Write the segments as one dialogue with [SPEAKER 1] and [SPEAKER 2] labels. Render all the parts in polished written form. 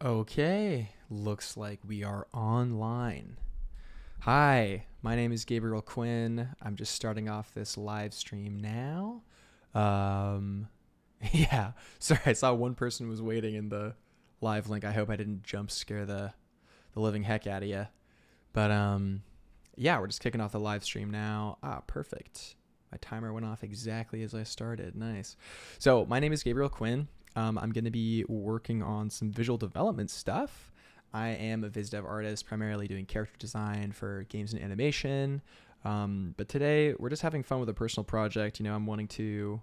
[SPEAKER 1] Okay, looks like we are online. Hi, my name is Gabriel Quinn. I'm just starting off this live stream now. Um, yeah, sorry, I saw one person was waiting in the live link. I hope I didn't jump scare the living heck out of you. But yeah, we're just kicking off the live stream now. Ah, perfect. My timer went off exactly as I started. Nice. So my name is Gabriel Quinn. I'm going to be working on some visual development stuff. I am a viz dev artist, primarily doing character design for games and animation. But today we're just having fun with a personal project. I'm wanting to,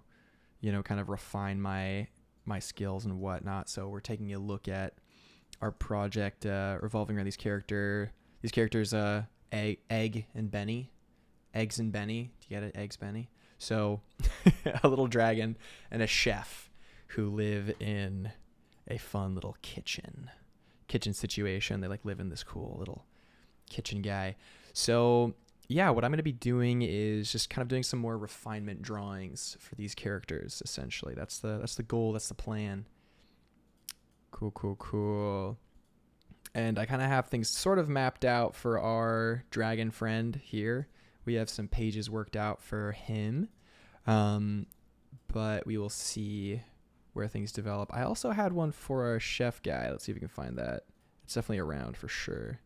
[SPEAKER 1] kind of refine my skills and whatnot. So we're taking a look at our project revolving around these characters, Egg and Benny. Eggs and Benny. Do you get it? Eggs Benny. So a little dragon and a chef who live in a fun little kitchen situation. They live in this cool little kitchen guy. So yeah, what I'm going to be doing is just kind of doing some more refinement drawings for these characters. Essentially, that's the goal. That's the plan. Cool. And I kind of have things sort of mapped out for our dragon friend here. We have some pages worked out for him, but we will see where things develop. I also had one for our chef guy. Let's see if we can find that. It's definitely around for sure.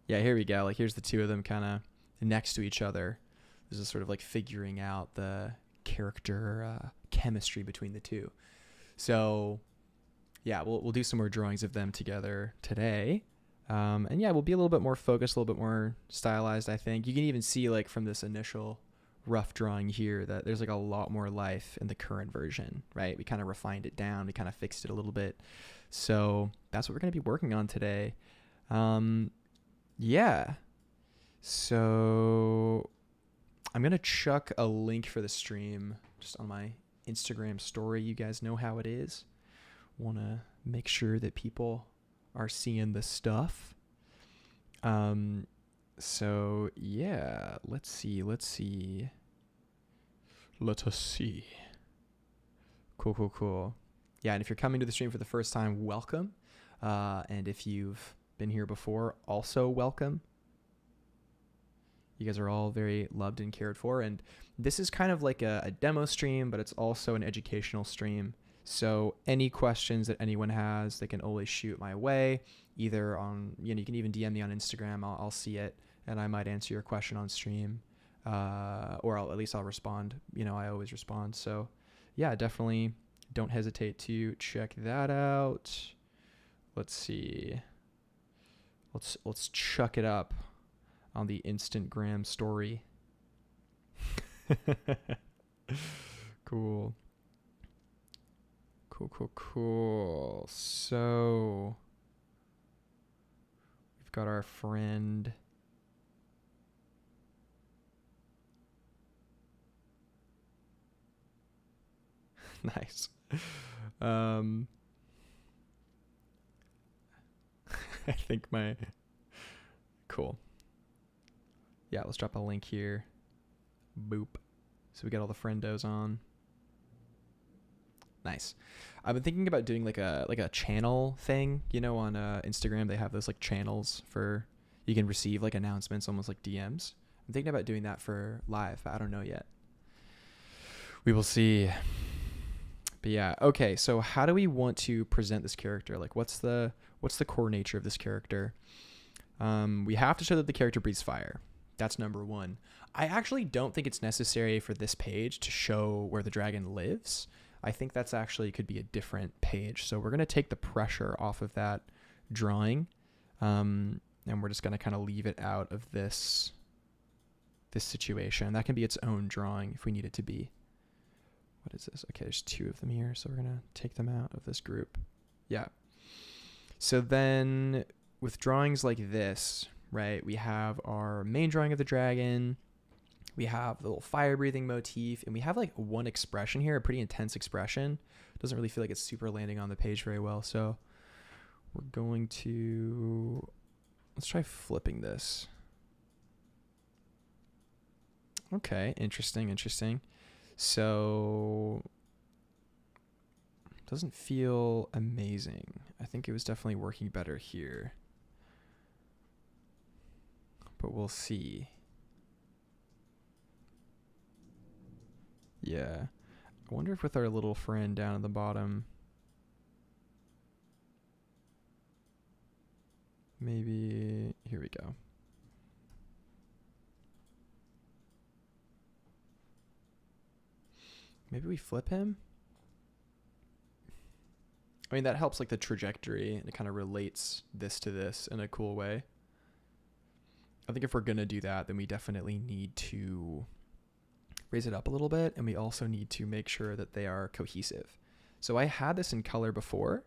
[SPEAKER 1] Yeah, here we go. Here's the two of them kind of next to each other. This is sort of figuring out the character chemistry between the two. So yeah, we'll do some more drawings of them together today. And yeah, we'll be a little bit more focused, a little bit more stylized, I think. You can even see from this initial rough drawing here that there's a lot more life in the current version, right? We kind of refined it down. We kind of fixed it a little bit. So that's what we're going to be working on today. Yeah. So I'm going to chuck a link for the stream just on my Instagram story. You guys know how it is. Want to make sure that people are seeing the stuff. So yeah, let's see. Let us see. Cool. Yeah, and if you're coming to the stream for the first time, welcome. And if you've been here before, also welcome. You guys are all very loved and cared for. And this is kind of like a demo stream, but it's also an educational stream. So any questions that anyone has, they can always shoot my way, either on, you can even DM me on Instagram. I'll see it, and I might answer your question on stream, or at least I'll respond. I always respond. So yeah, definitely don't hesitate to check that out. Let's see. Let's chuck it up on the Instagram story. Cool. So we've got our friend. Nice. I think cool. Yeah, let's drop a link here. Boop. So we got all the friendos on. Nice. I've been thinking about doing like a channel thing. On Instagram they have those channels for you can receive announcements, almost like DMs. I'm thinking about doing that for live, but I don't know yet. We will see. But yeah, okay. So how do we want to present this character? What's the core nature of this character? We have to show that the character breathes fire. That's number one. I actually don't think it's necessary for this page to show where the dragon lives. I think that's actually could be a different page. So we're going to take the pressure off of that drawing. And we're just going to kind of leave it out of this situation. That can be its own drawing if we need it to be. What is this? Okay, there's two of them here. So we're going to take them out of this group. Yeah. So then with drawings like this, right, we have our main drawing of the dragon. We have the little fire breathing motif, and we have one expression here, a pretty intense expression. Doesn't really feel like it's super landing on the page very well. So we're going to, let's try flipping this. Okay, interesting. So Doesn't feel amazing. I think it was definitely working better here. But we'll see. Yeah. I wonder if with our little friend down at the bottom, maybe, here we go. Maybe we flip him? I mean, that helps like the trajectory, and it kind of relates this to this in a cool way. I think if we're going to do that, then we definitely need to raise it up a little bit, and we also need to make sure that they are cohesive. So I had this in color before,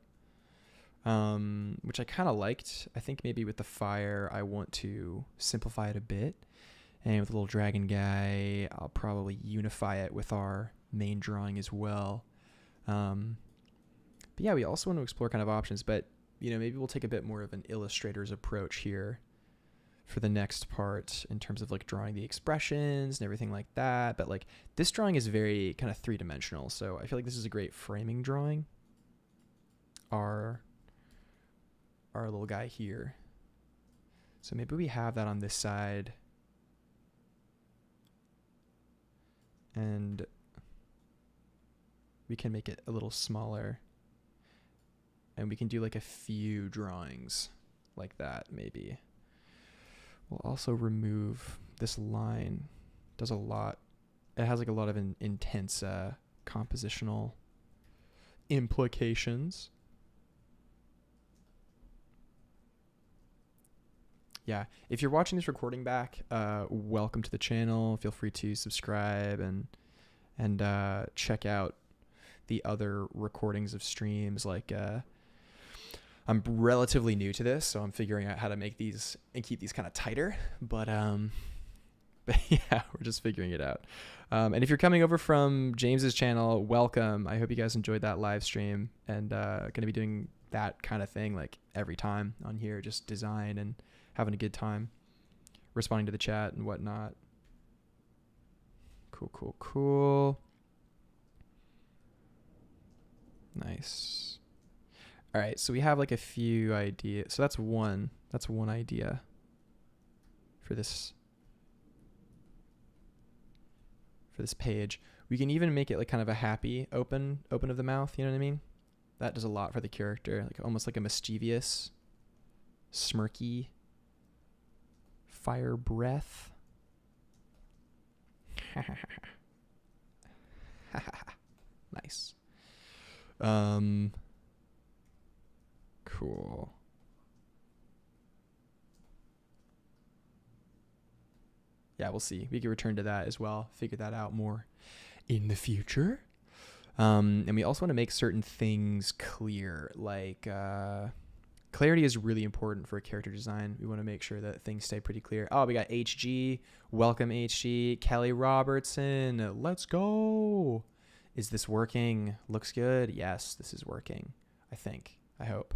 [SPEAKER 1] which I kind of liked. I think maybe with the fire, I want to simplify it a bit. And with the little dragon guy, I'll probably unify it with our main drawing as well. But yeah, we also want to explore kind of options, but you know, maybe we'll take a bit more of an illustrator's approach here for the next part in terms of like drawing the expressions and everything like that. But like this drawing is very kind of three-dimensional, so I feel like this is a great framing drawing. Our little guy here. So maybe we have that on this side. And we can make it a little smaller. And we can do like a few drawings like that maybe. We'll also remove this line. Does a lot. It has like a lot of intense compositional implications. Yeah, if you're watching this recording back, welcome to the channel. Feel free to subscribe and check out the other recordings of streams. Like I'm relatively new to this, so I'm figuring out how to make these and keep these kind of tighter. But yeah, we're just figuring it out. And if you're coming over from James's channel, welcome. I hope you guys enjoyed that live stream, and going to be doing that kind of thing like every time on here, just design and having a good time, responding to the chat and whatnot. Cool, cool, cool. Nice. All right, so we have like a few ideas. So that's one idea for this page. We can even make it like kind of a happy open of the mouth, you know what I mean? That does a lot for the character, like almost like a mischievous, smirky fire breath. Nice. Cool. Yeah, we'll see. We can return to that as well. Figure that out more in the future. And we also want to make certain things clear. Like clarity is really important for a character design. We want to make sure that things stay pretty clear. Oh, we got HG. Welcome, HG. Kelly Robertson. Let's go. Is this working? Looks good. Yes, this is working. I think. I hope.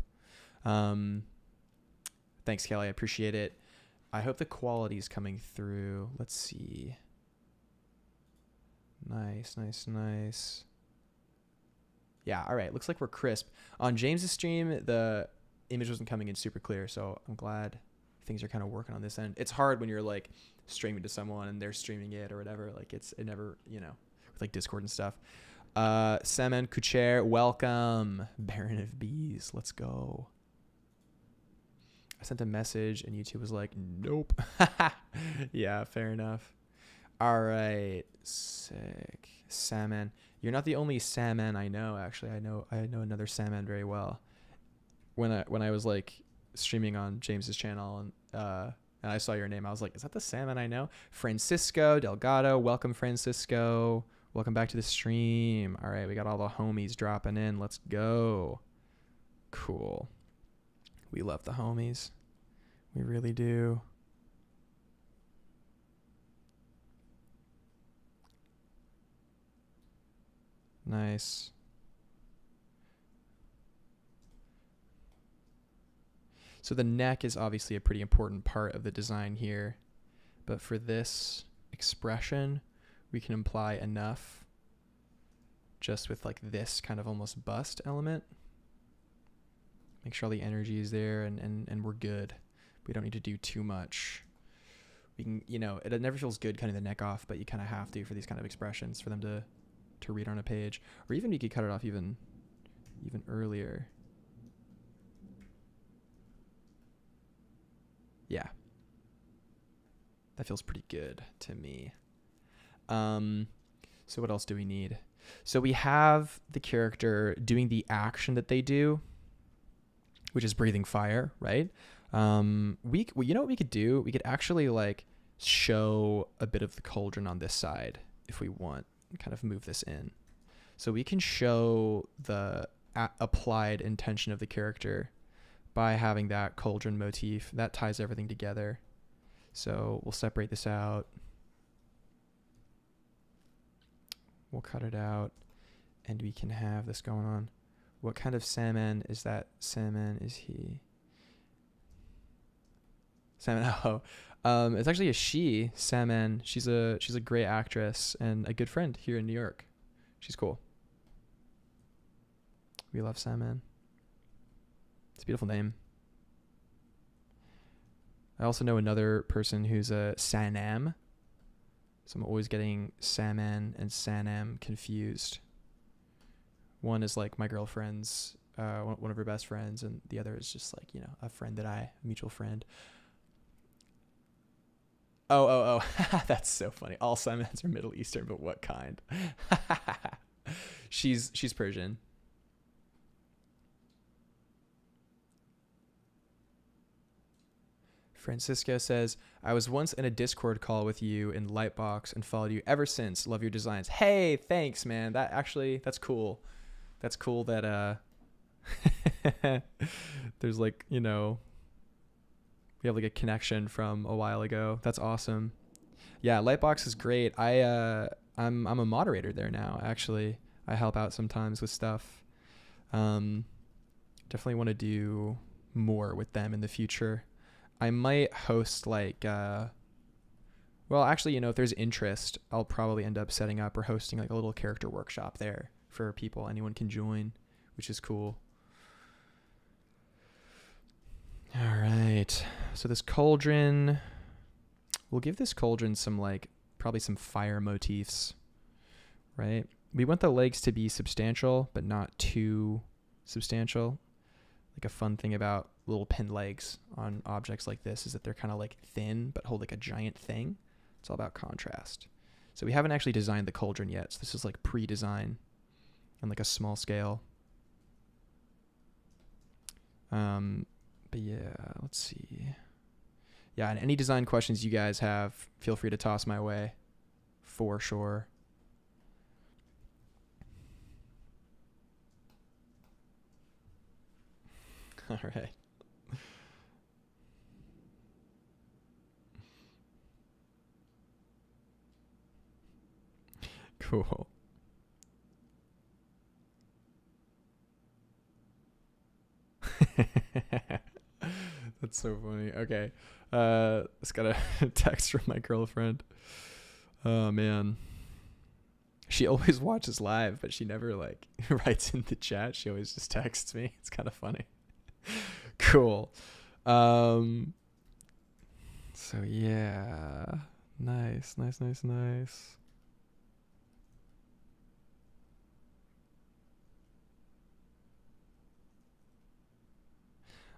[SPEAKER 1] Thanks, Kelly. I appreciate it. I hope the quality is coming through. Let's see. Nice, nice, nice. Yeah, all right. Looks like we're crisp. On James's stream, the image wasn't coming in super clear, so I'm glad things are kind of working on this end. It's hard when you're like streaming to someone and they're streaming it or whatever. Like it never, you know, with like Discord and stuff. Semen Kucher, welcome. Baron of Bees, let's go. I sent a message and YouTube was like, nope. Yeah, fair enough. All right, sick. Salmon. You're not the only salmon I know, actually. I know another salmon very well. When I was like streaming on James's channel and I saw your name, I was like, is that the salmon I know? Francisco Delgado, welcome Francisco. Welcome back to the stream. All right, we got all the homies dropping in. Let's go. Cool. We love the homies. We really do. Nice. So the neck is obviously a pretty important part of the design here. But for this expression, we can imply enough just with like this kind of almost bust element. Make sure all the energy is there, and we're good. We don't need to do too much. We can, you know, it never feels good cutting the neck off, but you kind of have to for these kind of expressions for them to read on a page. Or even you could cut it off even earlier. Yeah. That feels pretty good to me. So what else do we need? So we have the character doing the action that they do, which is breathing fire, right? You know what we could do? We could actually like show a bit of the cauldron on this side if we want, and kind of move this in. So we can show the applied intention of the character by having that cauldron motif. That ties everything together. So we'll separate this out. We'll cut it out, and we can have this going on. What kind of salmon is that? Salmon is he? Salmon. Oh, it's actually a she. Salmon. She's a great actress and a good friend here in New York. She's cool. We love Salmon. It's a beautiful name. I also know another person who's a Sanam. So I'm always getting Salmon and Sanam confused. One is like my girlfriend's, one of her best friends, and the other is just like, you know, a mutual friend. Oh. That's so funny. All Salmons are Middle Eastern, but what kind? She's Persian. Francisco says, I was once in a Discord call with you in Lightbox and followed you ever since. Love your designs. Hey, thanks, man. That's cool. That's cool that there's like, you know, we have like a connection from a while ago. That's awesome. Yeah, Lightbox is great. I'm a moderator there now, actually. I help out sometimes with stuff. Definitely want to do more with them in the future. I might host like, well, actually, you know, if there's interest, I'll probably end up setting up or hosting like a little character workshop there for people. Anyone can join, which is cool. All right. So this cauldron, we'll give this cauldron some like, probably some fire motifs, right? We want the legs to be substantial, but not too substantial. Like a fun thing about little pin legs on objects like this is that they're kind of like thin but hold like a giant thing. It's all about contrast. So we haven't actually designed the cauldron yet, so this is like pre-design on like a small scale. But yeah, let's see. Yeah, and any design questions you guys have, feel free to toss my way for sure. All right. Cool. That's so funny. Okay. Just got a text from my girlfriend. Oh man. She always watches live, but she never like writes in the chat. She always just texts me. It's kind of funny. Cool. So yeah. Nice.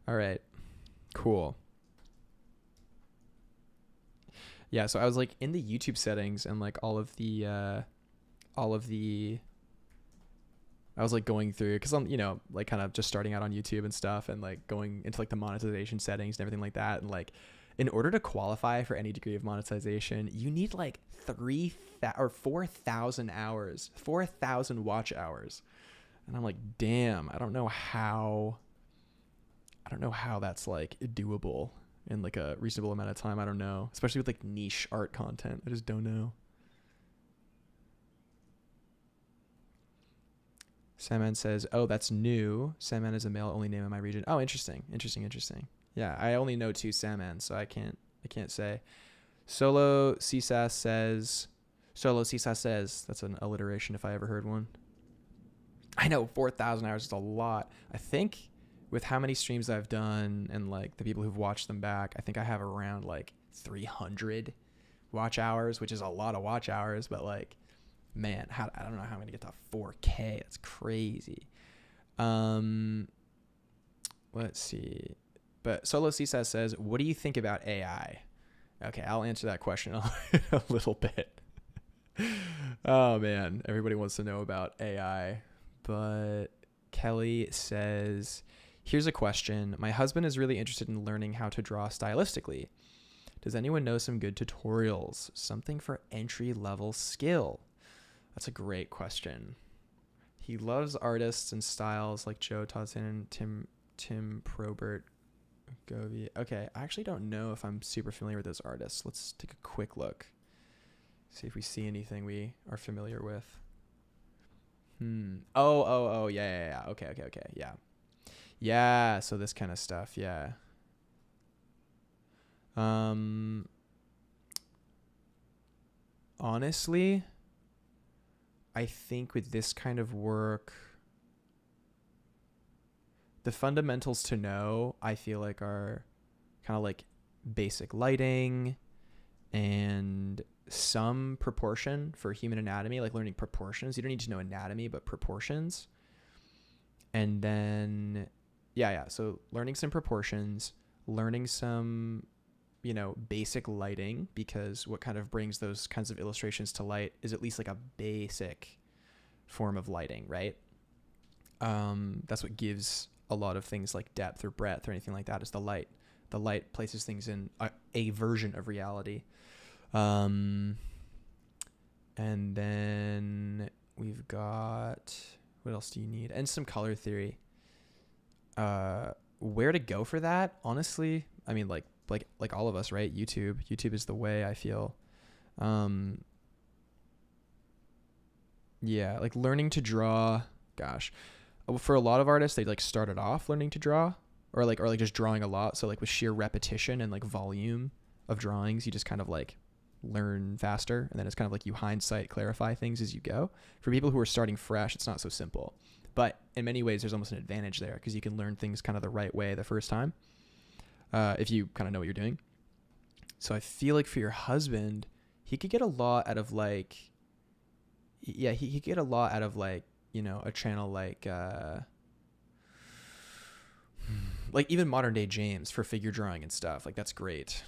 [SPEAKER 1] All right. Cool. Yeah, so I was like in the YouTube settings and like all of the I was like going through, because I'm, you know, like kind of just starting out on YouTube and stuff, and like going into like the monetization settings and everything like that. And like in order to qualify for any degree of monetization, you need like 4,000 hours, 4,000 watch hours. And I'm like, damn, I don't know how that's like doable in like a reasonable amount of time. I don't know, especially with like niche art content. I just don't know. Saman says, oh, that's new. Saman is a male only name in my region. Oh, interesting. Yeah, I only know 2 Saman, so I can't say. Solo Sisa says, that's an alliteration if I ever heard one. I know 4,000 hours is a lot. I think with how many streams I've done and like the people who've watched them back, I think I have around like 300 watch hours, which is a lot of watch hours, but like, man, I don't know how I'm going to get to 4K. That's crazy. Let's see. But Solo CSAS says, what do you think about AI? Okay, I'll answer that question a little bit. Oh, man. Everybody wants to know about AI. But Kelly says, here's a question. My husband is really interested in learning how to draw stylistically. Does anyone know some good tutorials? Something for entry-level skill? That's a great question. He loves artists and styles like Joe Todson and Tim Probert. Govey. Okay, I actually don't know if I'm super familiar with those artists. Let's take a quick look. See if we see anything we are familiar with. Oh, yeah. Okay. Yeah, so this kind of stuff, yeah. Honestly, I think with this kind of work, the fundamentals to know, I feel like, are kind of like basic lighting and some proportion for human anatomy, like learning proportions. You don't need to know anatomy, but proportions. And then, yeah. So learning some proportions, learning some, basic lighting, because what kind of brings those kinds of illustrations to light is at least like a basic form of lighting, right? That's what gives a lot of things like depth or breadth or anything like that, is the light. The light places things in a version of reality. And then we've got, what else do you need? And some color theory. Where to go for that? Honestly, I mean, like all of us, right? YouTube is the way, I feel. Yeah, like learning to draw, gosh. For a lot of artists, they like started off learning to draw or like just drawing a lot. So like with sheer repetition and like volume of drawings, you just kind of like learn faster. And then it's kind of like you hindsight clarify things as you go. For people who are starting fresh, it's not so simple. But in many ways, there's almost an advantage there because you can learn things kind of the right way the first time if you kind of know what you're doing. So I feel like for your husband, he could get a lot out of like, yeah, he could get a lot out of like, a channel like even modern day James for figure drawing and stuff. Like, that's great.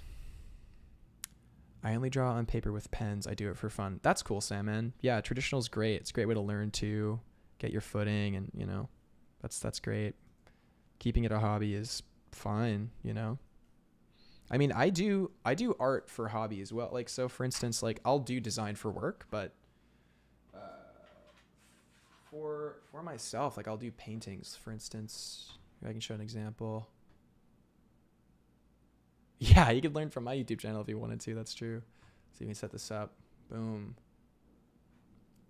[SPEAKER 1] I only draw on paper with pens. I do it for fun. That's cool, Salmon. Yeah, traditional is great. It's a great way to learn to get your footing, and that's great. Keeping it a hobby is fine, I mean, I do art for hobby as well. Like, so for instance, like I'll do design for work, but for myself, like I'll do paintings, for instance. I can show an example. Yeah, you could learn from my YouTube channel if you wanted to. That's true. So you can set this up. Boom.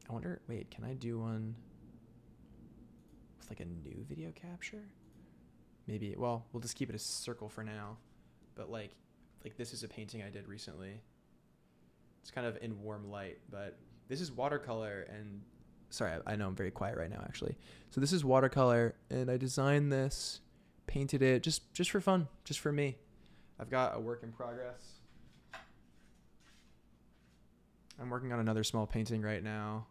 [SPEAKER 1] I wonder, wait, can I do one with like a new video capture? Maybe, well, we'll just keep it a circle for now. But like this is a painting I did recently. It's kind of in warm light, but this is watercolor. And sorry, I know I'm very quiet right now, actually. So this is watercolor, and I designed this, painted it just for fun, just for me. I've got a work in progress. I'm working on another small painting right now.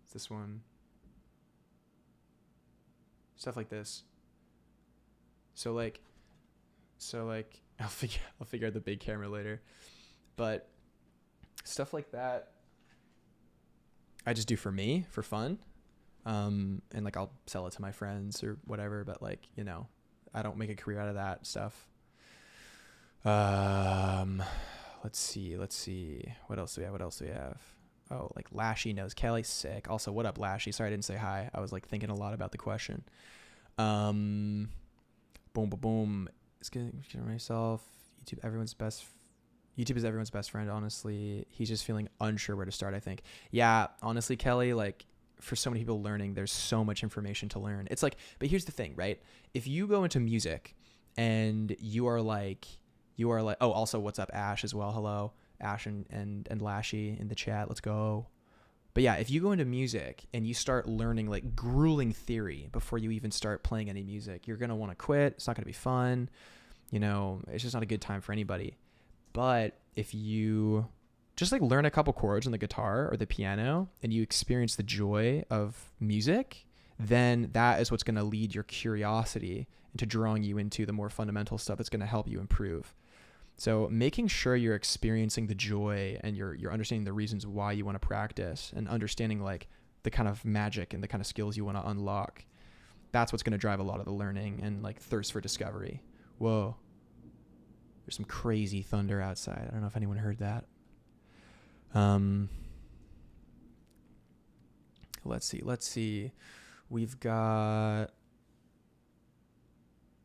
[SPEAKER 1] It's this one. Stuff like this. So like I'll figure out the big camera later. But stuff like that I just do for me, for fun. And like I'll sell it to my friends or whatever, but like, I don't make a career out of that stuff. Let's see. What else do we have? Oh, like Lashy knows Kelly. Sick. Also, what up, Lashy? Sorry I didn't say hi. I was like thinking a lot about the question. Boom. It's gonna myself. YouTube is everyone's best friend, honestly. He's just feeling unsure where to start, I think. Yeah, honestly, Kelly, like for so many people learning, there's so much information to learn. It's like, but here's the thing, right? If you go into music and you are like, oh, also what's up, Ash as well. Hello, Ash and Lashy in the chat. Let's go. But yeah, if you go into music and you start learning like grueling theory before you even start playing any music, you're going to want to quit. It's not going to be fun. It's just not a good time for anybody. But if you just like learn a couple chords on the guitar or the piano and you experience the joy of music, then that is what's going to lead your curiosity into drawing you into the more fundamental stuff that's going to help you improve. So making sure you're experiencing the joy and you're understanding the reasons why you want to practice and understanding like the kind of magic and the kind of skills you want to unlock. That's what's going to drive a lot of the learning and like thirst for discovery. Whoa. There's some crazy thunder outside. I don't know if anyone heard that. Let's see. We've got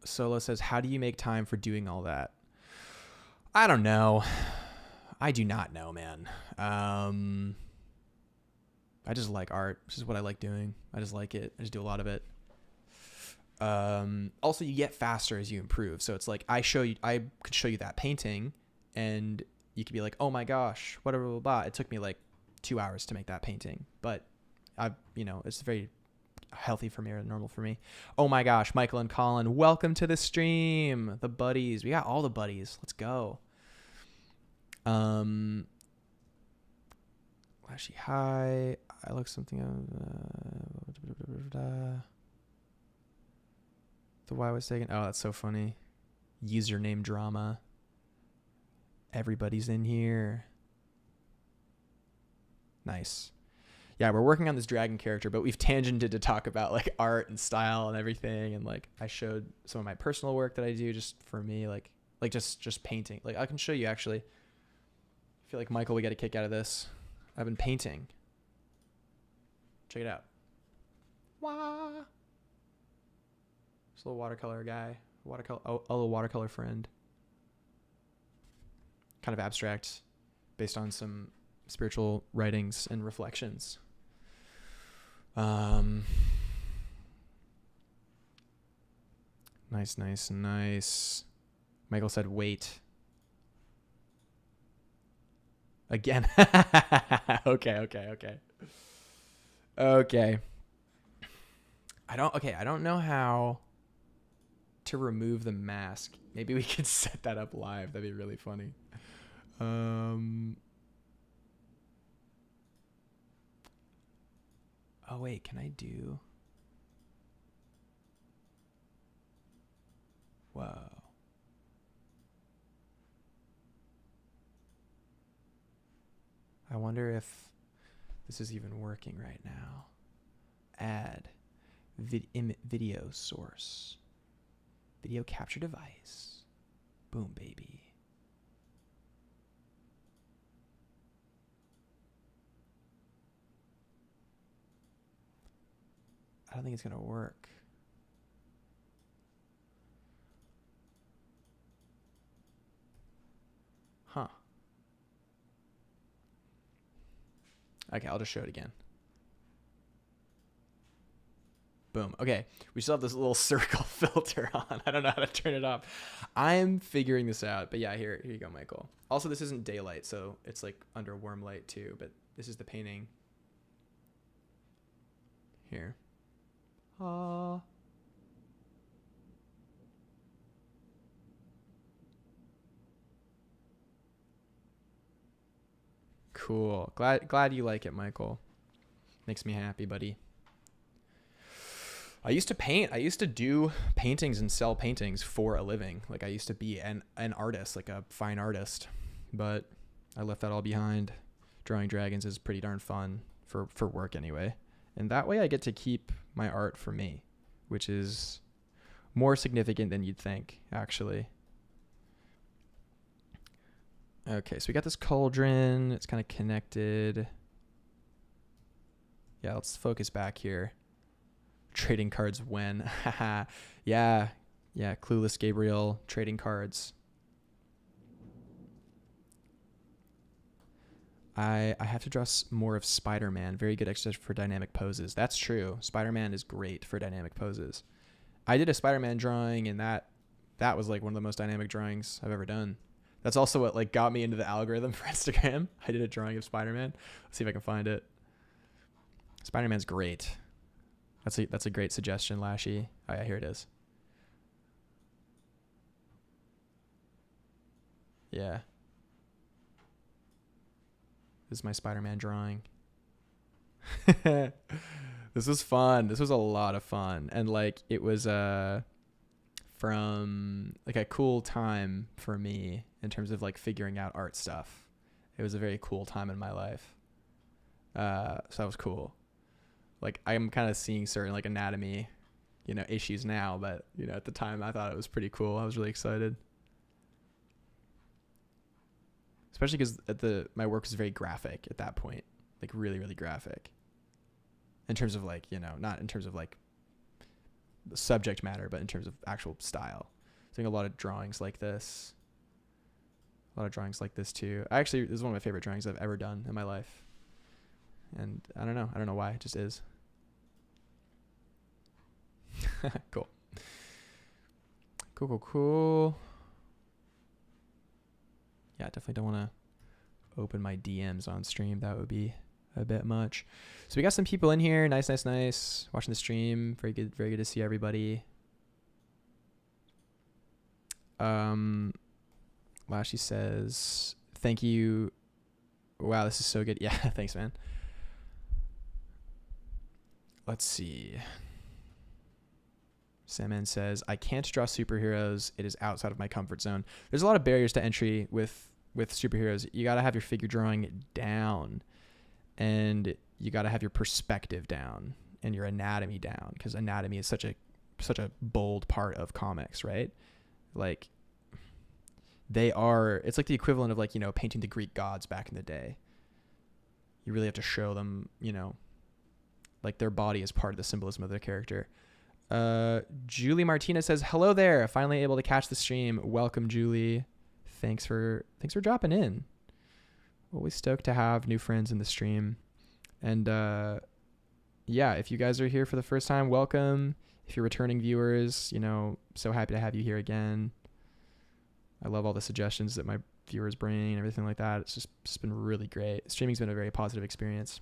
[SPEAKER 1] Solo says, how do you make time for doing all that? I don't know. I do not know, man. I just like art. This is what I like doing. I just like it. I just do a lot of it. Also, you get faster as you improve. So it's like I could show you that painting and you could be like, oh my gosh, whatever, blah, blah, blah. It took me like 2 hours to make that painting. But it's very healthy for me or normal for me. Oh my gosh, Michael and Colin, welcome to the stream. The buddies. We got all the buddies. Let's go. Flashy hi. I look something the Y was taken. Oh, that's so funny. Username drama. Everybody's in here. Nice. Yeah, we're working on this dragon character, but we've tangented to talk about like art and style and everything. And like I showed some of my personal work that I do just for me, like just painting. Like I can show you actually. I feel like Michael, we got a kick out of this. I've been painting. Check it out. Wah. Just a little watercolor guy. A little watercolor friend. Kind of abstract, based on some spiritual writings and reflections. Nice. Michael said, wait. Again. Okay. I don't know how to remove the mask. Maybe we could set that up live. That'd be really funny. Oh wait, can I do? Whoa. I wonder if this is even working right now. Add video source. Video capture device. Boom, baby. I don't think it's going to work. Huh. Okay, I'll just show it again. Boom. Okay, we still have this little circle filter on. I don't know how to turn it off. I'm figuring this out. But yeah, here you go, Michael. Also, this isn't daylight, so it's like under warm light too. But this is the painting. Here. Cool. Glad you like it, Michael. Makes me happy, buddy. I used to paint. I used to do paintings and sell paintings for a living. Like I used to be an artist, like a fine artist, but I left that all behind. Drawing dragons is pretty darn fun for work anyway. And that way I get to keep my art for me, which is more significant than you'd think, actually. Okay, so we got this cauldron. It's kind of connected. Yeah, let's focus back here. Trading cards when. yeah, Clueless Gabriel trading cards. I have to draw more of Spider-Man. Very good exercise for dynamic poses. That's true. Spider-Man is great for dynamic poses. I did a Spider-Man drawing, and that was like one of the most dynamic drawings I've ever done. That's also what like got me into the algorithm for Instagram. I did a drawing of Spider-Man. Let's see if I can find it. Spider-Man's great. That's a great suggestion, Lashy. Oh yeah, here it is. Yeah. This is my Spider-Man drawing. This was fun. This was a lot of fun. And like it was from like a cool time for me in terms of like figuring out art stuff. It was a very cool time in my life. So that was cool. Like I'm kind of seeing certain like anatomy, issues now, but at the time I thought it was pretty cool. I was really excited. Especially because my work was very graphic at that point, like really, really graphic. In terms of like, not in terms of like the subject matter, but in terms of actual style. I think a lot of drawings like this. A lot of drawings like this too. This is one of my favorite drawings I've ever done in my life. And I don't know why, it just is. Cool. Cool. Yeah, definitely don't want to open my DMs on stream. That would be a bit much. So we got some people in here. Nice. Watching the stream. Very good to see everybody. Lashy says, thank you. Wow, this is so good. Yeah, thanks, man. Let's see. Salmon says, I can't draw superheroes. It is outside of my comfort zone. There's a lot of barriers to entry with superheroes. You got to have your figure drawing down, and you got to have your perspective down and your anatomy down, because anatomy is such a bold part of comics, right? Like it's like the equivalent of like, painting the Greek gods back in the day. You really have to show them, like their body is part of the symbolism of their character. Julie Martinez says, hello there. Finally able to catch the stream. Welcome, Julie. Thanks for dropping in. Always stoked to have new friends in the stream. And yeah, if you guys are here for the first time, welcome. If you're returning viewers, so happy to have you here again. I love all the suggestions that my viewers bring and everything like that. It's just been really great. Streaming's been a very positive experience.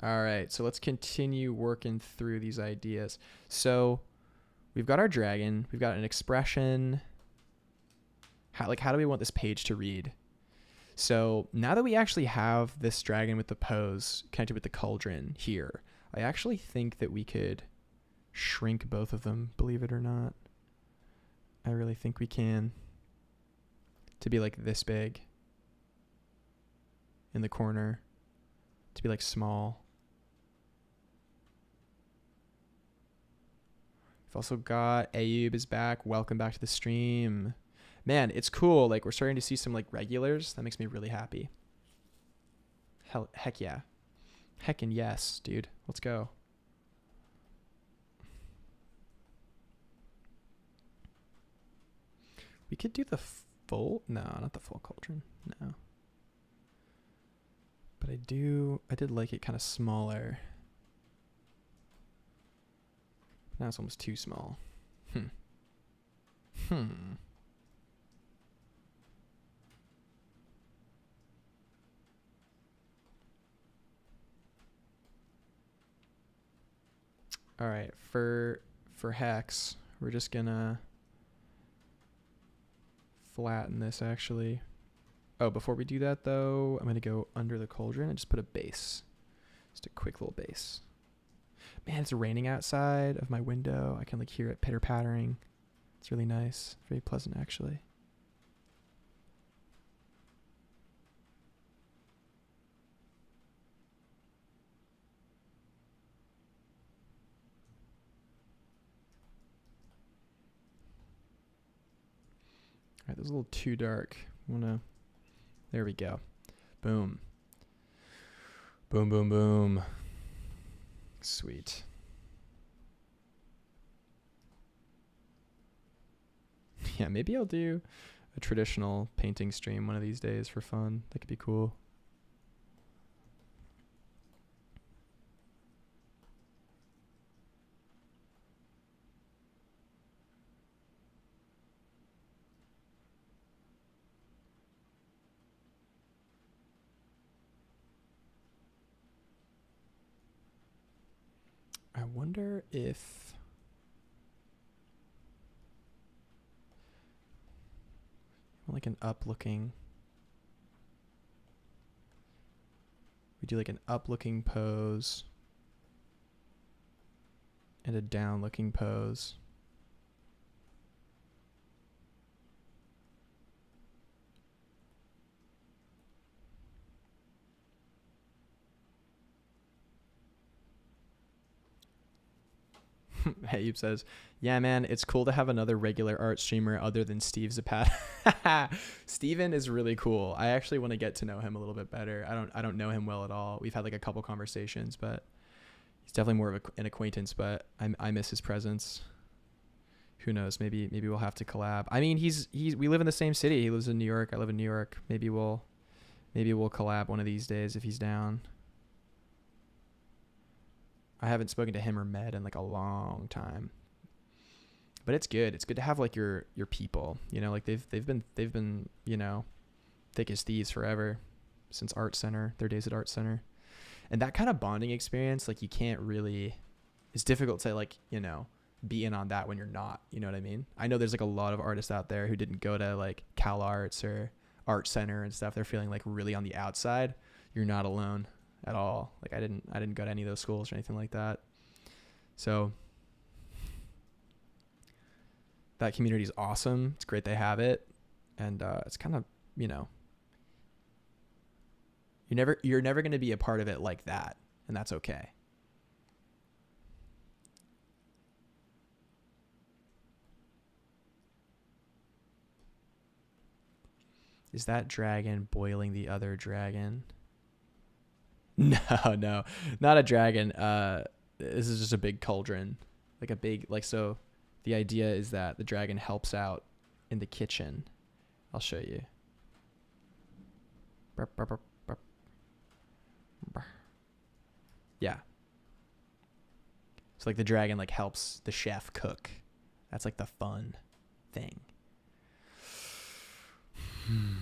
[SPEAKER 1] All right, so let's continue working through these ideas. So we've got our dragon. We've got an expression. How do we want this page to read? So now that we actually have this dragon with the pose connected with the cauldron here, I actually think that we could shrink both of them, believe it or not. I really think we can. To be like this big in the corner. To be like small. We've also got Ayub is back. Welcome back to the stream. Man, it's cool. Like, we're starting to see some like regulars. That makes me really happy. Heck yeah. Heckin' yes, dude. Let's go. We could do the full. No, not the full cauldron. No. But I did like it kind of smaller. Now it's almost too small. All right, for Hex, we're just gonna flatten this actually. Oh, before we do that though, I'm gonna go under the cauldron and just put a base. Just a quick little base. Man, it's raining outside of my window. I can like hear it pitter pattering. It's really nice. Very pleasant actually. All right, this is a little too dark. There we go. Boom. Boom, boom, boom. Sweet. Yeah, maybe I'll do a traditional painting stream one of these days for fun. That could be cool. wonder if like an up-looking. We do like an up-looking pose and a down-looking pose. Hayub says, yeah, man, it's cool to have another regular art streamer other than Steve Zapat. Steven is really cool. I actually want to get to know him a little bit better. I don't know him well at all. We've had like a couple conversations, but he's definitely more of an acquaintance, but I miss his presence. Who knows? Maybe we'll have to collab. I mean, we live in the same city. He lives in New York. I live in New York. Maybe we'll collab one of these days if he's down. I haven't spoken to him or Med in like a long time, but it's good. It's good to have like your people, you know, like they've been, you know, thick as thieves forever since Art Center, their days at Art Center. And that kind of bonding experience, like you can't really, it's difficult to like, you know, be in on that when you're not, you know what I mean? I know there's like a lot of artists out there who didn't go to like Cal Arts or Art Center and stuff. They're feeling like really on the outside. You're not alone at all. Like I didn't go to any of those schools or anything like that. So that community is awesome. It's great they have it. And it's kind of, you know, you're never going to be a part of it like that, and that's okay. Is that dragon boiling the other dragon? No, not a dragon. This is just a big cauldron, like a big, like, so the idea is that the dragon helps out in the kitchen. I'll show you. Yeah. So like the dragon like helps the chef cook. That's like the fun thing. And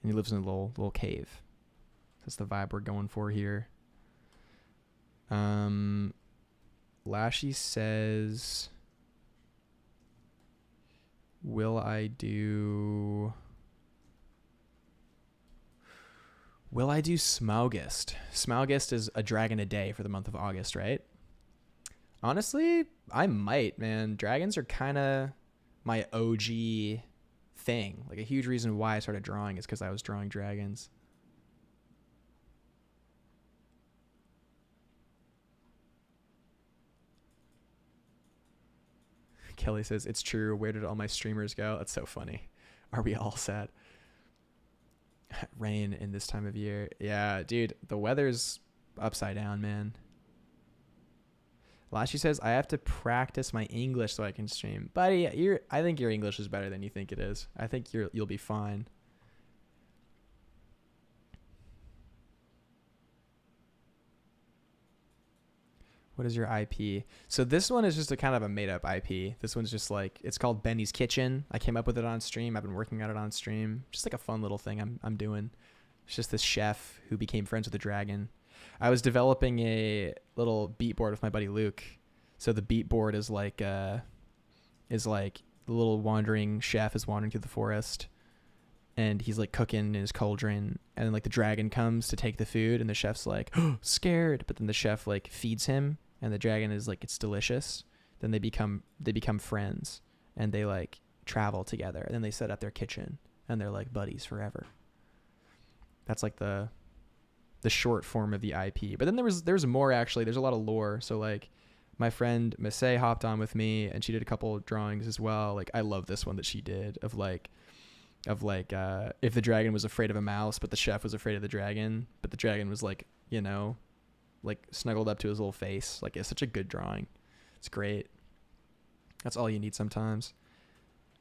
[SPEAKER 1] he lives in a little cave. That's the vibe we're going for here. Lashy says, will I do Smaugust? Smaugust is a dragon a day for the month of August, right? Honestly, I might, man. Dragons are kind of my OG thing. Like a huge reason why I started drawing is because I was drawing dragons. Kelly says, it's true. Where did all my streamers go? That's so funny. Are we all sad? Rain in this time of year. Yeah, dude, the weather's upside down, man. Lashy says, I have to practice my English so I can stream. Buddy, I think your English is better than you think it is. I think you'll be fine. What is your IP? So this one is just a kind of a made up IP. This one's just like, it's called Benny's Kitchen. I came up with it on stream. I've been working on it on stream. Just like a fun little thing I'm doing. It's just this chef who became friends with the dragon. I was developing a little beat board with my buddy Luke. So the beat board is like the little wandering chef is wandering through the forest, and he's like cooking in his cauldron, and then like the dragon comes to take the food, and the chef's like, oh, scared, but then the chef like feeds him, and the dragon is like, it's delicious. Then they become friends, and they like travel together, and then they set up their kitchen, and they're like buddies forever. That's like the short form of the IP. But then there's more, actually. There's a lot of lore. So like my friend Massey hopped on with me, and she did a couple of drawings as well. Like I love this one that she did of if the dragon was afraid of a mouse, but the chef was afraid of the dragon, but the dragon was like, you know, like snuggled up to his little face. Like it's such a good drawing. It's great. That's all you need sometimes.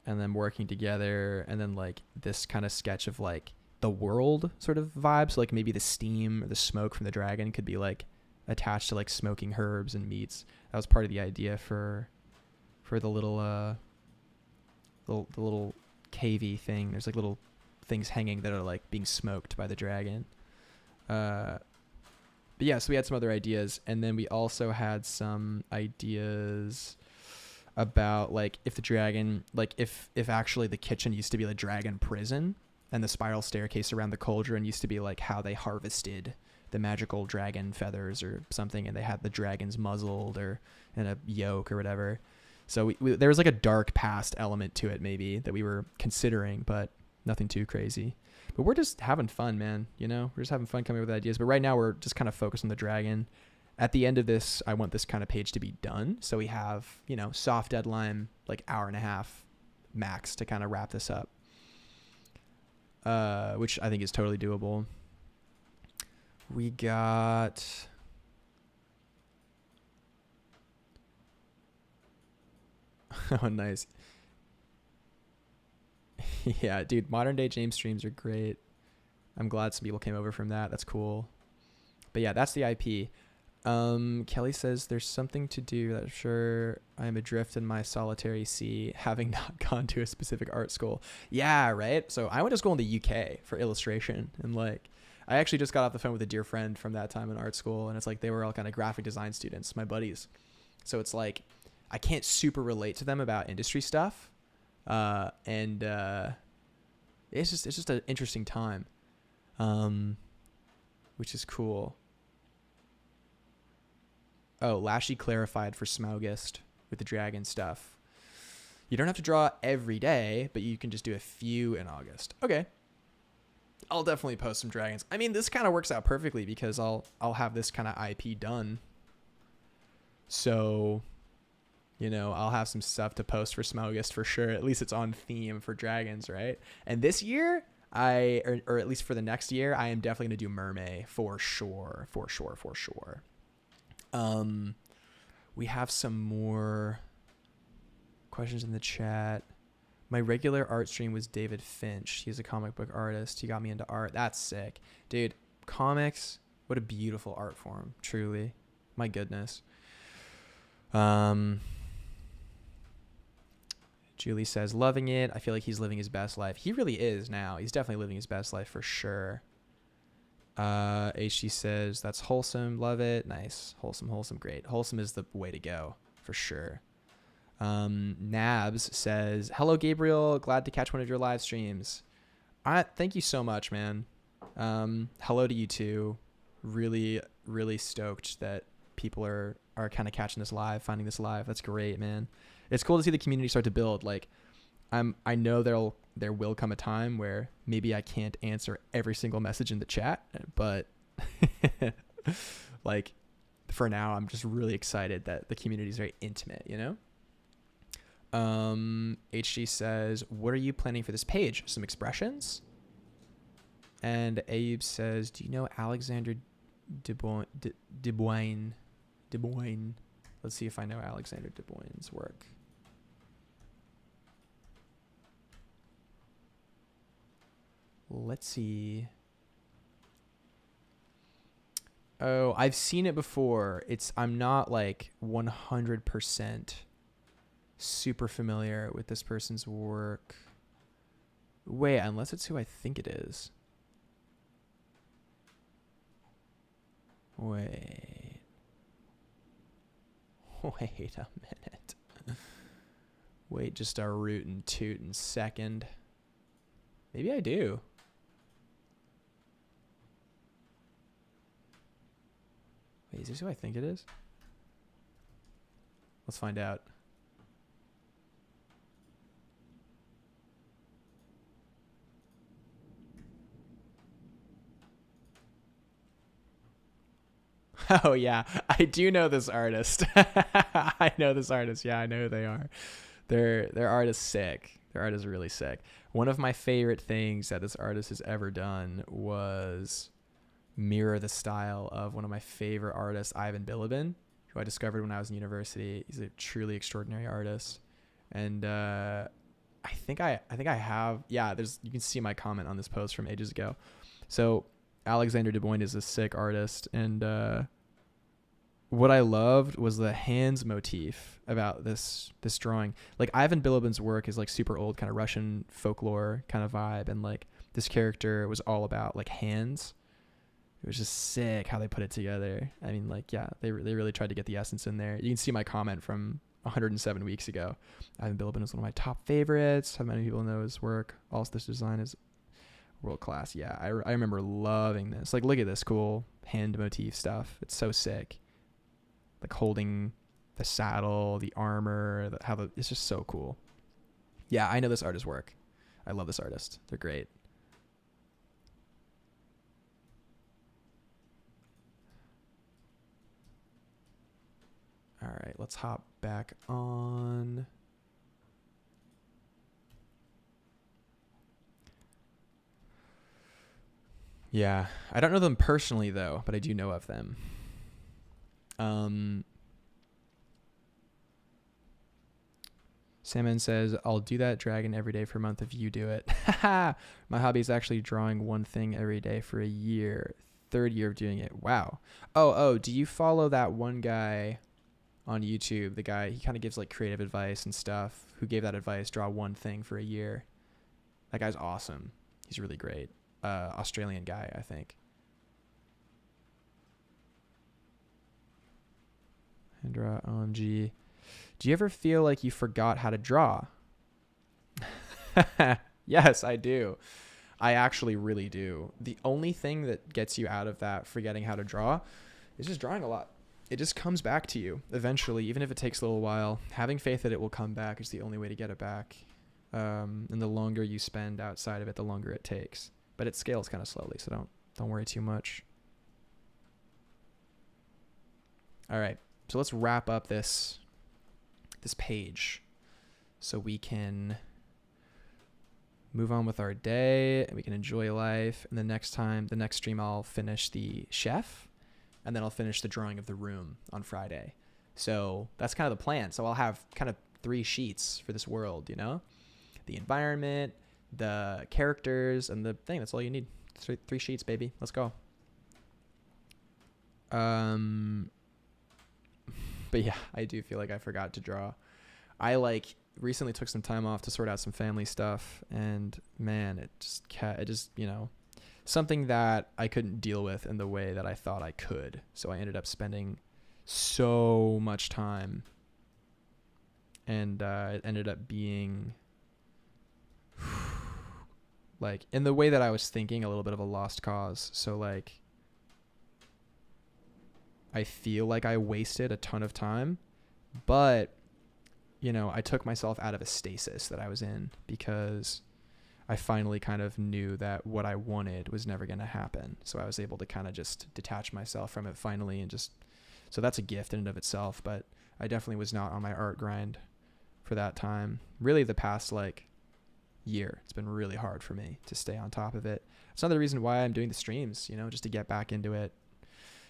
[SPEAKER 1] And then working together, and then like this kind of sketch of like the world sort of vibes. So like maybe the steam or the smoke from the dragon could be like attached to like smoking herbs and meats. That was part of the idea for the little cavey thing. There's like little things hanging that are like being smoked by the dragon. But yeah, so we had some other ideas, and then we also had some ideas about like if the dragon, like if actually the kitchen used to be a dragon prison, and the spiral staircase around the cauldron used to be like how they harvested the magical dragon feathers or something, and they had the dragons muzzled or in a yoke or whatever. So there was like a dark past element to it maybe that we were considering, but nothing too crazy. But we're just having fun, man. You know, we're just having fun coming up with ideas. But right now we're just kind of focused on the dragon. At the end of this, I want this kind of page to be done. So we have, you know, soft deadline, like hour and a half max to kind of wrap this up, which I think is totally doable. We got... Oh, nice. Yeah, dude, modern day James streams are great. I'm glad some people came over from that. That's cool. But yeah, that's the IP. Kelly says there's something to do that I'm sure I'm adrift in my solitary sea, having not gone to a specific art school. Yeah, right? So I went to school in the UK for illustration, and like I actually just got off the phone with a dear friend from that time in art school, and it's like they were all kind of graphic design students, my buddies. So it's like I can't super relate to them about industry stuff. And it's just an interesting time, which is cool. Oh, Lashy clarified for Smaugist with the dragon stuff. You don't have to draw every day, but you can just do a few in August. Okay. I'll definitely post some dragons. I mean, this kind of works out perfectly because I'll have this kind of IP done. So, you know, I'll have some stuff to post for Smaugist for sure. At least it's on theme for dragons, right? And this year, or at least for the next year, I am definitely going to do Mermaid for sure. For sure. We have some more questions in the chat. My regular art stream was David Finch. He's a comic book artist. He got me into art. That's sick. Dude, comics, what a beautiful art form, truly. My goodness. Julie says, loving it. I feel like he's living his best life. He really is now. He's definitely living his best life for sure. HG says, that's wholesome. Love it. Nice. Wholesome. Great. Wholesome is the way to go for sure. Nabs says, hello, Gabriel. Glad to catch one of your live streams. Thank you so much, man. Hello to you too. Really, really stoked that people are kind of catching this live, finding this live. That's great, man. It's cool to see the community start to build. Like, I know there will come a time where maybe I can't answer every single message in the chat, but like for now, I'm just really excited that the community is very intimate, you know? HG says, what are you planning for this page? Some expressions? And Abe says, do you know Alexander Deboine? Let's see if I know Alexander Deboine's work. Let's see. Oh, I've seen it before. I'm not like 100% super familiar with this person's work. Wait, unless it's who I think it is. Wait a minute. Wait just a rootin' tootin' second. Maybe I do. Wait, is this who I think it is? Let's find out. Oh yeah, I do know this artist. I know this artist. Yeah, I know who they are. Their art is sick. Their art is really sick. One of my favorite things that this artist has ever done was mirror the style of one of my favorite artists, Ivan Bilibin, who I discovered when I was in university. He's a truly extraordinary artist. And I think I have, yeah, you can see my comment on this post from ages ago. So Alexander Deboine is a sick artist, and what I loved was the hands motif about this drawing. Like Ivan Bilibin's work is like super old, kind of Russian folklore kind of vibe, and like this character was all about like hands. It was just sick how they put it together. I mean, like, yeah, they really tried to get the essence in there. You can see my comment from 107 weeks ago. Ivan Bilibin is one of my top favorites. How many people know his work? Also, this design is world class. Yeah, I remember loving this. Like, look at this cool hand motif stuff. It's so sick. Like holding the saddle, the armor, it's just so cool. Yeah, I know this artist's work. I love this artist. They're great. All right, let's hop back on. Yeah, I don't know them personally though, but I do know of them. Salmon says, I'll do that dragon every day for a month if you do it. My hobby is actually drawing one thing every day for a year. 3rd year of doing it. Wow. Oh, do you follow that one guy on YouTube? The guy, he kind of gives like creative advice and stuff. Who gave that advice? Draw one thing for a year. That guy's awesome. He's really great. Australian guy, I think. Hendra, OMG. Do you ever feel like you forgot how to draw? Yes, I do. I actually really do. The only thing that gets you out of that forgetting how to draw is just drawing a lot. It just comes back to you eventually, even if it takes a little while. Having faith that it will come back is the only way to get it back. And the longer you spend outside of it, the longer it takes. But it scales kind of slowly, so don't worry too much. All right, so let's wrap up this page so we can move on with our day and we can enjoy life. And the next stream, I'll finish the chef and then I'll finish the drawing of the room on Friday. So that's kind of the plan. So I'll have kind of 3 sheets for this world, you know, the environment, the characters, and the thing. That's all you need. 3 sheets, baby. Let's go. But yeah, I do feel like I forgot to draw. I recently took some time off to sort out some family stuff, and man, it just, you know, something that I couldn't deal with in the way that I thought I could. So I ended up spending so much time, and it ended up being like, in the way that I was thinking, a little bit of a lost cause. So like, I feel like I wasted a ton of time, but, you know, I took myself out of a stasis that I was in because I finally kind of knew that what I wanted was never going to happen. So I was able to kind of just detach myself from it finally, and just, so that's a gift in and of itself. But I definitely was not on my art grind for that time. Really the past year, it's been really hard for me to stay on top of it. It's another reason why I'm doing the streams, you know, just to get back into it,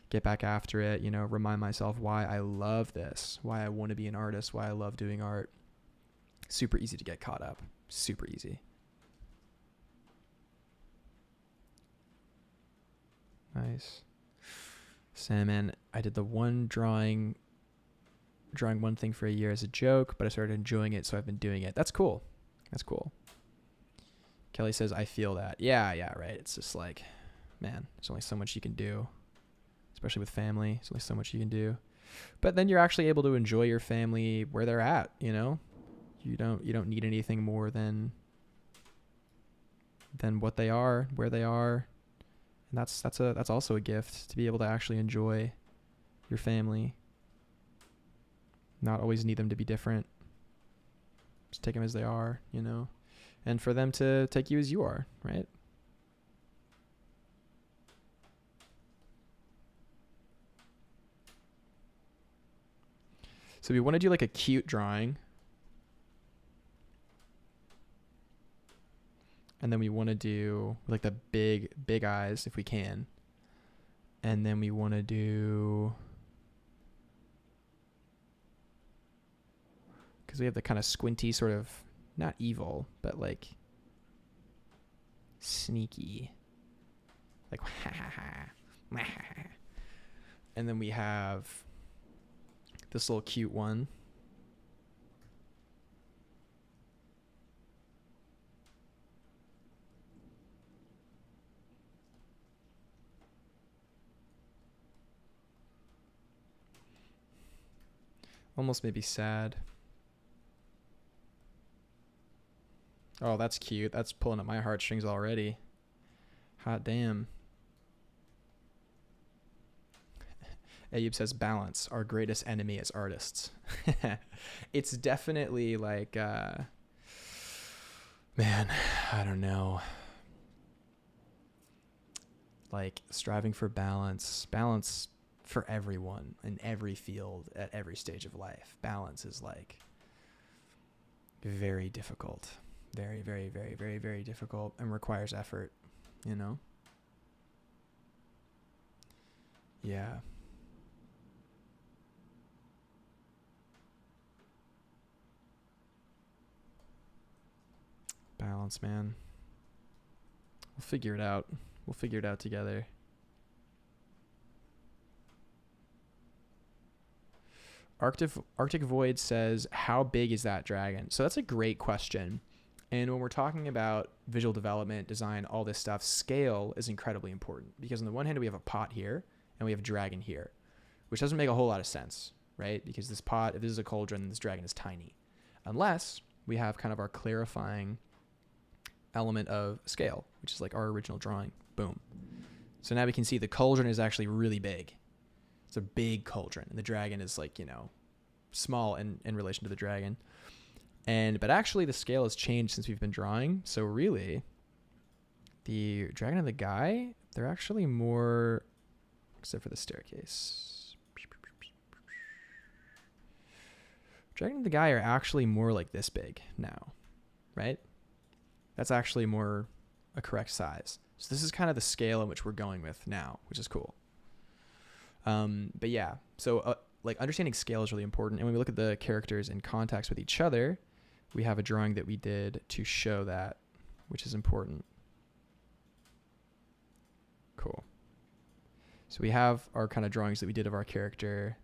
[SPEAKER 1] get back after it, you know, remind myself why I love this, why I want to be an artist, why I love doing art. Super easy to get caught up. Super easy. Nice. Salmon, I did the one drawing one thing for a year as a joke, but I started enjoying it, so I've been doing it. That's cool. That's cool. Kelly says, I feel that. Yeah, right. It's just like, man, there's only so much you can do, especially with family. There's only so much you can do. But then you're actually able to enjoy your family where they're at, you know? You don't need anything more than what they are, where they are. And that's also a gift, to be able to actually enjoy your family. Not always need them to be different. Just take them as they are, you know? And for them to take you as you are, right? So we want to do like a cute drawing. And then we want to do like the big eyes if we can. And then we want to do, because we have the kind of squinty sort of, not evil, but like sneaky. Like, and then we have this little cute one. Almost maybe sad. Oh, that's cute. That's pulling at my heartstrings already. Hot damn. Ayub says balance, our greatest enemy as artists. It's definitely like, man, I don't know. Like striving for balance for everyone in every field at every stage of life. Balance is like very difficult. Very, very, very, very, very difficult and requires effort, you know? Yeah. Balance, man. We'll figure it out. We'll figure it out together. Arctic Void says, how big is that dragon? So that's a great question. And when we're talking about visual development, design, all this stuff, scale is incredibly important. Because on the one hand, we have a pot here and we have a dragon here, which doesn't make a whole lot of sense, right? Because this pot, if this is a cauldron, this dragon is tiny. Unless we have kind of our clarifying element of scale, which is like our original drawing. Boom. So now we can see the cauldron is actually really big. It's a big cauldron, and the dragon is like, you know, small in relation to the dragon. But actually the scale has changed since we've been drawing. So really, the dragon and the guy, they're actually more, except for the staircase. Dragon and the guy are actually more like this big now, right? That's actually more a correct size. So this is kind of the scale in which we're going with now, which is cool. But yeah, so like understanding scale is really important. And when we look at the characters in context with each other, we have a drawing that we did to show that, which is important. Cool. So we have our kind of drawings that we did of our character,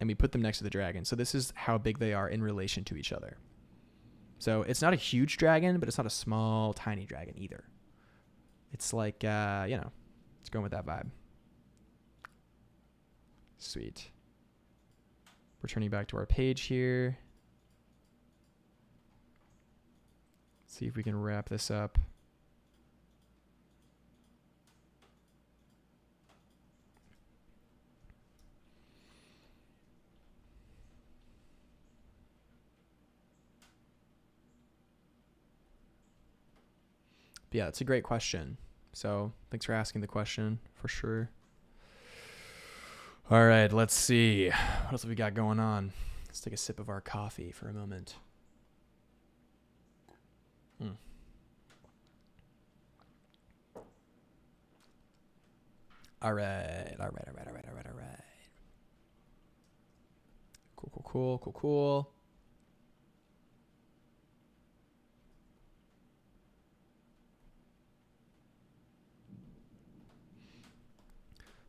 [SPEAKER 1] and we put them next to the dragon. So this is how big they are in relation to each other. So it's not a huge dragon, but it's not a small, tiny dragon either. It's like, you know, it's going with that vibe. Sweet. Returning back to our page here. See if we can wrap this up. But yeah, it's a great question. So thanks for asking the question, for sure. All right, let's see. What else have we got going on? Let's take a sip of our coffee for a moment. All right. Cool.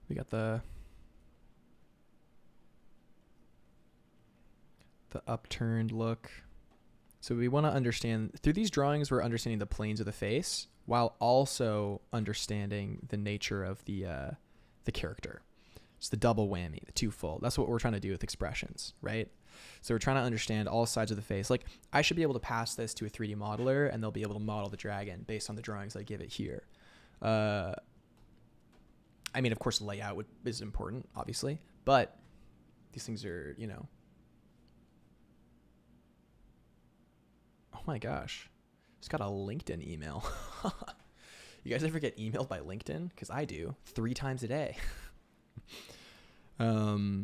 [SPEAKER 1] We got the upturned look. So we want to understand, through these drawings, we're understanding the planes of the face while also understanding the nature of the character. It's the double whammy, the twofold. That's what we're trying to do with expressions, right? So we're trying to understand all sides of the face. Like, I should be able to pass this to a 3D modeler, and they'll be able to model the dragon based on the drawings I give it here. I mean, of course, layout is important, obviously, but these things are, you know. Oh my gosh. Just got a LinkedIn email. You guys ever get emailed by LinkedIn? Because I do 3 times a day. Gosh,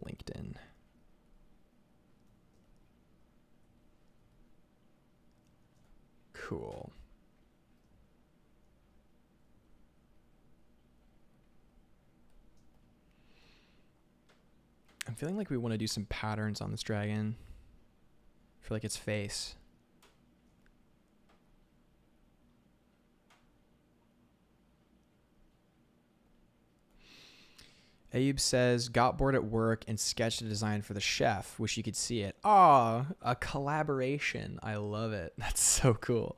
[SPEAKER 1] LinkedIn. Cool. I'm feeling like we want to do some patterns on this dragon for like its face. Ayub says, got bored at work and sketched a design for the chef. Wish you could see it. Aw, a collaboration. I love it. That's so cool.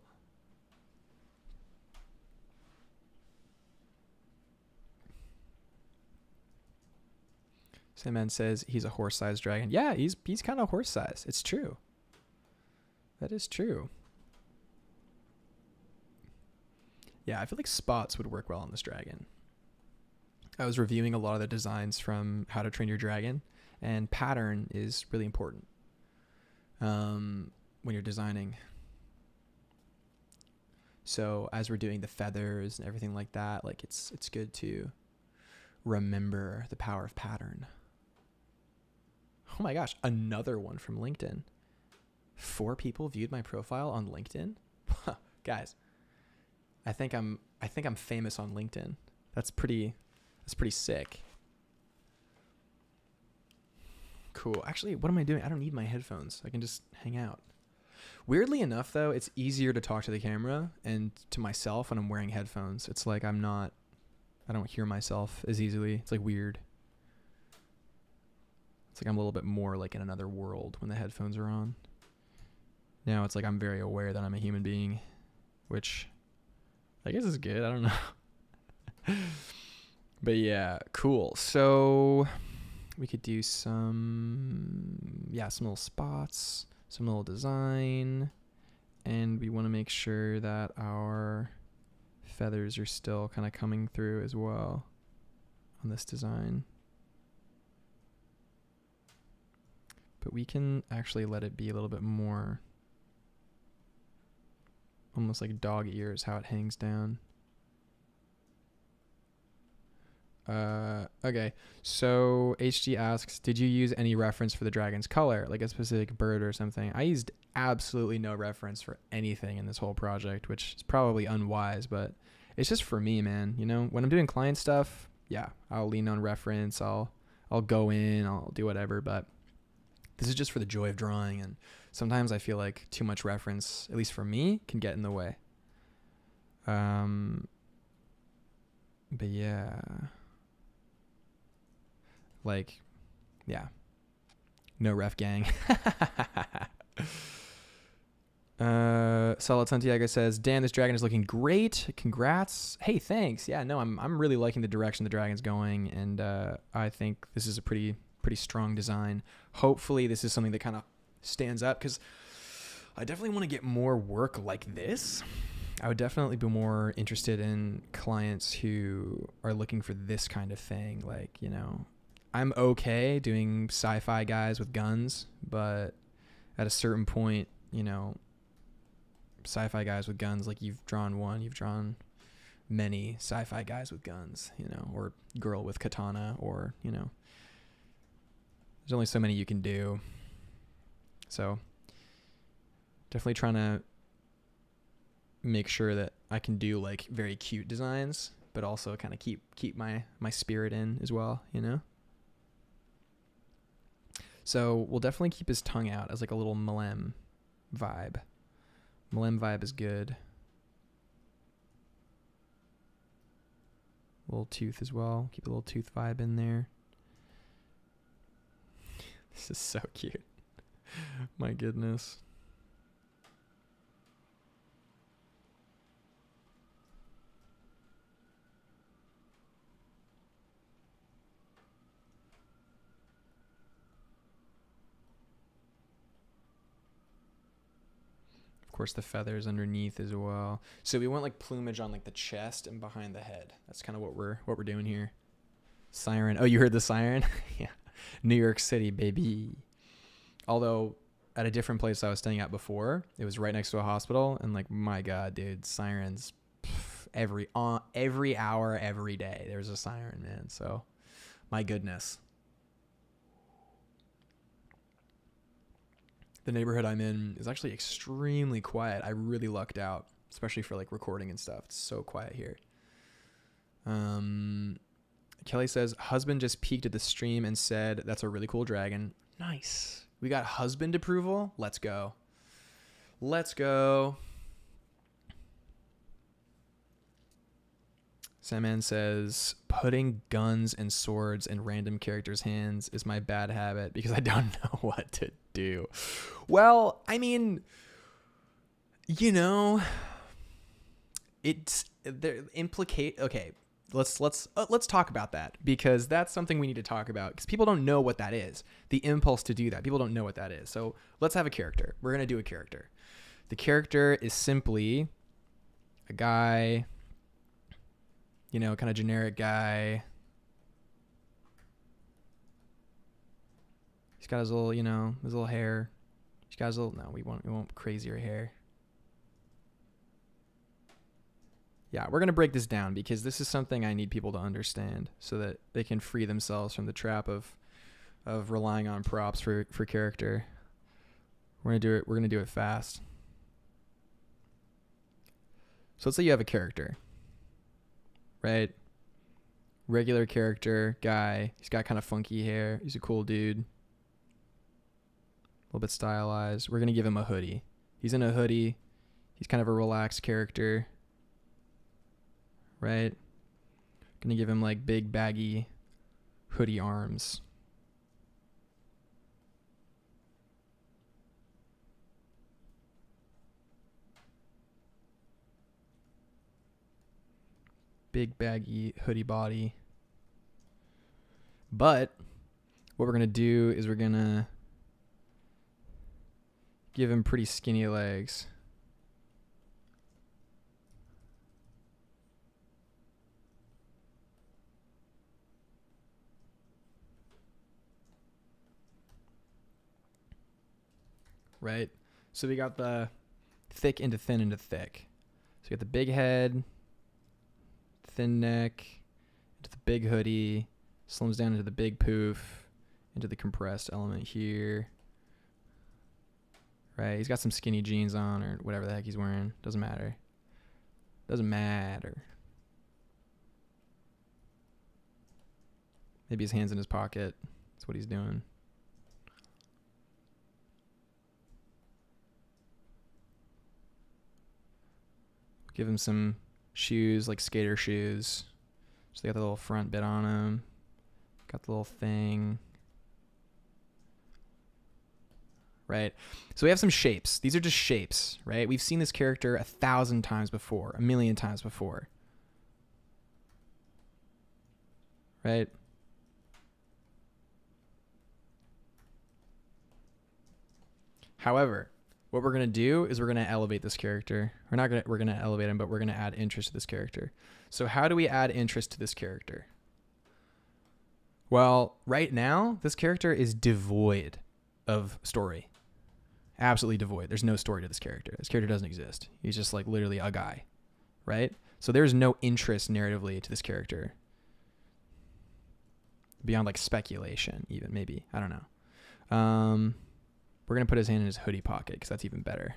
[SPEAKER 1] Sandman says he's a horse-sized dragon. Yeah, he's kind of horse-sized. It's true. That is true. Yeah, I feel like spots would work well on this dragon. I was reviewing a lot of the designs from How to Train Your Dragon, and pattern is really important when you're designing. So as we're doing the feathers and everything like that, like it's good to remember the power of pattern. Oh my gosh, another one from LinkedIn. 4 people viewed my profile on LinkedIn. Guys, I think I'm famous on LinkedIn. That's pretty sick. Cool. Actually, what am I doing? I don't need my headphones. I can just hang out. Weirdly enough, though, it's easier to talk to the camera and to myself when I'm wearing headphones. It's like I don't hear myself as easily. It's like weird. It's like I'm a little bit more like in another world when the headphones are on. Now it's like I'm very aware that I'm a human being, which I guess is good. I don't know. But yeah, cool. So we could do some little spots, some little design, and we want to make sure that our feathers are still kind of coming through as well on this design. But we can actually let it be a little bit more almost like dog ears, how it hangs down. Okay, so HG asks, did you use any reference for the dragon's color, like a specific bird or something? I used absolutely no reference for anything in this whole project, which is probably unwise, but it's just for me, man. You know, when I'm doing client stuff, yeah, I'll lean on reference. I'll go in, I'll do whatever, but this is just for the joy of drawing, and sometimes I feel like too much reference, at least for me, can get in the way. But yeah. Like, yeah. No ref gang. Solid Santiago says, Dan, this dragon is looking great. Congrats. Hey, thanks. Yeah, no, I'm really liking the direction the dragon's going, and I think this is a pretty strong design. Hopefully this is something that kind of stands up, because I definitely want to get more work like this. I would definitely be more interested in clients who are looking for this kind of thing. Like, you know, I'm okay doing sci-fi guys with guns, but at a certain point, you know, sci-fi guys with guns, like you've drawn many sci-fi guys with guns, you know, or girl with katana, or, you know, there's only so many you can do. So definitely trying to make sure that I can do like very cute designs, but also kind of keep my spirit in as well, you know? So we'll definitely keep his tongue out as like a little Malem vibe. Malem vibe is good. Little tooth as well. Keep a little tooth vibe in there. This is so cute. My goodness. Of course, the feathers underneath as well. So we want like plumage on like the chest and behind the head. That's kind of what we're doing here. Siren. Oh, you heard the siren? Yeah. New York City, baby. Although at a different place I was staying at before, it was right next to a hospital, and like, my God, dude, sirens every hour, every day. There's a siren, man. So, my goodness. The neighborhood I'm in is actually extremely quiet. I really lucked out, especially for like recording and stuff. It's so quiet here. Kelly says, husband just peeked at the stream and said, that's a really cool dragon. Nice. We got husband approval. Let's go. Let's go. Sandman says, putting guns and swords in random characters' hands is my bad habit because I don't know what to do. Well, I mean, you know, it's there implicate. Okay, let's talk about that, because that's something we need to talk about, because people don't know what that is. The impulse to do that, people don't know what that is. So let's have a character. We're gonna do a character. The character is simply a guy, you know, kind of generic guy. He's got his little, you know, his little hair. He's got his little, no, we want crazier hair. Yeah, we're going to break this down, because this is something I need people to understand so that they can free themselves from the trap of relying on props for character. We're going to do it fast. So let's say you have a character, right? Regular character, guy. He's got kind of funky hair. He's a cool dude. A little bit stylized. We're going to give him a hoodie. He's in a hoodie. He's kind of a relaxed character. Right? Gonna give him like big baggy hoodie arms. Big baggy hoodie body. But what we're gonna do is we're gonna give him pretty skinny legs. Right? So we got the thick into thin into thick. So we got the big head, thin neck, into the big hoodie, slims down into the big poof, into the compressed element here. Right? He's got some skinny jeans on, or whatever the heck he's wearing. Doesn't matter. Doesn't matter. Maybe his hand's in his pocket. That's what he's doing. Give him some shoes, like skater shoes. So they got the little front bit on them. Got the little thing. Right? So we have some shapes. These are just shapes, right? We've seen this character 1,000 times before, 1,000,000 times before. Right? However, what we're going to do is we're going to elevate this character. We're going to elevate him, but we're going to add interest to this character. So how do we add interest to this character? Well, right now, this character is devoid of story. Absolutely devoid. There's no story to this character. This character doesn't exist. He's just like literally a guy, right? So there's no interest narratively to this character beyond like speculation, even maybe. I don't know. We're going to put his hand in his hoodie pocket because that's even better.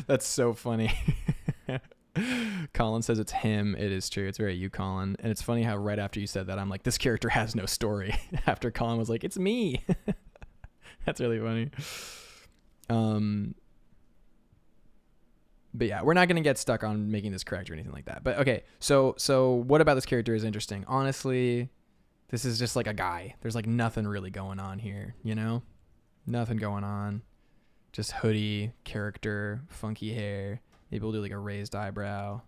[SPEAKER 1] That's so funny. Colin says it's him. It is true. It's very you, Colin. And it's funny how right after you said that, I'm like, this character has no story. After Colin was like, it's me. That's really funny. But yeah, we're not going to get stuck on making this correct or anything like that. But okay, so what about this character is interesting? Honestly, this is just like a guy. There's like nothing really going on here, you know? Nothing going on. Just hoodie, character, funky hair. Maybe we'll do like a raised eyebrow.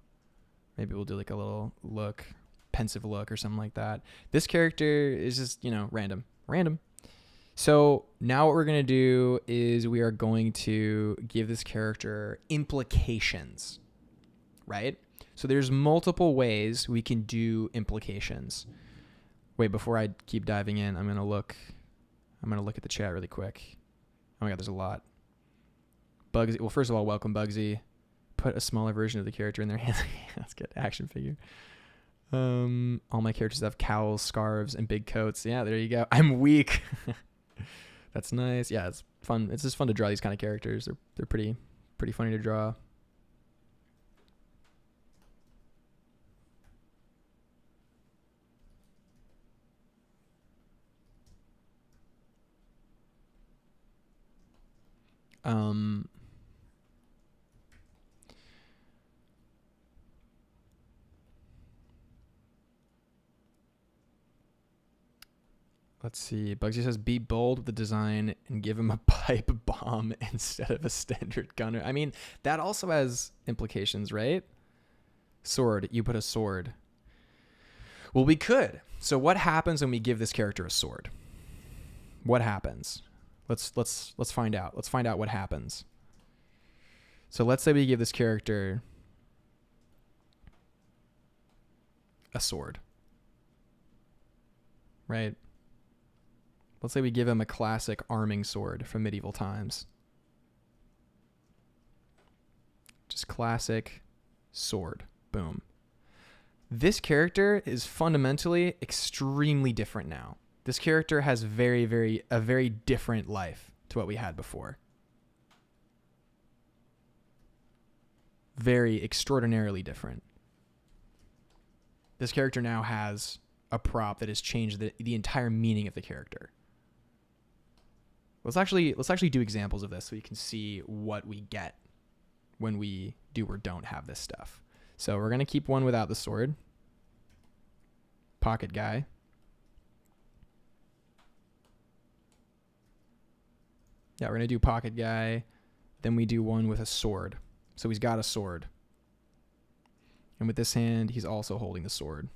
[SPEAKER 1] Maybe we'll do like a little look, pensive look or something like that. This character is just, you know, random. So now what we're going to do is we are going to give this character implications, right? So there's multiple ways we can do implications. Wait, before I keep diving in, I'm going to look at the chat really quick. Oh my God, there's a lot. Bugsy. Well, first of all, welcome Bugsy. Put a smaller version of the character in their hands. That's good. Action figure. All my characters have cowls, scarves, and big coats. Yeah, there you go. I'm weak. That's nice. Yeah, it's fun. It's just fun to draw these kind of characters. They're pretty funny to draw. Let's see. Bugsy says, be bold with the design and give him a pipe bomb instead of a standard gunner. I mean, that also has implications, right? Sword. You put a sword. Well, we could. So what happens when we give this character a sword? What happens? Let's find out. Let's find out what happens. So let's say we give this character a sword. Right? Let's say we give him a classic arming sword from medieval times. Just classic sword. Boom. This character is fundamentally extremely different now. This character has a very different life to what we had before. Very extraordinarily different. This character now has a prop that has changed the entire meaning of the character. Let's actually do examples of this so you can see what we get when we do or don't have this stuff. So we're going to keep one without the sword. Pocket guy. Yeah, we're going to do pocket guy. Then we do one with a sword. So he's got a sword. And with this hand, he's also holding the sword.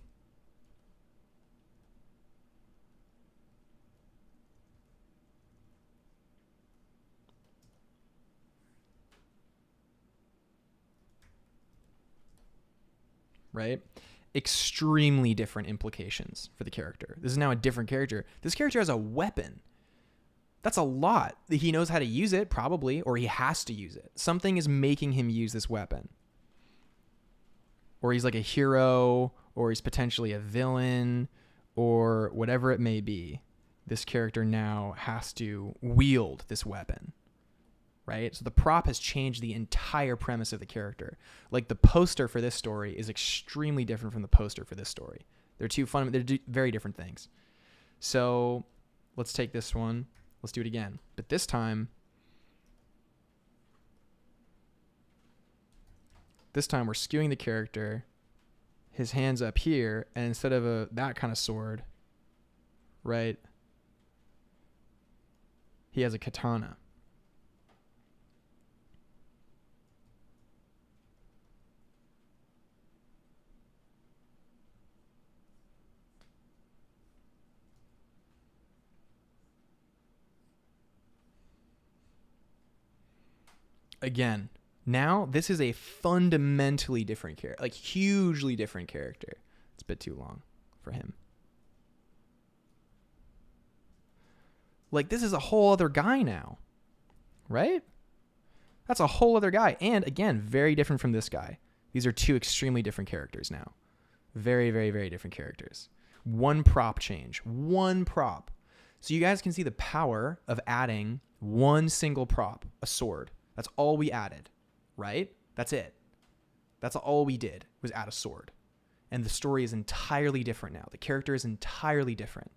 [SPEAKER 1] Right? Extremely different implications for the character. This is now a different character. This character has a weapon. That's a lot. He knows how to use it, probably, or he has to use it. Something is making him use this weapon. Or he's like a hero, or he's potentially a villain, or whatever it may be. This character now has to wield this weapon. Right? So the prop has changed the entire premise of the character. Like the poster for this story is extremely different from the poster for this story. They're very different things. So let's take this one. Let's do it again. But this time we're skewing the character. His hand's up here, and instead of that kind of sword, right, he has a katana. Again, now this is a fundamentally different character, like hugely different character. It's a bit too long for him. Like this is a whole other guy now, right? That's a whole other guy. And again, very different from this guy. These are two extremely different characters now. Very, very, very different characters. One prop change, one prop. So you guys can see the power of adding one single prop, a sword. That's all we added, right? That's it. That's all we did was add a sword. And the story is entirely different now. The character is entirely different.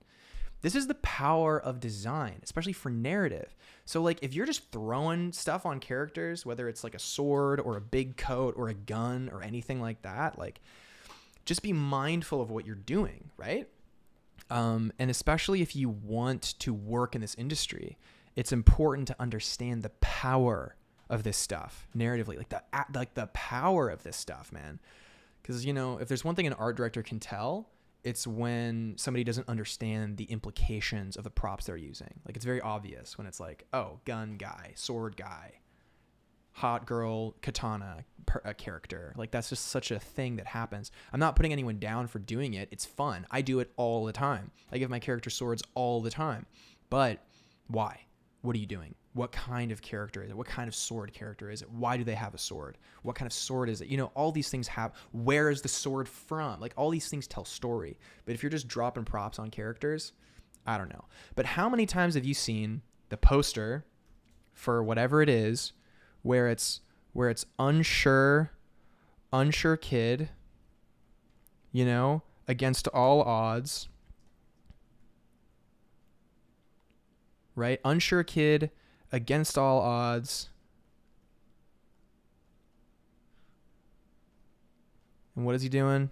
[SPEAKER 1] This is the power of design, especially for narrative. So like if you're just throwing stuff on characters, whether it's like a sword or a big coat or a gun or anything like that, like just be mindful of what you're doing, right? And especially if you want to work in this industry, it's important to understand the power of this stuff narratively, like the power of this stuff, man. Because, you know, if there's one thing an art director can tell, it's when somebody doesn't understand the implications of the props they're using. Like, it's very obvious when it's like, oh, gun guy, sword guy, hot girl, katana character. Like, that's just such a thing that happens. I'm not putting anyone down for doing it. It's fun. I do it all the time. I give my character swords all the time. But why? What are you doing? What kind of character is it? What kind of sword character is it? Why do they have a sword? What kind of sword is it? You know, all these things have, where is the sword from? Like, all these things tell story. But if you're just dropping props on characters, I don't know. But how many times have you seen the poster for whatever it is, where it's unsure kid, you know, against all odds, right? Unsure kid against all odds. And what is he doing?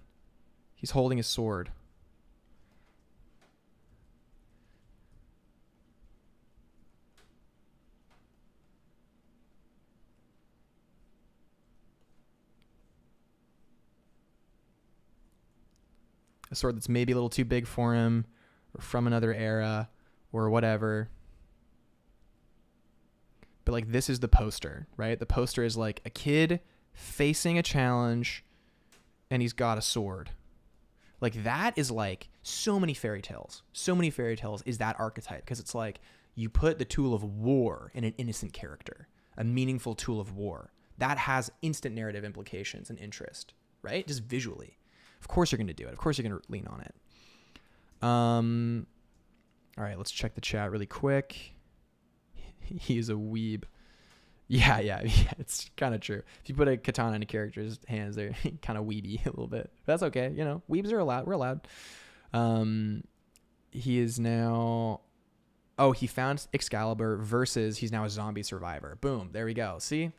[SPEAKER 1] He's holding his sword. a sword that's maybe a little too big for him, or from another era, or whatever. But like, this is the poster, right? The poster is like a kid facing a challenge, and he's got a sword. Like, that is like so many fairy tales. So many fairy tales is that archetype, because it's like you put the tool of war in an innocent character, a meaningful tool of war. That has instant narrative implications and interest, right? Just visually. Of course you're going to do it. Of course you're going to lean on it. All right, let's check the chat really quick. He's a weeb. Yeah, it's kind of true. If you put a katana in a character's hands, they're kind of weeby a little bit. But that's okay. You know, weebs are allowed. We're allowed. He is now... Oh, he found Excalibur versus he's now a zombie survivor. Boom. There we go. See?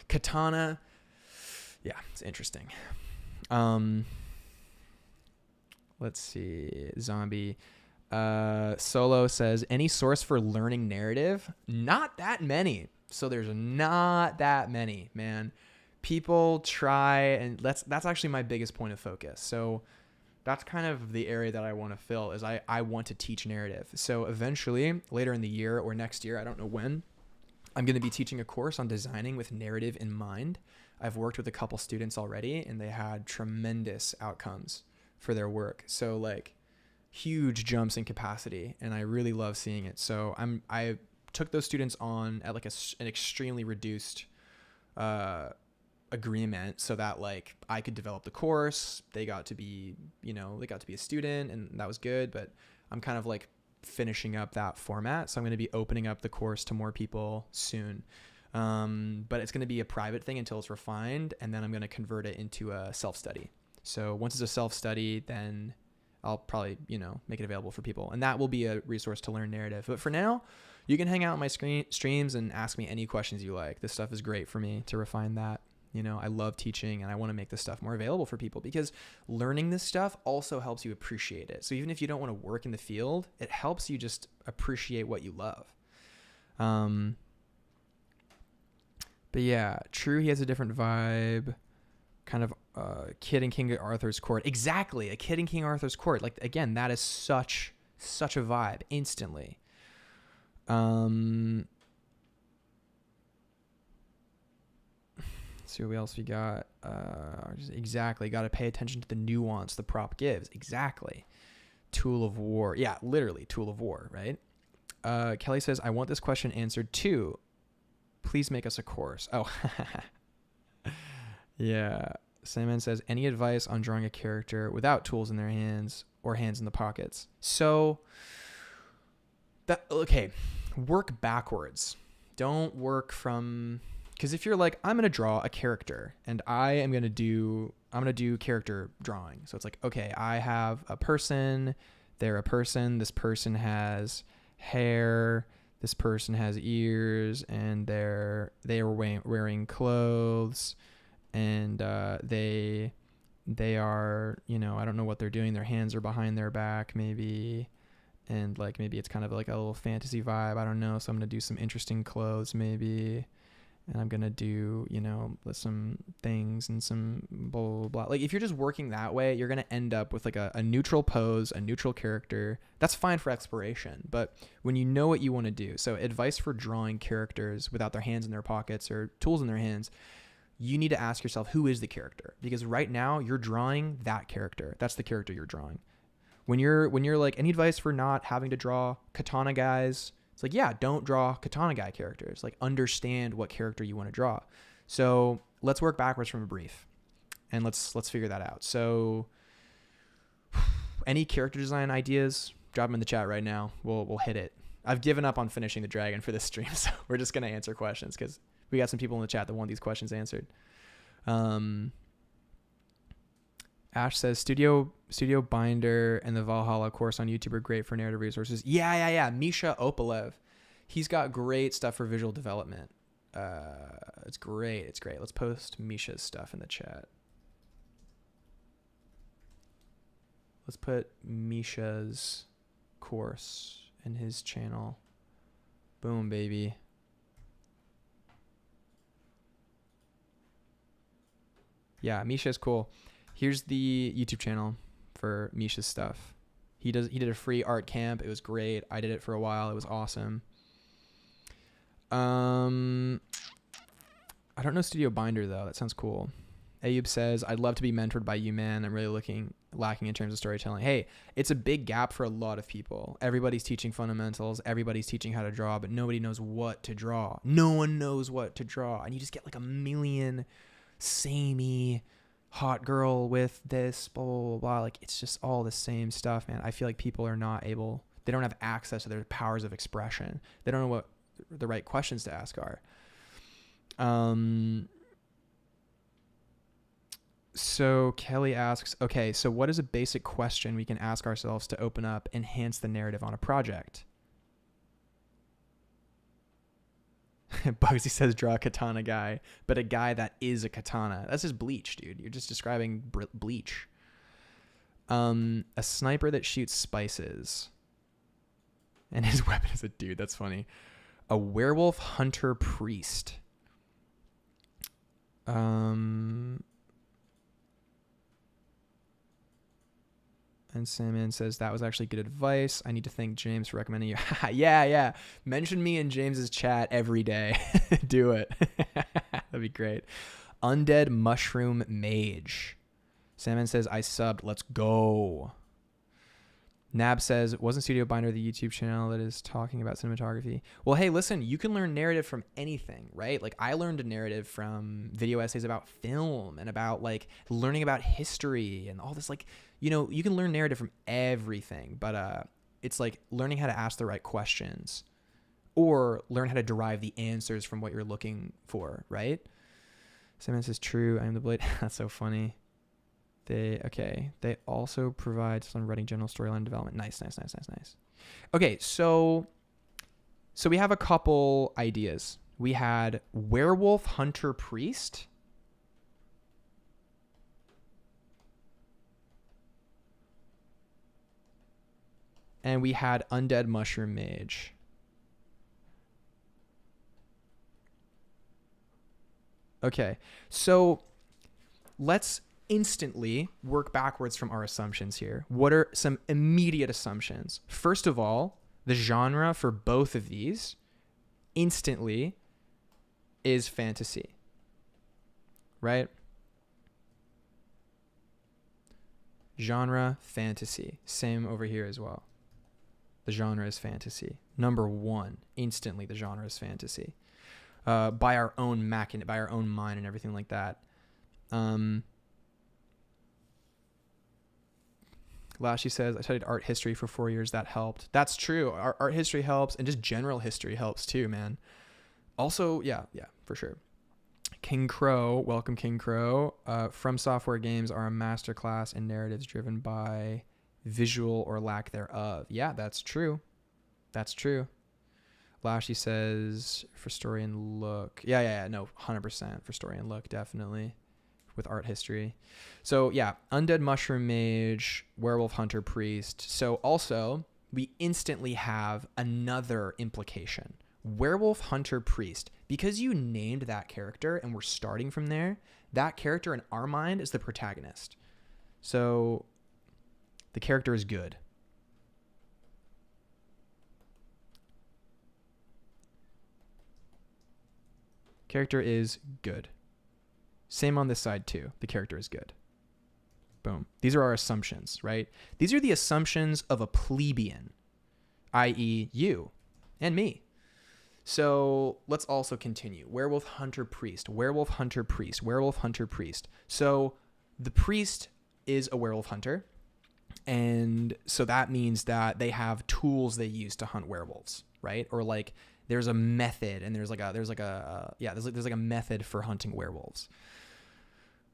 [SPEAKER 1] Katana. Yeah, it's interesting. Let's see. Zombie. Solo says, any source for learning narrative? Not that many. So there's not that many, man. People try, and that's actually my biggest point of focus. So that's kind of the area that I want to fill, is I want to teach narrative. So eventually, later in the year or next year, I don't know when, I'm going to be teaching a course on designing with narrative in mind. I've worked with a couple students already, and they had tremendous outcomes for their work. So like huge jumps in capacity, and I really love seeing it. So I took those students on at like an extremely reduced agreement, so that like I could develop the course. They got to be a student, and that was good. But I'm kind of like finishing up that format, so I'm going to be opening up the course to more people soon. But it's going to be a private thing until it's refined, and then I'm going to convert it into a self-study. So once it's a self-study, then I'll probably, make it available for people, and that will be a resource to learn narrative. But for now, you can hang out on my streams and ask me any questions you like. This stuff is great for me to refine that. I love teaching, and I want to make this stuff more available for people, because learning this stuff also helps you appreciate it. So even if you don't want to work in the field, it helps you just appreciate what you love. But yeah, true, he has a different vibe. Kind of Kid in King Arthur's Court. Exactly, a Kid in King Arthur's Court. Like, again, that is such a vibe instantly. See what else we got. Exactly, got to pay attention to the nuance the prop gives. Exactly. Tool of war. Yeah, literally tool of war, right? Kelly says, I want this question answered too. Please make us a course. Oh, yeah. Simon says, any advice on drawing a character without tools in their hands or hands in the pockets? So, okay, work backwards. Don't work from, because if you're like, I'm going to draw a character and I'm going to do character drawing. So it's like, okay, I have a person, they're a person, this person has hair, this person has ears, and they are wearing clothes. And they are, I don't know what they're doing. Their hands are behind their back, maybe. And like, maybe it's kind of like a little fantasy vibe. I don't know. So I'm going to do some interesting clothes, maybe. And I'm going to do, some things and some blah, blah, blah. Like, if you're just working that way, you're going to end up with like a neutral pose, a neutral character. That's fine for exploration. But when you know what you want to do, so advice for drawing characters without their hands in their pockets or tools in their hands, you need to ask yourself, who is the character? Because right now you're drawing that character. That's the character you're drawing. When you're like, any advice for not having to draw katana guys? It's like, yeah, don't draw katana guy characters. Like, understand what character you want to draw. So let's work backwards from a brief, and let's figure that out. So any character design ideas, drop them in the chat right now. We'll hit it. I've given up on finishing the dragon for this stream, so we're just going to answer questions, because we got some people in the chat that want these questions answered. Ash says, Studio Binder and the Valhalla course on YouTube are great for narrative resources. Yeah. Misha Opalev. He's got great stuff for visual development. It's great. Let's post Misha's stuff in the chat. Let's put Misha's course in his channel. Boom, baby. Yeah, Misha's cool. Here's the YouTube channel for Misha's stuff. He did a free art camp. It was great. I did it for a while. It was awesome. I don't know Studio Binder though. That sounds cool. Ayub says, I'd love to be mentored by you, man. I'm really lacking in terms of storytelling. Hey, it's a big gap for a lot of people. Everybody's teaching fundamentals. Everybody's teaching how to draw, but nobody knows what to draw. No one knows what to draw. And you just get like a million samey hot girl with this, blah, blah, blah, blah. Like, it's just all the same stuff, man. I feel like people are not able, they don't have access to their powers of expression. They don't know what the right questions to ask are. So Kelly asks, okay, so what is a basic question we can ask ourselves to open up, enhance the narrative on a project? Bugsy says, draw a katana guy, but a guy that is a katana. That's just Bleach, dude. You're just describing Bleach. A sniper that shoots spices. And his weapon is a dude. That's funny. A werewolf hunter priest. And Salmon says, that was actually good advice. I need to thank James for recommending you. Yeah. Mention me in James's chat every day. Do it. That'd be great. Undead Mushroom Mage. Salmon says, I subbed. Let's go. Nab says, wasn't Studio Binder the YouTube channel that is talking about cinematography? Well, hey, listen, you can learn narrative from anything, right? Like, I learned a narrative from video essays about film and about, like, learning about history and all this, like, you know, you can learn narrative from everything, but it's like learning how to ask the right questions or learn how to derive the answers from what you're looking for, right? Simon says, true, I am the blade. That's so funny. They also provide some writing general storyline development. Nice. Okay, so we have a couple ideas. We had werewolf hunter priest. And we had undead mushroom mage. Okay, so let's instantly work backwards from our assumptions here. What are some immediate assumptions? First of all, the genre for both of these instantly is fantasy, right? Genre, fantasy. Same over here as well. The genre is fantasy. Number one, instantly the genre is fantasy. By our own by our own mind and everything like that. Lashy says, I studied art history for 4 years. That helped. That's true. Art history helps, and just general history helps too, man. Also, yeah, for sure. King Crow, welcome King Crow. From Software games are a masterclass in narratives driven by visual or lack thereof. Yeah, that's true. Lashy says, for story and look. Yeah, no, 100% for story and look, definitely. With art history. So yeah, undead mushroom mage, werewolf hunter priest. So also, we instantly have another implication. Werewolf hunter priest. Because you named that character and we're starting from there, that character in our mind is the protagonist. So the character is good. Character is good. Same on this side too. The character is good. Boom. These are our assumptions, right? These are the assumptions of a plebeian, i.e. you and me. So let's also continue. Werewolf hunter priest, werewolf hunter priest, werewolf hunter priest. So the priest is a werewolf hunter. And so that means that they have tools they use to hunt werewolves, right? Or like there's a method and there's like a method for hunting werewolves,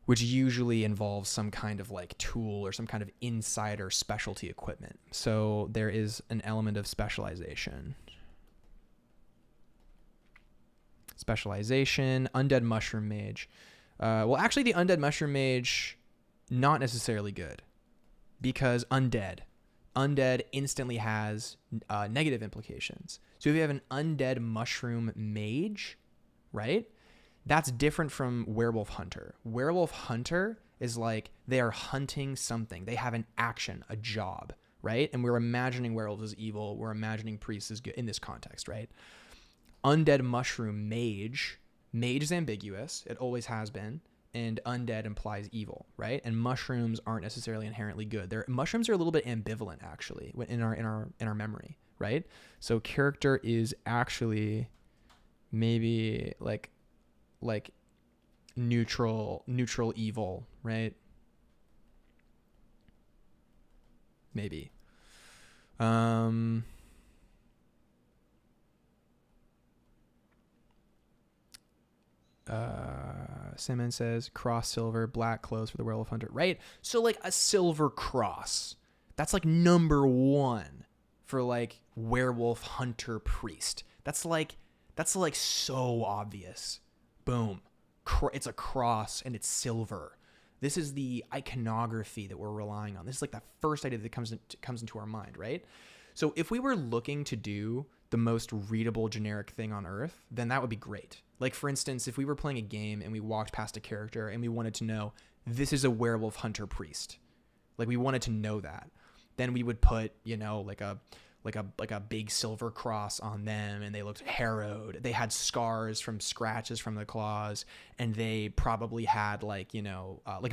[SPEAKER 1] which usually involves some kind of like tool or some kind of insider specialty equipment. So there is an element of specialization. Undead mushroom mage. Well, actually the undead mushroom mage, not necessarily good because undead instantly has negative implications. So if you have an undead mushroom mage, right? That's different from werewolf hunter. Werewolf hunter is like they are hunting something. They have an action, a job, right? And we're imagining werewolves as evil. We're imagining priests as good in this context, right? Undead mushroom mage. Mage is ambiguous. It always has been. And undead implies evil, right? And mushrooms aren't necessarily inherently good. Mushrooms are a little bit ambivalent, actually, in our memory, right? So character is actually maybe like neutral evil, right? Maybe. Simmons says cross silver, black clothes for the werewolf hunter, right? So like a silver cross, that's like number one for like werewolf hunter priest. That's like so obvious. Boom. It's a cross and it's silver. This is the iconography that we're relying on. This is like the first idea that comes into our mind, right? So if we were looking to do the most readable generic thing on earth, then that would be great. Like for instance, if we were playing a game and we walked past a character and we wanted to know, this is a werewolf hunter priest. Like we wanted to know that. Then we would put, like a big silver cross on them, and they looked harrowed. They had scars from scratches from the claws, and they probably had like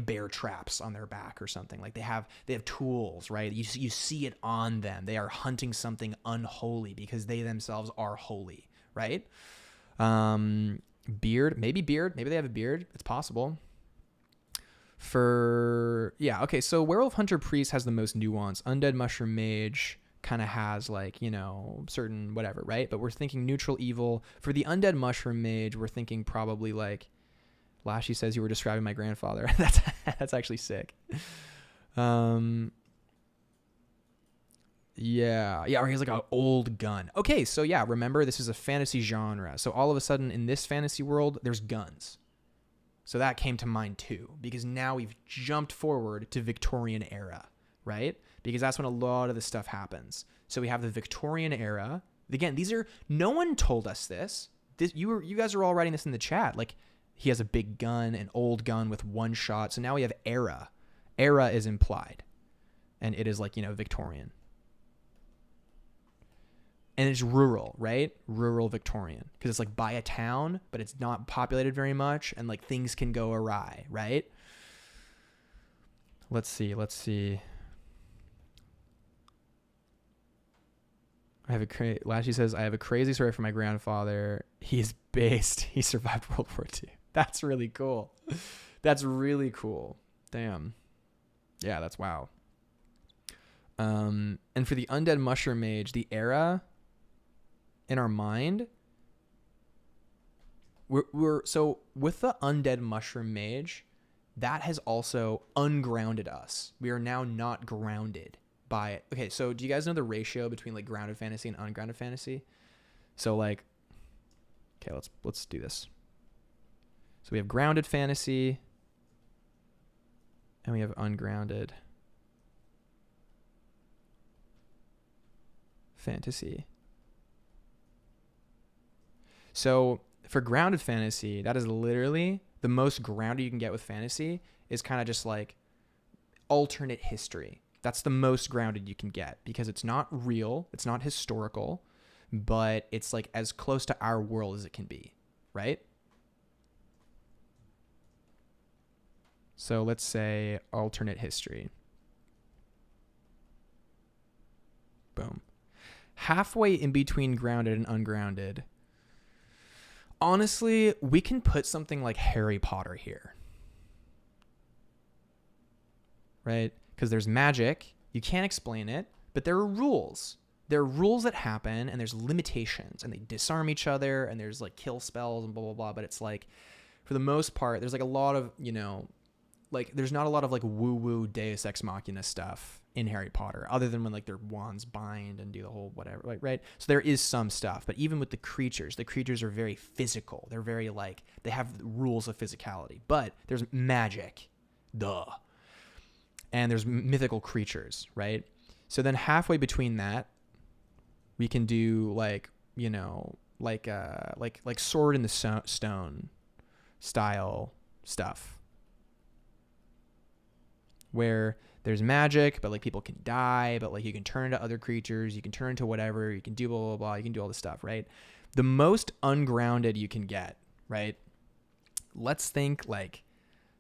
[SPEAKER 1] bear traps on their back or something. Like they have tools, right? You see it on them. They are hunting something unholy because they themselves are holy, right? Beard, maybe they have a beard. It's possible. Okay, so werewolf hunter priest has the most nuance. Undead mushroom mage kind of has like, certain whatever, right? But we're thinking neutral evil. For the undead mushroom mage, we're thinking probably like, Lashy says you were describing my grandfather. That's actually sick. Yeah, or he's like an old gun. Okay, so yeah, remember this is a fantasy genre. So all of a sudden in this fantasy world, there's guns. So that came to mind too, because now we've jumped forward to Victorian era, right? Because that's when a lot of this stuff happens. So we have the Victorian era. Again, no one told us this. You guys are all writing this in the chat. Like he has a big gun, an old gun with one shot. So now we have era. Era is implied. And it is like, Victorian. And it's rural, right? Rural Victorian. Because it's like by a town, but it's not populated very much. And like things can go awry, right? Let's see. Lashy says, I have a crazy story for my grandfather. He's based. He survived World War II. That's really cool. Damn. Yeah, that's wow. And for the undead mushroom mage, the era in our mind, so with the undead mushroom mage, that has also ungrounded us. We are now not grounded by it. Okay, so do you guys know the ratio between like grounded fantasy and ungrounded fantasy? So like, okay, let's do this. So we have grounded fantasy and we have ungrounded fantasy. So for grounded fantasy, that is literally the most grounded you can get with fantasy is kind of just like alternate history. That's the most grounded you can get because it's not real, it's not historical, but it's like as close to our world as it can be, right? So let's say alternate history. Boom. Halfway in between grounded and ungrounded. Honestly, we can put something like Harry Potter here. Right? Because there's magic. You can't explain it, but there are rules. There are rules that happen, and there's limitations, and they disarm each other, and there's like kill spells and blah, blah, blah. But it's like, for the most part, there's like a lot of, like there's not a lot of like woo-woo Deus Ex Machina stuff in Harry Potter, other than when like their wands bind and do the whole whatever, like, right? So there is some stuff, but even with the creatures are very physical. They're very like, they have rules of physicality, but there's magic, duh. And there's mythical creatures, right? So then halfway between that, we can do like, like Sword in the Stone style stuff. where there's magic, but like people can die, but like you can turn into other creatures, you can turn into whatever, you can do blah, blah, blah, you can do all this stuff, right? The most ungrounded you can get, right? Let's think like,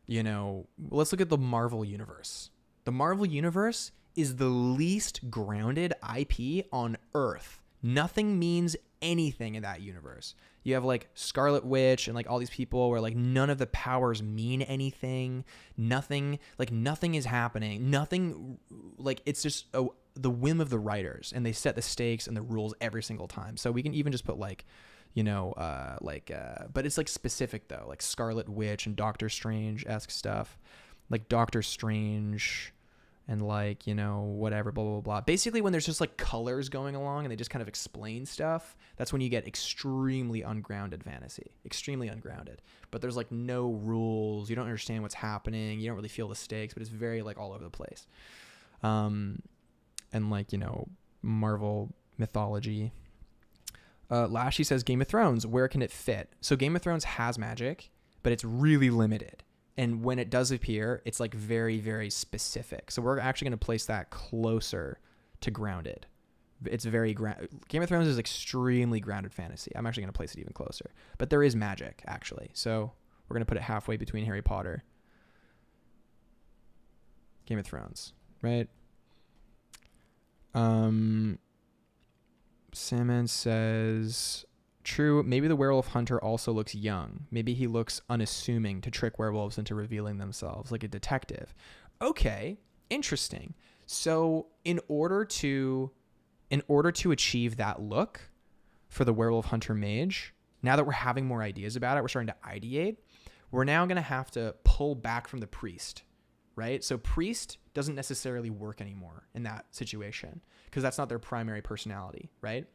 [SPEAKER 1] you know, let's look at the Marvel universe. The Marvel universe is the least grounded IP on Earth. Nothing means anything in that universe. You have like Scarlet Witch and like all these people where like none of the powers mean anything. Nothing is happening. Nothing, like it's just the whim of the writers, and they set the stakes and the rules every single time. So we can even just put like, you know, but it's like specific though, like Scarlet Witch and Doctor Strange-esque stuff, like Doctor Strange and like, you know, whatever, blah, blah, blah. Basically, when there's just like colors going along and they just kind of explain stuff, that's when you get extremely ungrounded fantasy, extremely ungrounded. But there's like no rules. You don't understand what's happening. You don't really feel the stakes, but it's very like all over the place. And like, you know, Marvel mythology. Lashy says Game of Thrones, where can it fit? So Game of Thrones has magic, but it's really limited. And when it does appear, it's like very, very specific. So we're actually going to place that closer to grounded. It's very Game of Thrones is extremely grounded fantasy. I'm actually going to place it even closer. But there is magic, actually. So we're going to put it halfway between Harry Potter, Game of Thrones, right? Salmon says, true, maybe the werewolf hunter also looks young. Maybe he looks unassuming to trick werewolves into revealing themselves, like a detective. Okay, interesting. So in order to achieve that look for the werewolf hunter mage, now that we're having more ideas about it, we're starting to ideate, we're now going to have to pull back from the priest, right? So priest doesn't necessarily work anymore in that situation because that's not their primary personality, right?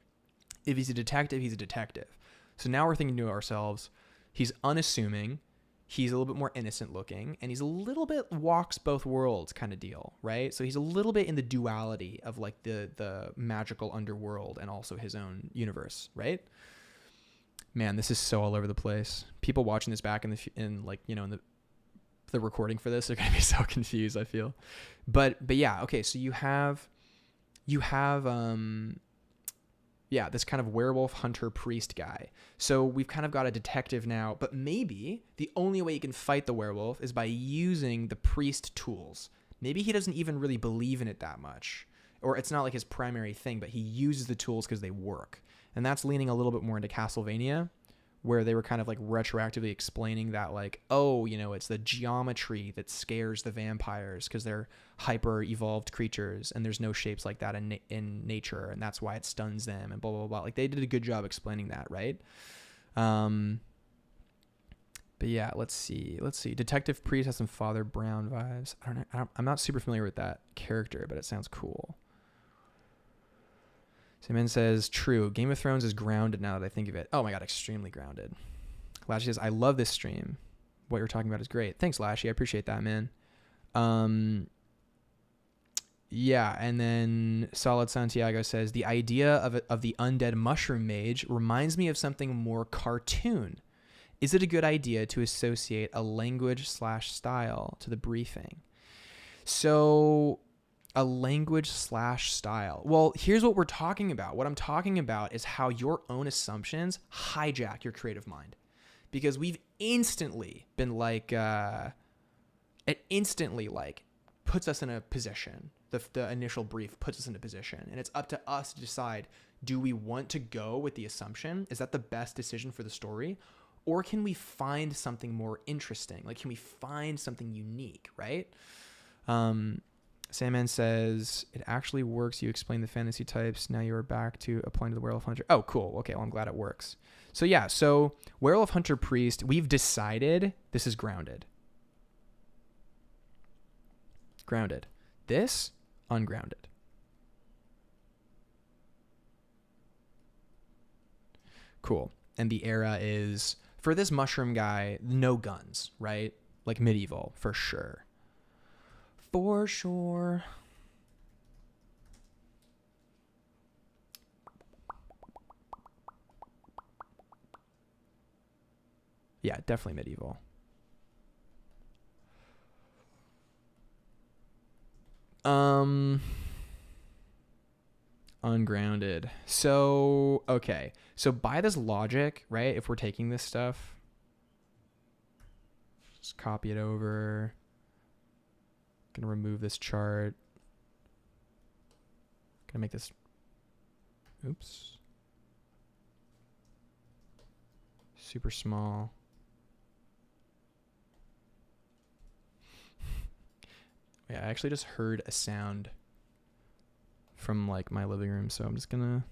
[SPEAKER 1] If he's a detective, he's a detective. So now we're thinking to ourselves, he's unassuming, he's a little bit more innocent looking, and he's a little bit walks both worlds kind of deal, right? So he's a little bit in the duality of like the magical underworld and also his own universe, right? Man, this is so all over the place. People watching this back in like, you know, in the recording for this are going to be so confused, I feel. But yeah, okay, so you have this kind of werewolf hunter priest guy. So we've kind of got a detective now, but maybe the only way you can fight the werewolf is by using the priest tools. Maybe he doesn't even really believe in it that much, or it's not like his primary thing, but he uses the tools because they work. And that's leaning a little bit more into Castlevania, where they were kind of like retroactively explaining that like, oh, you know, it's the geometry that scares the vampires because they're hyper evolved creatures and there's no shapes like that in nature, and that's why it stuns them and blah, blah, blah. Like they did a good job explaining that, right? But yeah, let's see. Detective Priest has some Father Brown vibes. I don't know. I'm not super familiar with that character, but it sounds cool. Simon says, true. Game of Thrones is grounded now that I think of it. Oh my God, extremely grounded. Lashy says, I love this stream. What you're talking about is great. Thanks, Lashy. I appreciate that, man. Yeah, and then Solid Santiago says, the idea of the undead mushroom mage reminds me of something more cartoon. Is it a good idea to associate a language/style to the briefing? So a language/style. Well, here's what we're talking about. What I'm talking about is how your own assumptions hijack your creative mind. Because we've instantly been like, it instantly like puts us in a position. The initial brief puts us in a position. And it's up to us to decide, do we want to go with the assumption? Is that the best decision for the story? Or can we find something more interesting? Like, can we find something unique, right? Sandman says, it actually works. You explain the fantasy types. Now you are back to applying to the werewolf hunter. Oh, cool. Okay, well, I'm glad it works. So yeah, so werewolf hunter priest, we've decided this is grounded. Grounded. This, ungrounded. Cool. And the era is, for this mushroom guy, no guns, right? Like medieval, for sure. For sure. Yeah, definitely medieval. Ungrounded. So, okay. So by this logic, right, if we're taking this stuff, just copy it over. Gonna remove this chart. Gonna make this, oops, super small. Yeah, I actually just heard a sound from like my living room, so I'm just gonna,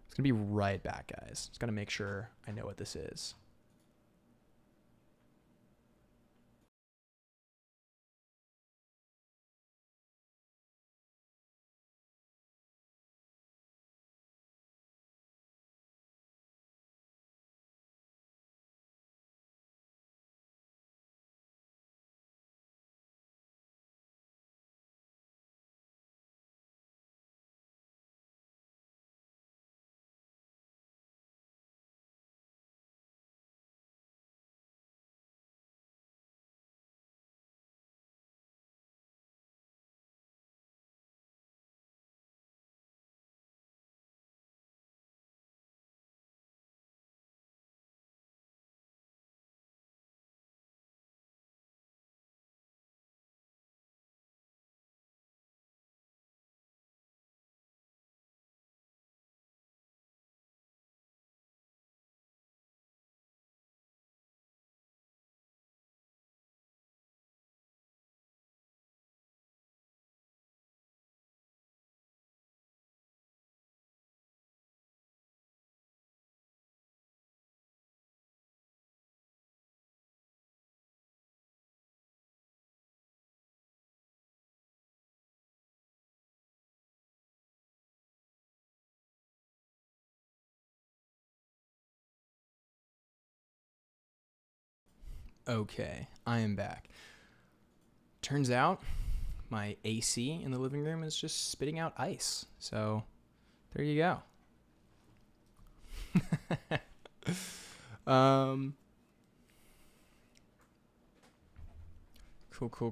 [SPEAKER 1] it's gonna be right back, guys. Just gotta make sure I know what this is. Okay, I am back. Turns out my AC in the living room is just spitting out ice. So there you go.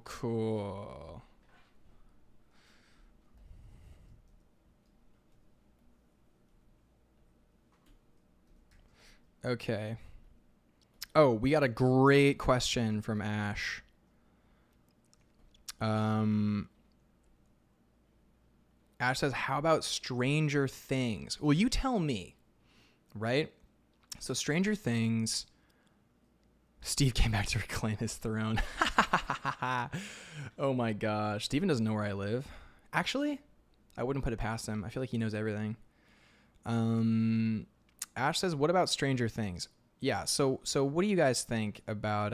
[SPEAKER 1] Cool. Okay. Oh, we got a great question from Ash. Ash says, how about Stranger Things? Well, you tell me, right? So Stranger Things, Steve came back to reclaim his throne. Oh my gosh. Steven doesn't know where I live. Actually, I wouldn't put it past him. I feel like he knows everything. Ash says, what about Stranger Things? Yeah, so what do you guys think about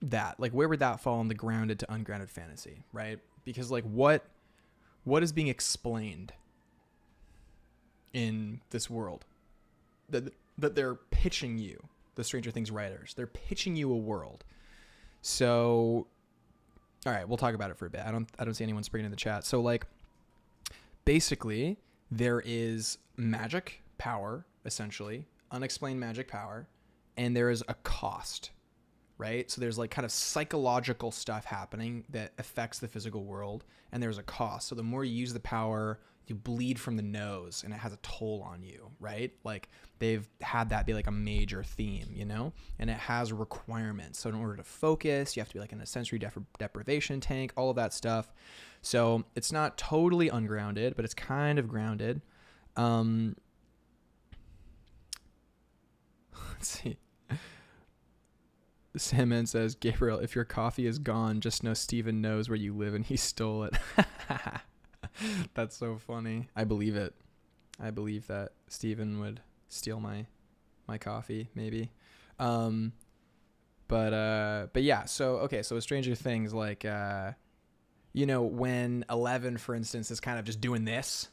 [SPEAKER 1] that? Like, where would that fall in the grounded to ungrounded fantasy, right? Because like what is being explained in this world that they're pitching you, the Stranger Things writers? They're pitching you a world. So all right, we'll talk about it for a bit. I don't see anyone springing in the chat. So like basically there is magic power, essentially, unexplained magic power, and there is a cost, right? So there's like kind of psychological stuff happening that affects the physical world, and there's a cost. So the more you use the power, you bleed from the nose, and it has a toll on you, right? Like they've had that be like a major theme, you know? And it has requirements. So in order to focus, you have to be like in a sensory deprivation tank, all of that stuff. So it's not totally ungrounded, but it's kind of grounded. Let's see. Sandman says, Gabriel, if your coffee is gone, just know Steven knows where you live and he stole it. That's so funny. I believe it. I believe that Steven would steal my coffee, maybe. But yeah, so okay, so with Stranger Things, like you know, when 11, for instance, is kind of just doing this,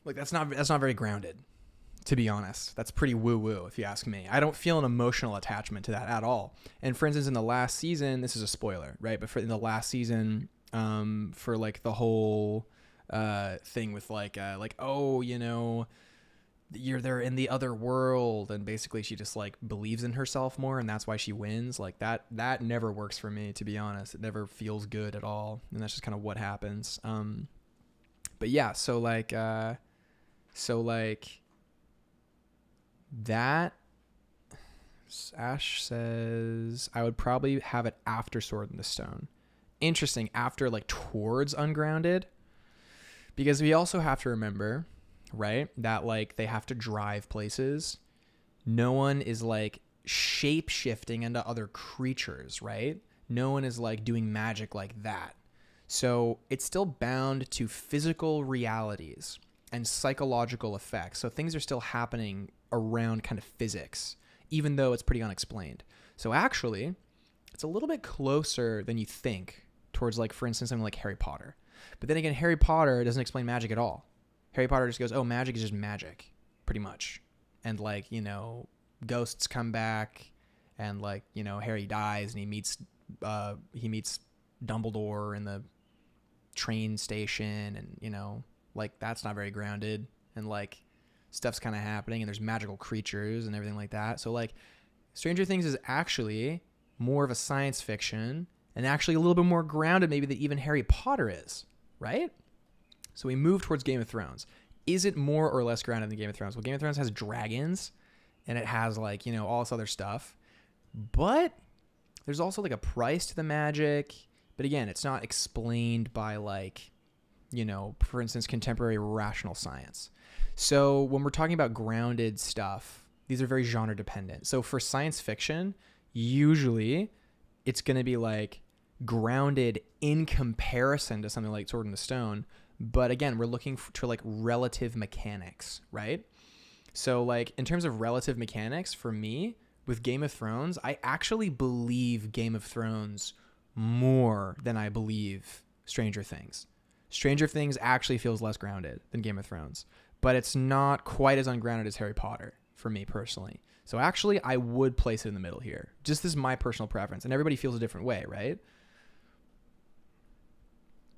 [SPEAKER 1] like that's not very grounded. To be honest, that's pretty woo-woo if you ask me. I don't feel an emotional attachment to that at all. And for instance, in the last season, this is a spoiler, right? But in the last season, for like the whole thing with like oh, you know, they're in the other world, and basically she just like believes in herself more, and that's why she wins. Like that never works for me, to be honest. It never feels good at all, and that's just kind of what happens. But yeah, so like that. Ash says I would probably have it after Sword in the Stone. Interesting, after like towards Ungrounded, because we also have to remember, right, that like they have to drive places. No one is like shape shifting into other creatures, right? No one is like doing magic like that. So it's still bound to physical realities and psychological effects. So things are still happening around kind of physics, even though it's pretty unexplained. So actually, it's a little bit closer than you think towards, like, for instance, something like Harry Potter. But then again, Harry Potter doesn't explain magic at all. Harry Potter just goes, oh, magic is just magic, pretty much. And, like, you know, ghosts come back, and, like, you know, Harry dies, and he meets Dumbledore in the train station, and, you know, like, that's not very grounded, and, like, stuff's kind of happening, and there's magical creatures and everything like that. So, like, Stranger Things is actually more of a science fiction and actually a little bit more grounded maybe than even Harry Potter is, right? So we move towards Game of Thrones. Is it more or less grounded than Game of Thrones? Well, Game of Thrones has dragons, and it has, like, you know, all this other stuff. But there's also, like, a price to the magic. But again, it's not explained by, like, you know, for instance, contemporary rational science. So when we're talking about grounded stuff, these are very genre dependent. So for science fiction, usually it's going to be like grounded in comparison to something like Sword in the Stone. But again, we're looking to like relative mechanics, right? So like in terms of relative mechanics, for me with Game of Thrones, I actually believe Game of Thrones more than I believe Stranger Things. Stranger Things actually feels less grounded than Game of Thrones, but it's not quite as ungrounded as Harry Potter for me personally. So actually, I would place it in the middle here. Just this is my personal preference, and everybody feels a different way, right?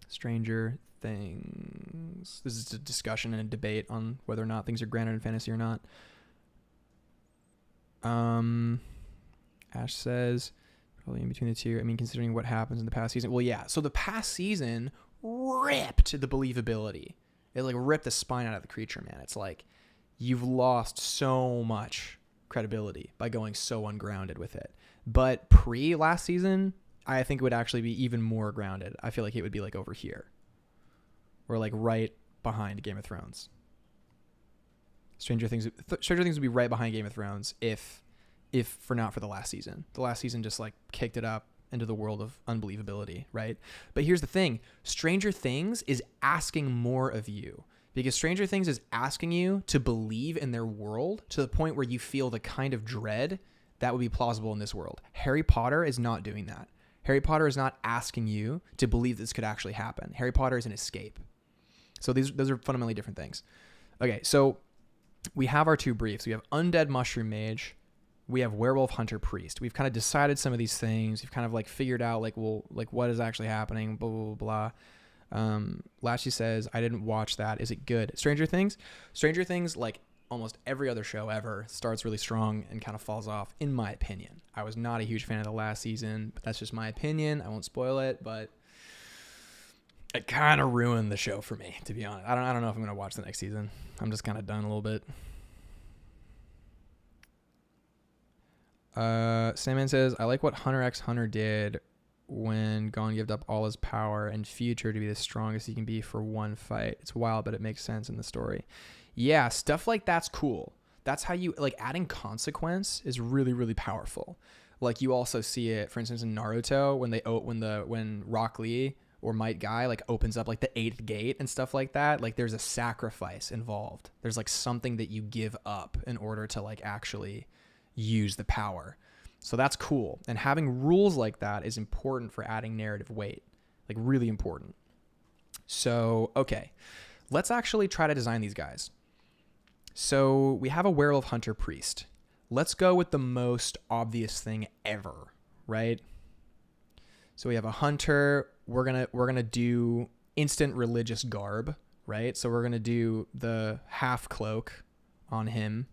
[SPEAKER 1] Stranger Things. This is a discussion and a debate on whether or not things are grounded in fantasy or not. Ash says, probably in between the two. I mean, considering what happens in the past season. Well, yeah. So the past season ripped the believability. It like ripped the spine out of the creature, man. It's like you've lost so much credibility by going so ungrounded with it. But pre last season, I think it would actually be even more grounded. I feel like it would be like over here, or like right behind Game of Thrones. Stranger Things would be right behind Game of Thrones if for not for the last season. The last season just like kicked it up into the world of unbelievability, right? But here's the thing. Stranger Things is asking more of you, because Stranger Things is asking you to believe in their world to the point where you feel the kind of dread that would be plausible in this world. Harry Potter is not doing that. Harry Potter is not asking you to believe this could actually happen. Harry Potter is an escape. So those are fundamentally different things. Okay, so we have our two briefs. We have Undead Mushroom Mage. We have Werewolf Hunter Priest. We've kind of decided some of these things. We've kind of like figured out like, well, like what is actually happening, blah, blah, blah, blah. Lashy says, I didn't watch that. Is it good? Stranger Things, like almost every other show ever, starts really strong and kind of falls off, in my opinion. I was not a huge fan of the last season, but that's just my opinion. I won't spoil it, but it kind of ruined the show for me, to be honest. I don't know if I'm going to watch the next season. I'm just kind of done a little bit. Sandman says, I like what Hunter x Hunter did when Gon gave up all his power and future to be the strongest he can be for one fight. It's wild, but it makes sense in the story. Yeah, stuff like that's cool. That's how you, like, adding consequence is really, really powerful. Like, you also see it, for instance, in Naruto when Rock Lee or Might Guy like opens up like the 8th gate and stuff like that. Like, there's a sacrifice involved. There's like something that you give up in order to like actually use the power. So that's cool. And having rules like that is important for adding narrative weight, like really important. So, okay, let's actually try to design these guys. So we have a Werewolf Hunter Priest. Let's go with the most obvious thing ever, right? So we have a hunter. We're gonna do instant religious garb, right? So we're gonna do the half cloak on him.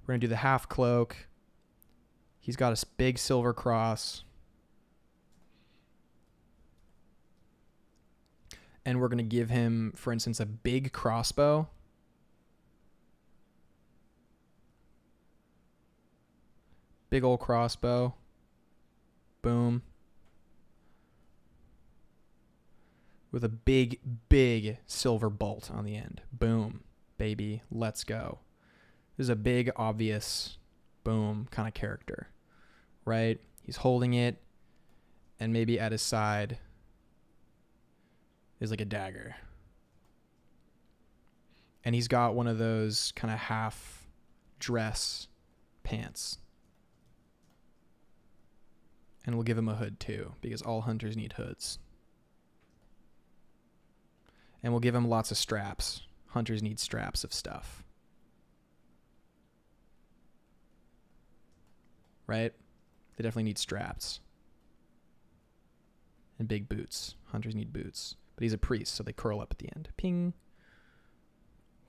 [SPEAKER 1] We're going to do the half cloak. He's got a big silver cross. And we're going to give him, for instance, a big crossbow. Big old crossbow. Boom. With a big, big silver bolt on the end. Boom. Baby, let's go. This is a big, obvious, boom kind of character, right? He's holding it, and maybe at his side is like a dagger. And he's got one of those kind of half dress pants. And we'll give him a hood too, because all hunters need hoods. And we'll give him lots of straps. Hunters need straps of stuff. Right? They definitely need straps. And big boots. Hunters need boots. But he's a priest, so they curl up at the end. Ping.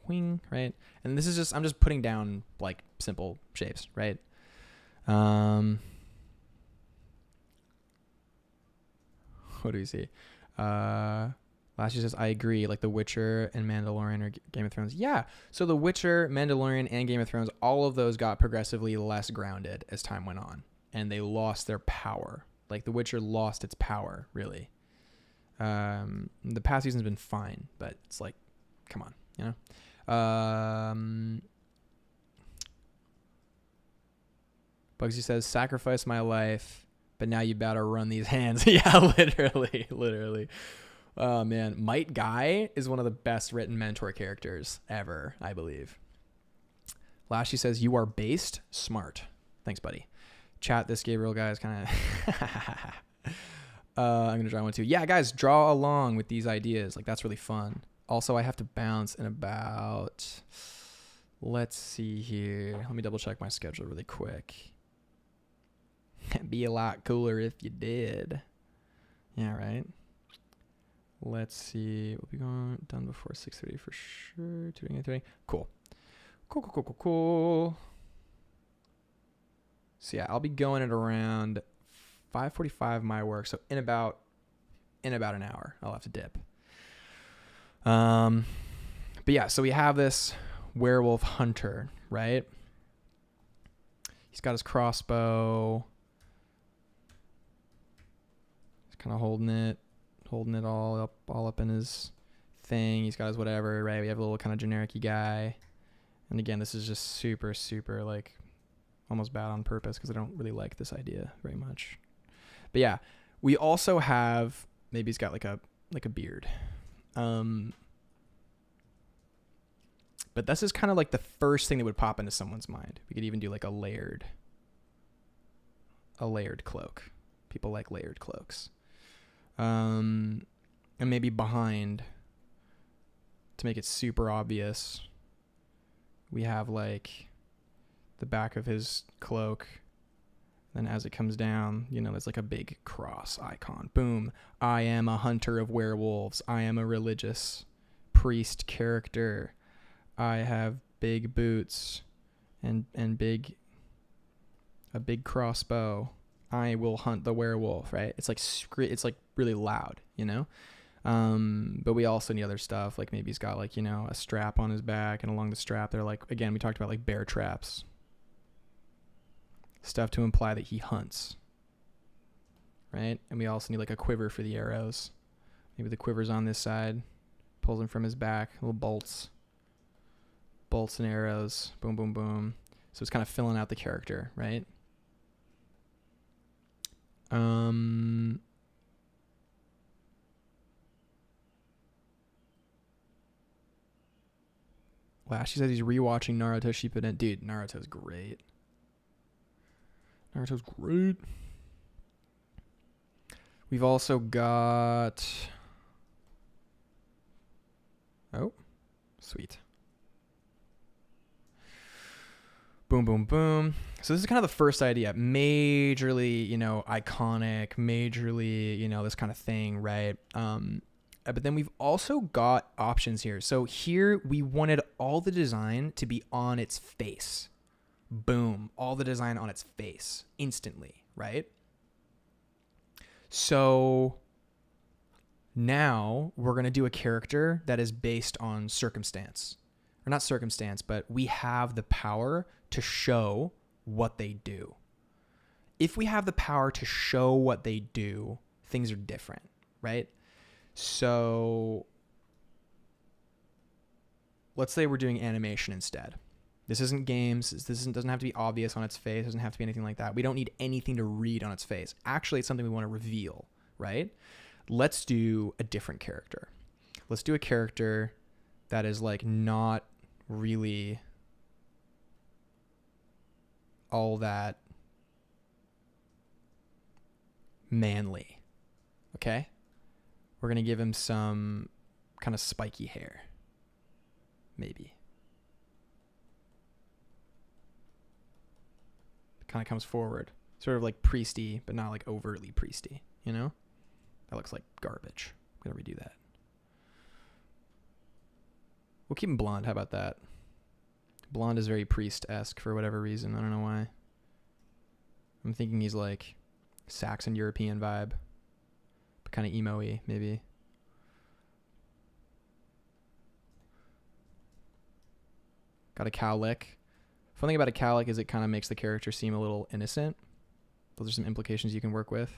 [SPEAKER 1] Wing, right? And this is just, I'm just putting down like simple shapes, right? What do we see? Lashley says, I agree. Like The Witcher and Mandalorian or Game of Thrones. Yeah. So The Witcher, Mandalorian, and Game of Thrones, all of those got progressively less grounded as time went on. And they lost their power. Like The Witcher lost its power, really. The past season's been fine, but it's like, come on, you know? Bugsy says, sacrifice my life, but now you better run these hands. Yeah, literally. Oh, man. Might Guy is one of the best written mentor characters ever, I believe. Lashley says, you are based smart. Thanks, buddy. Chat, this Gabriel guy is kind of... I'm going to draw one too. Yeah, guys, draw along with these ideas. Like, that's really fun. Also, I have to bounce in about... Let's see here. Let me double check my schedule really quick. It'd be a lot cooler if you did. Yeah, right? Let's see. We'll be done before 6:30 for sure. 2:30. Cool. Cool. So yeah, I'll be going at around 5:45 my work. So in about an hour, I'll have to dip. But yeah, so we have this werewolf hunter, right? He's got his crossbow. He's kind of holding it all up in his thing. He's got his whatever, right? We have a little kind of generic-y guy. And again, this is just super, super, like, almost bad on purpose because I don't really like this idea very much. But yeah, we also have, maybe he's got like a beard. But this is kind of like the first thing that would pop into someone's mind. We could even do like a layered cloak. People like layered cloaks. And maybe behind, to make it super obvious, we have like the back of his cloak. Then as it comes down, you know, there's like a big cross icon. Boom. I am a hunter of werewolves. I am a religious priest character. I have big boots and a big crossbow. I will hunt the werewolf, right? It's like really loud, you know? But we also need other stuff. Like maybe he's got like, you know, a strap on his back, and along the strap they're like, again, we talked about like bear traps. Stuff to imply that he hunts. Right? And we also need like a quiver for the arrows. Maybe the quiver's on this side. Pulls them from his back. Little bolts. Bolts and arrows. Boom, boom, boom. So it's kind of filling out the character, right? She says he's rewatching Naruto Shippuden. Dude, Naruto's great. We've also got... Oh, sweet. Boom, boom, boom. So this is kind of the first idea. Majorly, you know, iconic, majorly, you know, this kind of thing, right? but then we've also got options here. So here we wanted all the design to be on its face. Boom, all the design on its face instantly, right? So now we're going to do a character that is based on circumstance. Or not circumstance, but we have the power to show what they do. If we have the power to show what they do, things are different, right? So let's say we're doing animation instead. This isn't games. Doesn't have to be obvious on its face. It doesn't have to be anything like that. We don't need anything to read on its face. Actually, it's something we want to reveal, right? Let's do a different character. Let's do a character that is like not really all that manly, okay? We're going to give him some kind of spiky hair, maybe. Kind of comes forward, sort of like priesty, but not like overtly priesty, you know? That looks like garbage. I'm going to redo that. We'll keep him blonde. How about that? Blonde is very priest-esque for whatever reason. I don't know why. I'm thinking he's like Saxon European vibe, but kind of emo-y, maybe. Got a cowlick. Fun thing about a cowlick is it kind of makes the character seem a little innocent. Those are some implications you can work with.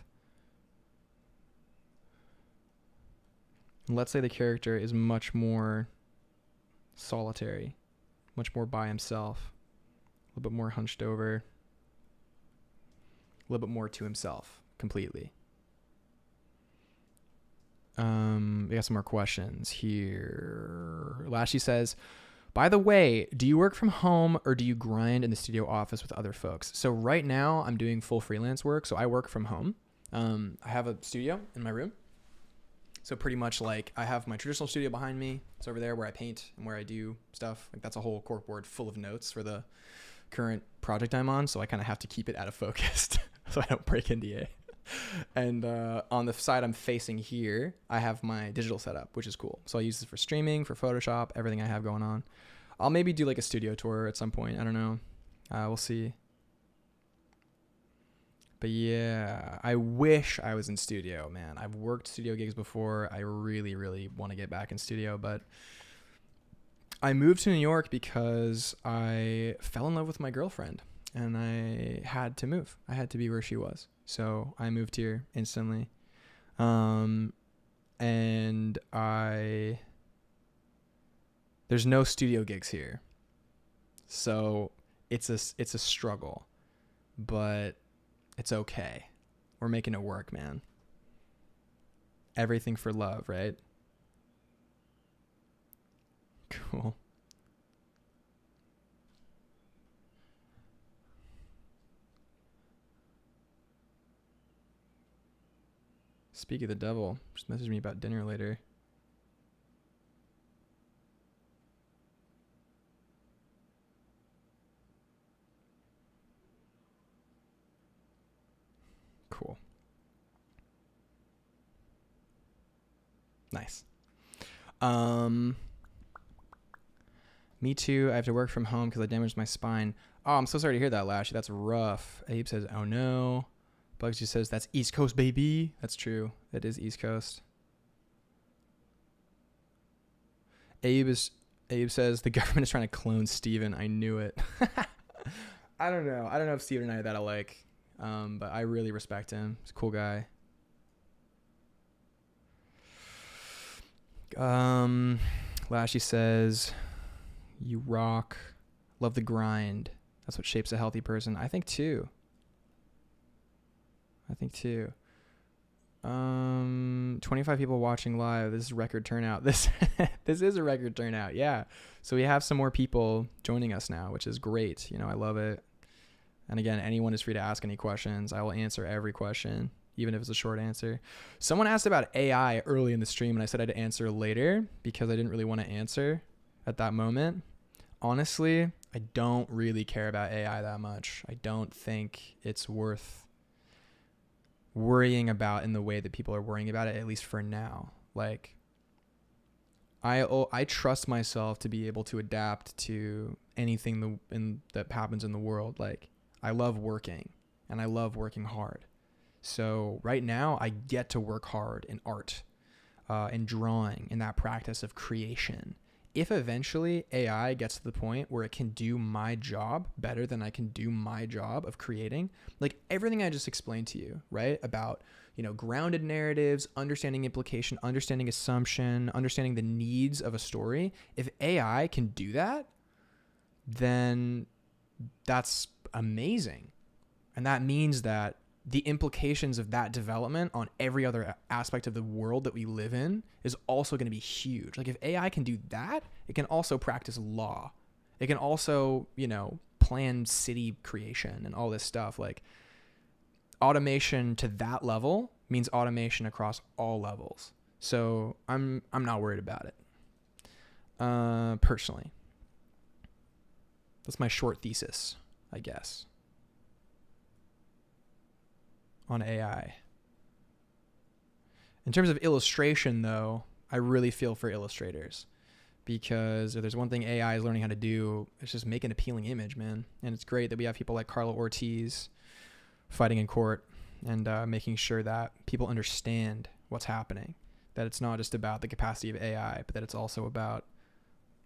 [SPEAKER 1] And let's say the character is much more solitary, much more by himself, a little bit more hunched over, a little bit more to himself completely. We got some more questions here. Lashy says, by the way, do you work from home or do you grind in the studio office with other folks? So right now I'm doing full freelance work. So I work from home. I have a studio in my room. So pretty much like I have my traditional studio behind me. It's over there where I paint and where I do stuff. Like that's a whole corkboard full of notes for the current project I'm on. So I kind of have to keep it out of focus so I don't break NDA. And on the side I'm facing here, I have my digital setup, which is cool. So I use this for streaming, for Photoshop, everything I have going on. I'll maybe do like a studio tour at some point. I don't know. We'll see. But yeah, I wish I was in studio, man. I've worked studio gigs before. I really, really want to get back in studio, but I moved to New York because I fell in love with my girlfriend and I had to move. I had to be where she was. So I moved here instantly. And there's no studio gigs here. So it's a struggle, but it's okay. We're making it work, man. Everything for love, right? Cool. Speak of the devil, just message me about dinner later. Cool. Nice. Me too. I have to work from home because I damaged my spine. Oh, I'm so sorry to hear that, Lashy. That's rough. Abe says, oh no. Bugsy says, that's East Coast, baby. That's true. It is East Coast. Abe says, the government is trying to clone Steven. I knew it. I don't know. I don't know if Steven and I are that alike. But I really respect him. He's a cool guy. Lashy says, you rock. Love the grind. That's what shapes a healthy person. I think too. 25 people watching live. This is record turnout. This is a record turnout. Yeah. So we have some more people joining us now, which is great. You know, I love it. And again, anyone is free to ask any questions. I will answer every question, even if it's a short answer. Someone asked about AI early in the stream, and I said I'd answer later because I didn't really want to answer at that moment. Honestly, I don't really care about AI that much. I don't think it's worth worrying about in the way that people are worrying about it, at least for now. Like, I trust myself to be able to adapt to anything that happens in the world. Like, I love working, and I love working hard. So right now I get to work hard in art, in drawing, in that practice of creation. If eventually AI gets to the point where it can do my job better than I can do my job of creating, like everything I just explained to you, right? About, grounded narratives, understanding implication, understanding assumption, understanding the needs of a story. If AI can do that, then that's amazing. And that means that the implications of that development on every other aspect of the world that we live in is also going to be huge. Like, if AI can do that, it can also practice law. It can also, plan city creation and all this stuff. Like, automation to that level means automation across all levels. So I'm not worried about it. Personally. That's my short thesis, I guess, on AI. In terms of illustration, though, I really feel for illustrators, because if there's one thing AI is learning how to do, it's just make an appealing image, man. And it's great that we have people like Carla Ortiz fighting in court and making sure that people understand what's happening, that it's not just about the capacity of AI, but that it's also about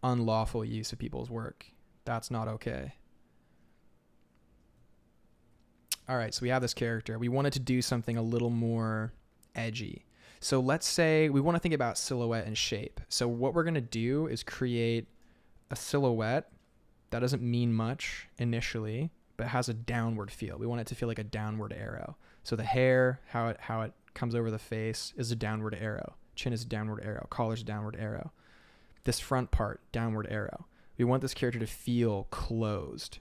[SPEAKER 1] unlawful use of people's work. That's not okay. All right, so we have this character. We wanted to do something a little more edgy. So let's say we want to think about silhouette and shape. So what we're going to do is create a silhouette that doesn't mean much initially, but has a downward feel. We want it to feel like a downward arrow. So the hair, how it comes over the face is a downward arrow. Chin is a downward arrow. Collar's a downward arrow. This front part, downward arrow. We want this character to feel closed,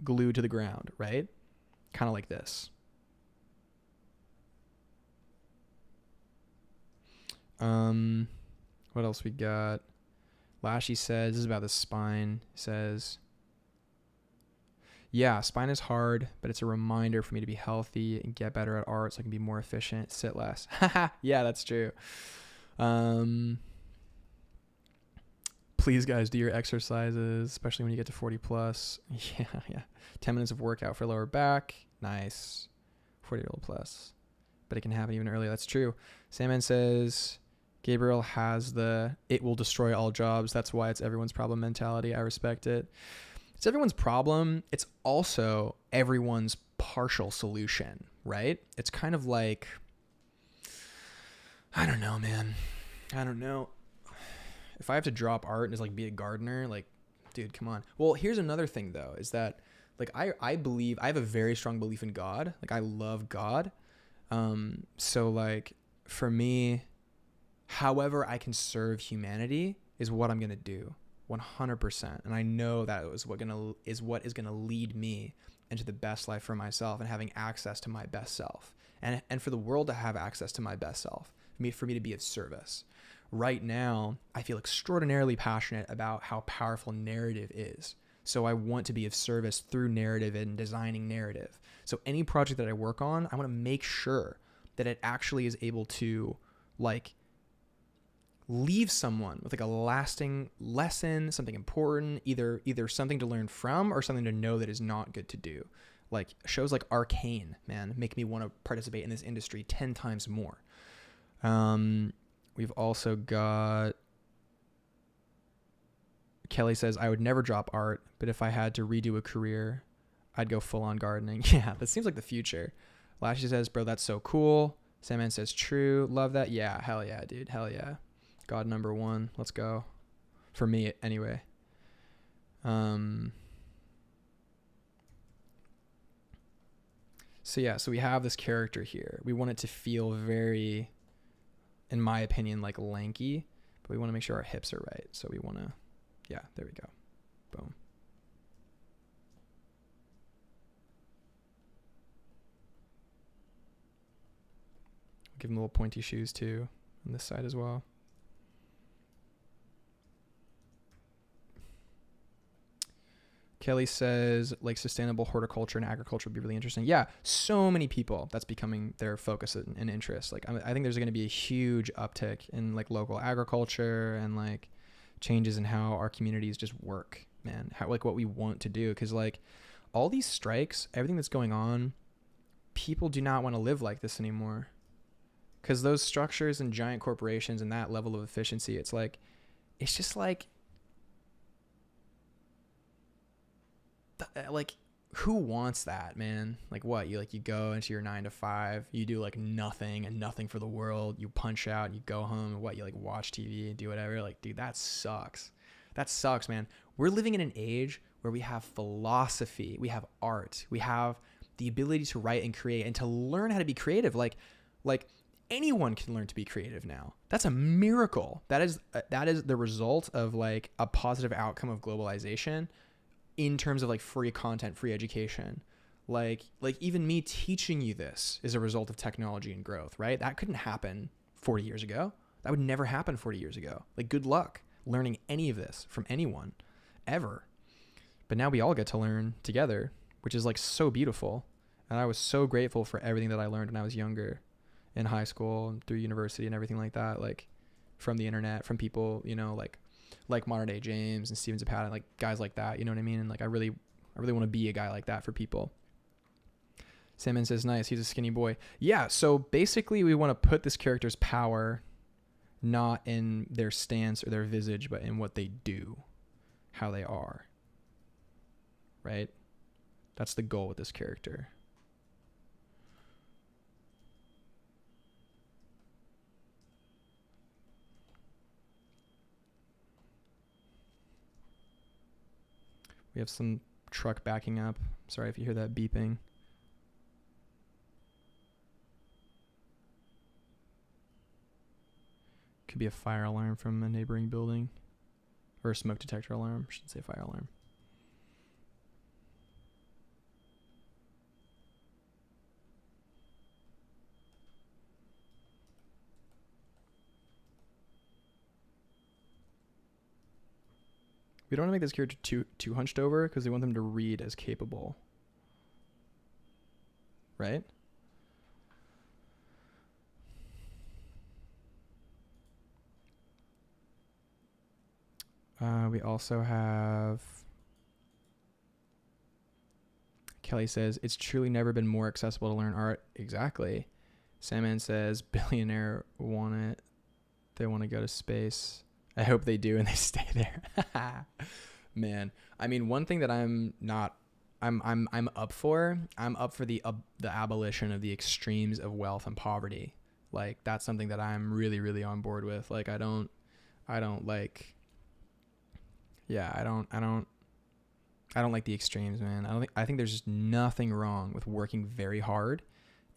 [SPEAKER 1] glued to the ground, right? Kind of like this. What else we got? Lashy says, this is about the spine, says, yeah, spine is hard, but it's a reminder for me to be healthy and get better at art so I can be more efficient, sit less. Yeah, that's true. Please, guys, do your exercises, especially when you get to 40 plus. Yeah. 10 minutes of workout for lower back. Nice. 40-year-old plus. But it can happen even earlier. That's true. Sandman says, Gabriel has the it will destroy all jobs. That's why it's everyone's problem mentality. I respect it. It's everyone's problem. It's also everyone's partial solution, right? It's kind of like, I don't know, man. I don't know. If I have to drop art and just like be a gardener, like, dude, come on. Well, here's another thing though, is that like I believe, I have a very strong belief in God. Like, I love God. So like for me, however I can serve humanity is what I'm going to do 100%. And I know that is what is going to lead me into the best life for myself and having access to my best self, and for the world to have access to my best self, for me to be of service. Right now, I feel extraordinarily passionate about how powerful narrative is. So I want to be of service through narrative and designing narrative. So any project that I work on, I want to make sure that it actually is able to like leave someone with like a lasting lesson, something important, either something to learn from or something to know that is not good to do. Like shows like Arcane, man, make me want to participate in this industry 10 times more. We've also got Kelly says, I would never drop art, but if I had to redo a career, I'd go full on gardening. Yeah, that seems like the future. Lashy says, bro, that's so cool. Sandman says, true. Love that. Yeah, hell yeah, dude. Hell yeah. God number one. Let's go. For me, anyway. So yeah, so we have this character here. We want it to feel very, in my opinion, like lanky, but we want to make sure our hips are right. So we want to, yeah, there we go. Boom. Give him little pointy shoes too on this side as well. Kelly says like sustainable horticulture and agriculture would be really interesting. Yeah, so many people that's becoming their focus and interest. Like I think there's going to be a huge uptick in like local agriculture and like changes in how our communities just work, man. How like what we want to do, because like all these strikes, everything that's going on, people do not want to live like this anymore. Because those structures and giant corporations and that level of efficiency, it's just like who wants that, man? Like what? You go into your 9 to 5, you do like nothing and nothing for the world. You punch out, you go home, and what? You like watch TV and do whatever. Like, dude, that sucks. That sucks, man. We're living in an age where we have philosophy, we have art, we have the ability to write and create and to learn how to be creative. Like anyone can learn to be creative now. That's a miracle. That is the result of like a positive outcome of globalization in terms of like free content, free education. Like even me teaching you this is a result of technology and growth, right? That couldn't happen 40 years ago. That would never happen 40 years ago. Like, good luck learning any of this from anyone ever. But now we all get to learn together, which is like so beautiful. And I was so grateful for everything that I learned when I was younger, in high school and through university and everything like that, like from the internet, from people, you know, like modern day James and Steven Zapata, like guys like that, you know what I mean? And like I really want to be a guy like that for people. Salmon says, nice, he's a skinny boy. Yeah, so basically we want to put this character's power not in their stance or their visage, but in what they do, how they are. Right? That's the goal with this character. We have some truck backing up. Sorry if you hear that beeping. Could be a fire alarm from a neighboring building. Or a smoke detector alarm. I should say fire alarm. We don't want to make this character too hunched over because we want them to read as capable. Right? We also have... Kelly says, it's truly never been more accessible to learn art. Exactly. Salmon says, billionaire want it. They want to go to space. I hope they do and they stay there. Man, I mean, one thing that I'm up for the abolition of the extremes of wealth and poverty. Like, that's something that I'm really, really on board with. Like, I don't like the extremes, man. I think there's just nothing wrong with working very hard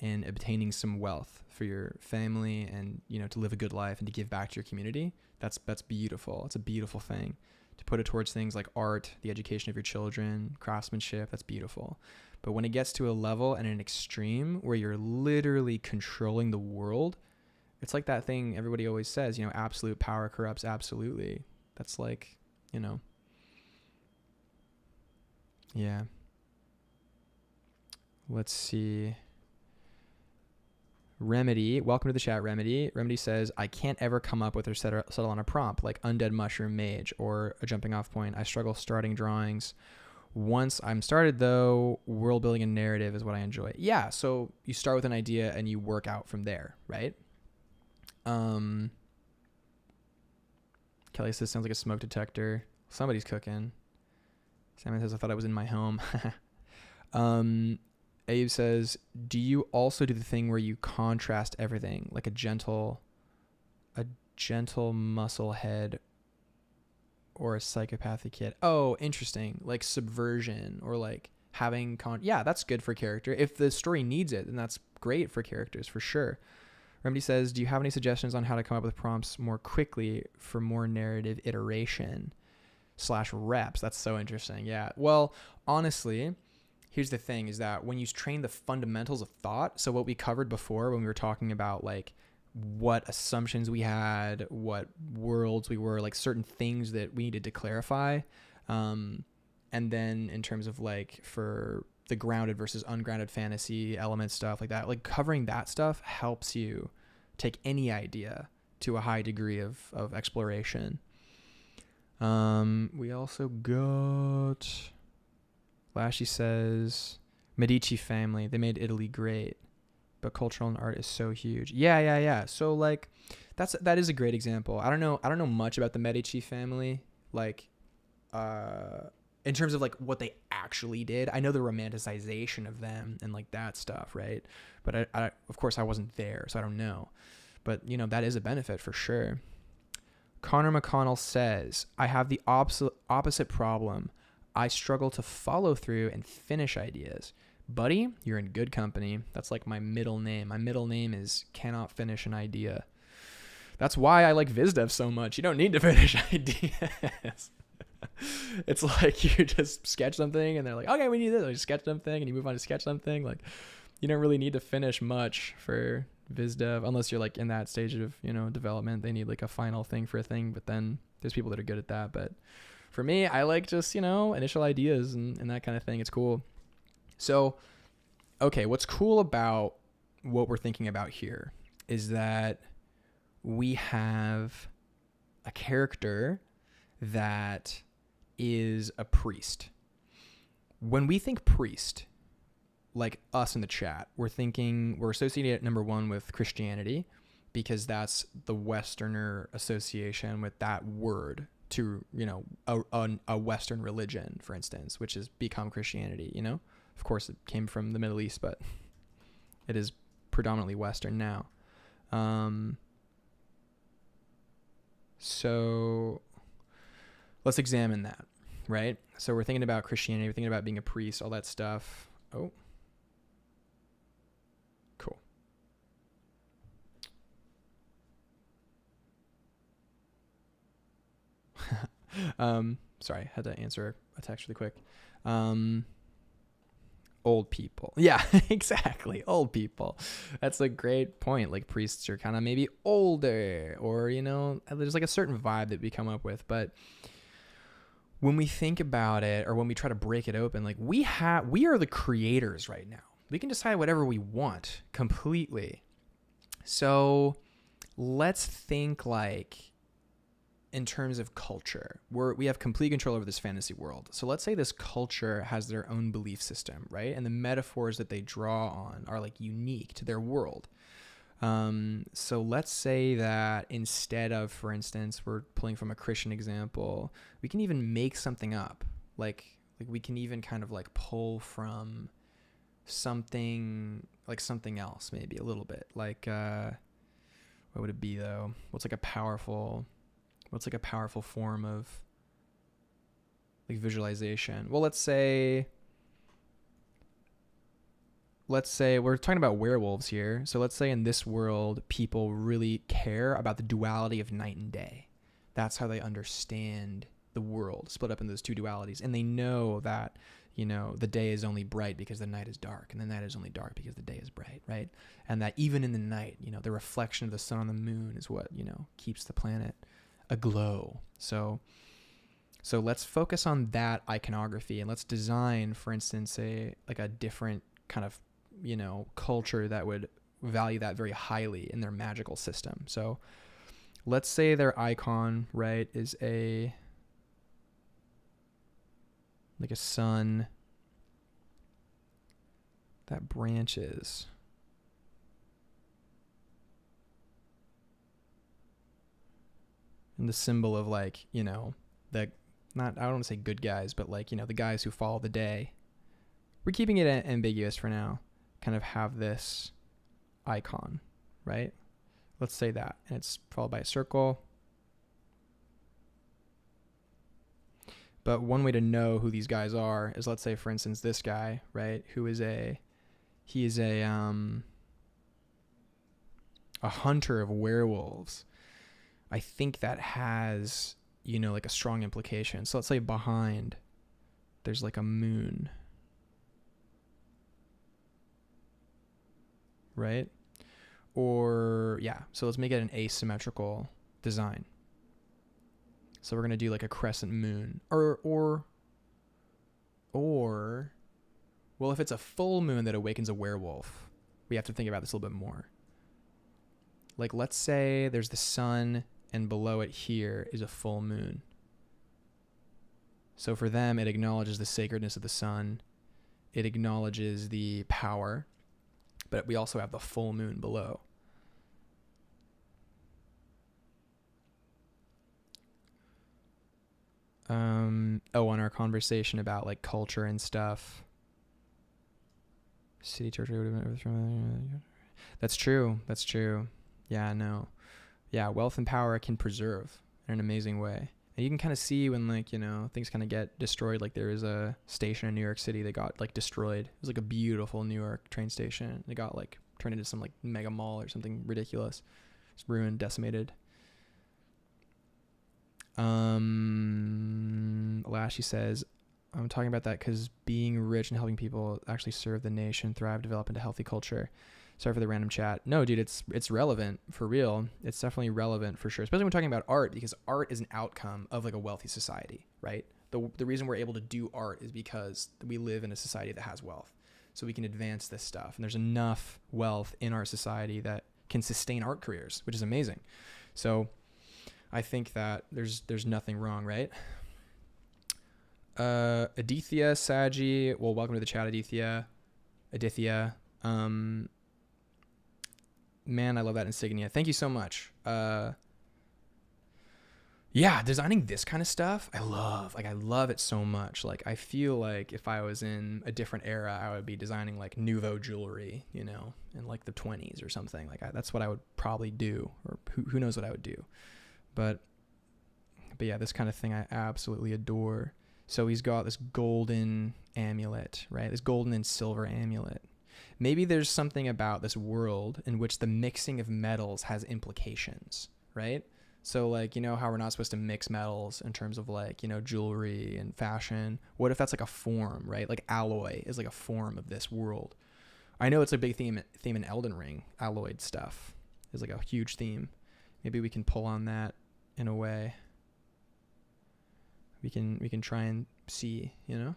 [SPEAKER 1] and obtaining some wealth for your family and, you know, to live a good life and to give back to your community. That's beautiful. It's a beautiful thing. To put it towards things like art, the education of your children, craftsmanship, that's beautiful. But when it gets to a level and an extreme where you're literally controlling the world, it's like that thing everybody always says, you know, absolute power corrupts absolutely. That's like, you know, yeah. Let's see. Remedy, welcome to the chat, Remedy. Remedy says, I can't ever come up with or settle on a prompt like undead mushroom mage or a jumping off point. I struggle starting drawings. Once I'm started, though, world building and narrative is what I enjoy. Yeah, so you start with an idea and you work out from there, right? Kelly says, sounds like a smoke detector. Somebody's cooking. Simon says, I thought I was in my home. Abe says, do you also do the thing where you contrast everything, like a gentle muscle head or a psychopathic kid? Oh, interesting. Like subversion or like having yeah, that's good for character. If the story needs it, then that's great for characters for sure. Remedy says, do you have any suggestions on how to come up with prompts more quickly for more narrative iteration / reps? That's so interesting. Yeah. Well, honestly, here's the thing is that when you train the fundamentals of thought, so what we covered before when we were talking about like what assumptions we had, what worlds we were, like certain things that we needed to clarify, And then in terms of like for the grounded versus ungrounded fantasy element stuff like that, like covering that stuff helps you take any idea to a high degree of exploration. We also got, Lashy says, Medici family, they made Italy great, but cultural and art is so huge. Yeah. So like that is a great example. I don't know much about the Medici family, like in terms of like what they actually did. I know the romanticization of them and like that stuff, right? But I of course I wasn't there, so I don't know. But you know, that is a benefit for sure. Connor McConnell says, I have the opposite problem. I struggle to follow through and finish ideas. Buddy, you're in good company. That's like my middle name. My middle name is cannot finish an idea. That's why I like VizDev so much. You don't need to finish ideas. It's like you just sketch something and they're like, okay, we need this. Or you sketch something and you move on to sketch something. Like, you don't really need to finish much for VizDev unless you're like in that stage of, you know, development. They need like a final thing for a thing, but then there's people that are good at that. But for me, I like just, you know, initial ideas and that kind of thing. It's cool. So, okay, what's cool about what we're thinking about here is that we have a character that is a priest. When we think priest, like us in the chat, we're associating it, number one, with Christianity, because that's the Westerner association with that word to, you know, a Western religion, for instance, which has become Christianity, you know? Of course, it came from the Middle East, but it is predominantly Western now. So let's examine that, right? So we're thinking about Christianity, we're thinking about being a priest, all that stuff. Oh, cool. Sorry, had to answer a text really quick. Old people. Yeah, exactly. Old people. That's a great point. Like priests are kind of maybe older, or, you know, there's like a certain vibe that we come up with. But when we think about it, or when we try to break it open, like we are the creators right now. We can decide whatever we want completely. So let's think like in terms of culture, we have complete control over this fantasy world. So let's say this culture has their own belief system, right? And the metaphors that they draw on are like unique to their world. So let's say that instead of, for instance, we're pulling from a Christian example, we can even make something up. Like we can even kind of like pull from something else, maybe a little bit. Like, what would it be though? What's like a powerful form of like visualization? Well, let's say we're talking about werewolves here. So let's say in this world, people really care about the duality of night and day. That's how they understand the world, split up into those two dualities. And they know that, you know, the day is only bright because the night is dark, and the night is only dark because the day is bright, right? And that even in the night, you know, the reflection of the sun on the moon is what, you know, keeps the planet aglow. So let's focus on that iconography, and let's design, for instance, a different kind of, you know, culture that would value that very highly in their magical system. So let's say their icon, right, is like a sun that branches. And the symbol of, like, you know, I don't want to say good guys, but like, you know, the guys who follow the day. We're keeping it ambiguous for now. Kind of have this icon, right? Let's say that. And it's followed by a circle. But one way to know who these guys are is, let's say, for instance, this guy, right? He is a hunter of werewolves. I think that has, you know, like a strong implication. So let's say behind there's like a moon, right? Or yeah, so let's make it an asymmetrical design. So we're going to do like a crescent moon, or Or, well, if it's a full moon that awakens a werewolf, we have to think about this a little bit more. Like, let's say there's the sun and below it here is a full moon. So for them, it acknowledges the sacredness of the sun. It acknowledges the power, but we also have the full moon below. On our conversation about like culture and stuff. City territory would have been overthrown. That's true. That's true. Yeah, no. Yeah, wealth and power can preserve in an amazing way. And you can kind of see when, like, you know, things kind of get destroyed. Like, there is a station in New York City that got, like, destroyed. It was, like, a beautiful New York train station. It got, like, turned into some, like, mega mall or something ridiculous. It's ruined, decimated. Lashy says, I'm talking about that because being rich and helping people actually serve the nation, thrive, develop into healthy culture. Sorry for the random chat. No, dude, it's relevant for real. It's definitely relevant for sure, especially when we're talking about art, because art is an outcome of like a wealthy society, right? The reason we're able to do art is because we live in a society that has wealth, so we can advance this stuff. And there's enough wealth in our society that can sustain art careers, which is amazing. So I think that there's nothing wrong, right? Adithya Saji, well, welcome to the chat, Adithya. Man, I love that insignia. Thank you so much. Yeah, designing this kind of stuff, I love it so much. Like, I feel like if I was in a different era, I would be designing like nouveau jewelry, you know, in like the 20s or something. Like, that's what I would probably do, or who knows what I would do. But yeah, this kind of thing I absolutely adore. So he's got this golden amulet, right? This golden and silver amulet. Maybe there's something about this world in which the mixing of metals has implications, right? So, like, you know how we're not supposed to mix metals in terms of, like, you know, jewelry and fashion. What if that's like a form, right? Like alloy is like a form of this world. I know it's a big theme in Elden Ring. Alloyed stuff is like a huge theme. Maybe we can pull on that in a way. We can try and see, you know?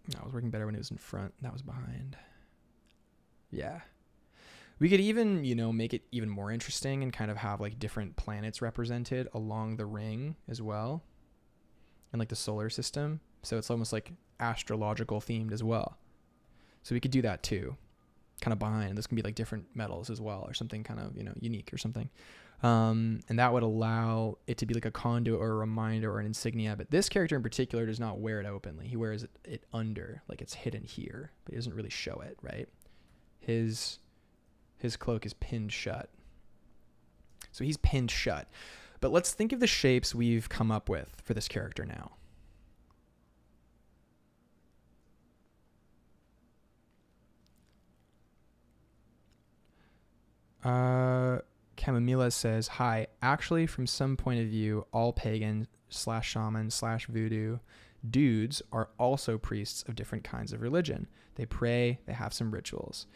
[SPEAKER 1] That was working better when it was in front. That was behind. Yeah. We could even, you know, make it even more interesting and kind of have like different planets represented along the ring as well. And like the solar system. So it's almost like astrological themed as well. So we could do that too. Kind of behind. This can be like different metals as well, or something kind of, you know, unique or something. And that would allow it to be like a conduit or a reminder or an insignia. But this character in particular does not wear it openly. He wears it under, like it's hidden here, but he doesn't really show it, right? His cloak is pinned shut. So he's pinned shut. But let's think of the shapes we've come up with for this character now. Chamomila says, hi, actually from some point of view, all pagan / shaman / voodoo dudes are also priests of different kinds of religion. They pray, they have some rituals.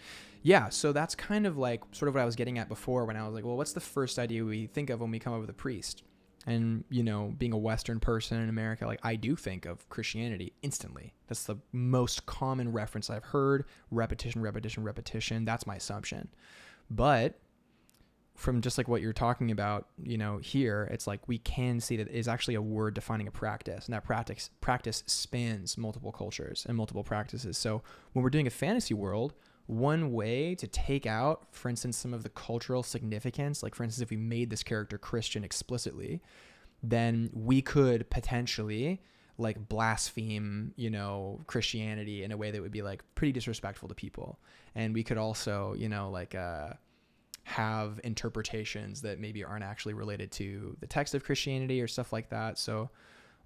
[SPEAKER 1] Yeah, so that's kind of like sort of what I was getting at before when I was like, well, what's the first idea we think of when we come up with a priest? And, you know, being a Western person in America, like I do think of Christianity instantly. That's the most common reference I've heard. Repetition. That's my assumption. But from just like what you're talking about, you know, here, it's like we can see that it is actually a word defining a practice, and that practice spans multiple cultures and multiple practices. So when we're doing a fantasy world, one way to take out, for instance, some of the cultural significance, like for instance, if we made this character Christian explicitly, then we could potentially like blaspheme, you know, Christianity in a way that would be like pretty disrespectful to people. And we could also, you know, like, have interpretations that maybe aren't actually related to the text of Christianity or stuff like that. So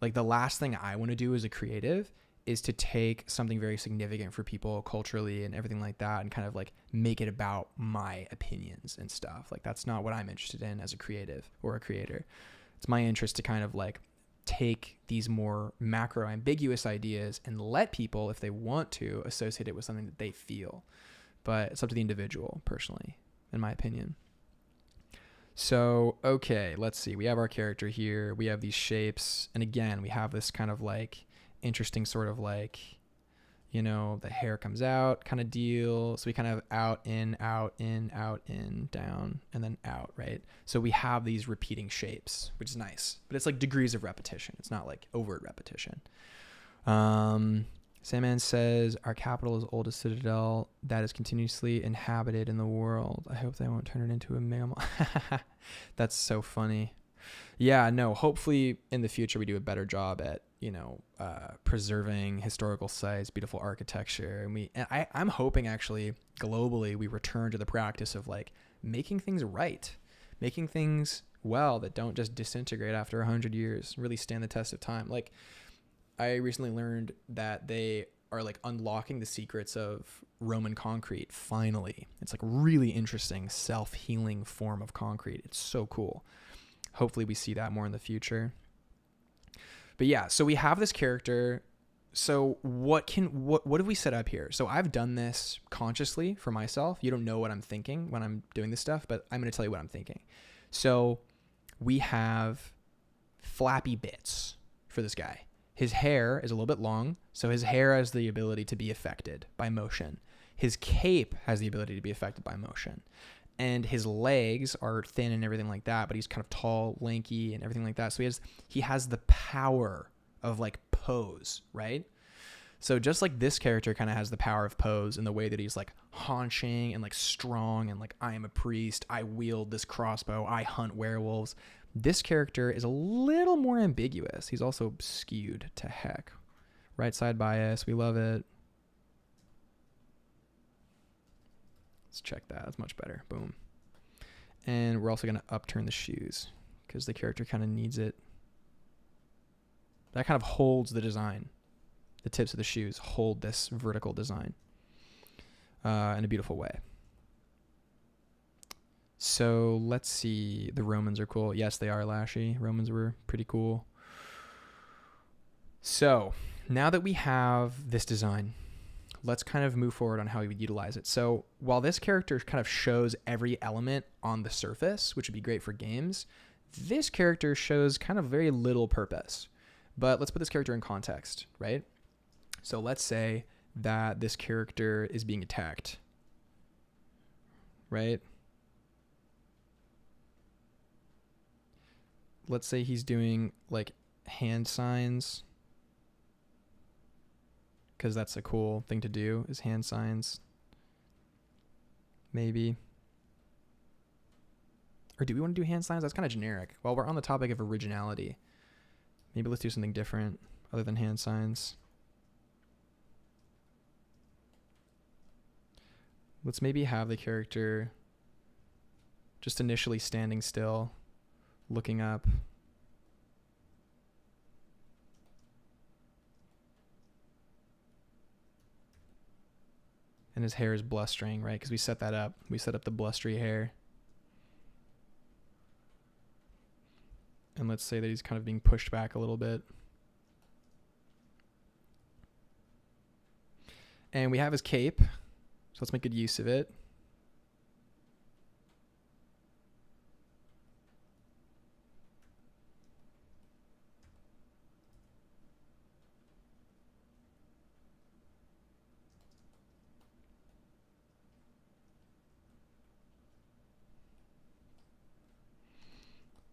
[SPEAKER 1] like the last thing I want to do as a creative is to take something very significant for people culturally and everything like that and kind of like make it about my opinions and stuff. Like that's not what I'm interested in as a creative or a creator. It's my interest to kind of like take these more macro ambiguous ideas and let people, if they want to, associate it with something that they feel. But it's up to the individual personally, in my opinion. So, okay, let's see. We have our character here. We have these shapes. And again, we have this kind of like interesting sort of like, you know, the hair comes out kind of deal. So we kind of have out, in, down, and then out, right? So we have these repeating shapes, which is nice. But it's like degrees of repetition. It's not like overt repetition. Sandman says, our capital is oldest citadel that is continuously inhabited in the world. I hope they won't turn it into a mammal. That's so funny. Yeah, no, hopefully in the future we do a better job at, you know, preserving historical sites, beautiful architecture. And I'm hoping actually globally we return to the practice of like making things right, making things well that don't just disintegrate after 100 years, really stand the test of time. Like, I recently learned that they are like unlocking the secrets of Roman concrete. Finally, it's like a really interesting self-healing form of concrete. It's so cool. Hopefully we see that more in the future. But yeah, so we have this character. So what have we set up here? So I've done this consciously for myself. You don't know what I'm thinking when I'm doing this stuff, but I'm going to tell you what I'm thinking. So we have flappy bits for this guy. His hair is a little bit long, so his hair has the ability to be affected by motion. His cape has the ability to be affected by motion. And his legs are thin and everything like that, but he's kind of tall, lanky, and everything like that. So he has the power of like pose, right? So just like this character kind of has the power of pose in the way that he's like haunching and like strong and like, I am a priest, I wield this crossbow, I hunt werewolves. This character is a little more ambiguous. He's also skewed to heck. Right side bias, we love it. Let's check that. That's much better. Boom. And we're also going to upturn the shoes because the character kind of needs it. That kind of holds the design. The tips of the shoes hold this vertical design in a beautiful way. So let's see. The Romans are cool. Yes, they are, Lashy. Romans were pretty cool. So now that we have this design, let's kind of move forward on how we would utilize it. So while this character kind of shows every element on the surface, which would be great for games, this character shows kind of very little purpose. But let's put this character in context, right? So let's say that this character is being attacked, right? Let's say he's doing like hand signs, because that's a cool thing to do, is hand signs. Maybe. Or do we want to do hand signs? That's kind of generic. While we're on the topic of originality, maybe let's do something different other than hand signs. Let's maybe have the character just initially standing still, looking up. And his hair is blustering, right? Because we set that up. We set up the blustery hair. And let's say that he's kind of being pushed back a little bit. And we have his cape. So let's make good use of it.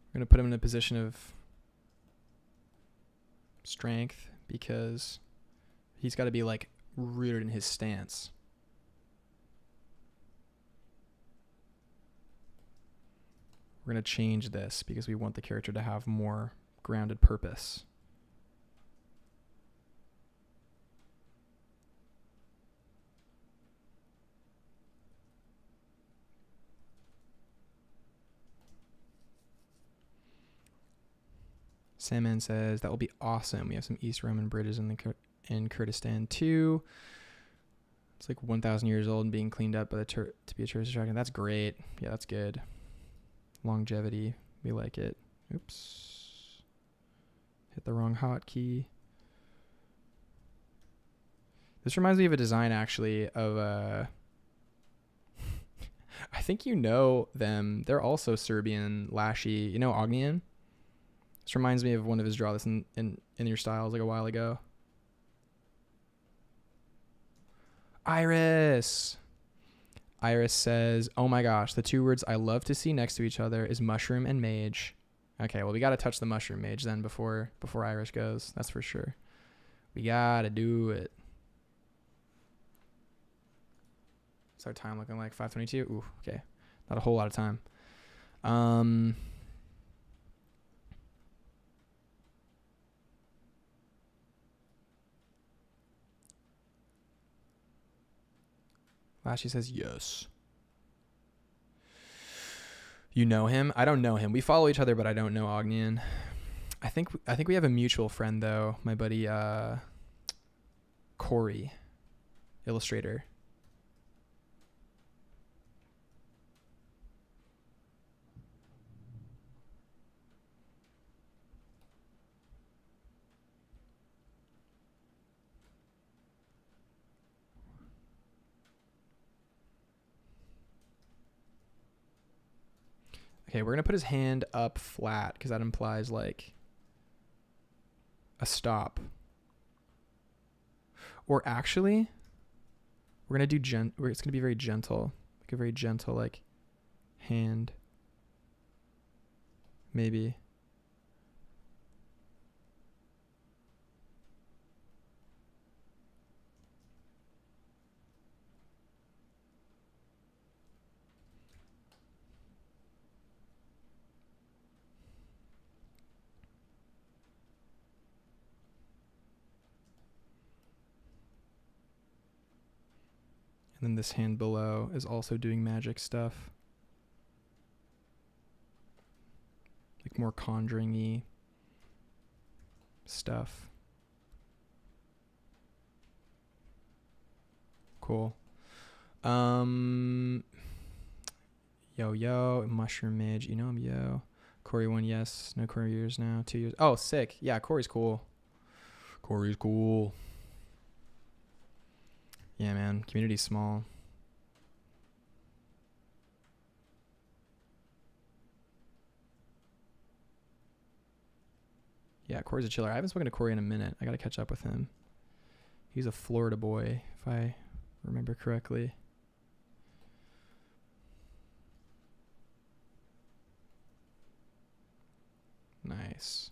[SPEAKER 1] We're going to put him in a position of strength because he's got to be like rooted in his stance. We're going to change this because we want the character to have more grounded purpose. Salmon says, that will be awesome. We have some East Roman bridges in Kurdistan too. It's like 1,000 years old and being cleaned up by to be a tourist attraction. That's great. Yeah, that's good. Longevity. We like it. Oops. Hit the wrong hotkey. This reminds me of a design actually of I think you know them. They're also Serbian. Lashy. You know Ognian? This reminds me of one of his draws in your styles like a while ago. Iris. Iris says, oh my gosh, the two words I love to see next to each other is mushroom and mage. Okay, well, we got to touch the mushroom mage then before Iris goes. That's for sure. We got to do it. What's our time looking like? 5:22? Ooh, okay. Not a whole lot of time. Lashy says yes. You know him? I don't know him. We follow each other, but I don't know Ognian. I think we have a mutual friend though. My buddy Corey, illustrator. Okay, we're going to put his hand up flat because that implies like a stop. Or actually, we're going to do it's going to be very gentle. Like a very gentle like hand. Maybe. And then this hand below is also doing magic stuff. Like more conjuring-y stuff. Cool. Yo, mushroom mage. You know him, yo. Corey 1, yes. No Corey years now. 2 years. Oh, sick. Yeah, Corey's cool. Corey's cool. Yeah, man. Community's small. Yeah, Corey's a chiller. I haven't spoken to Corey in a minute. I got to catch up with him. He's a Florida boy, if I remember correctly. Nice.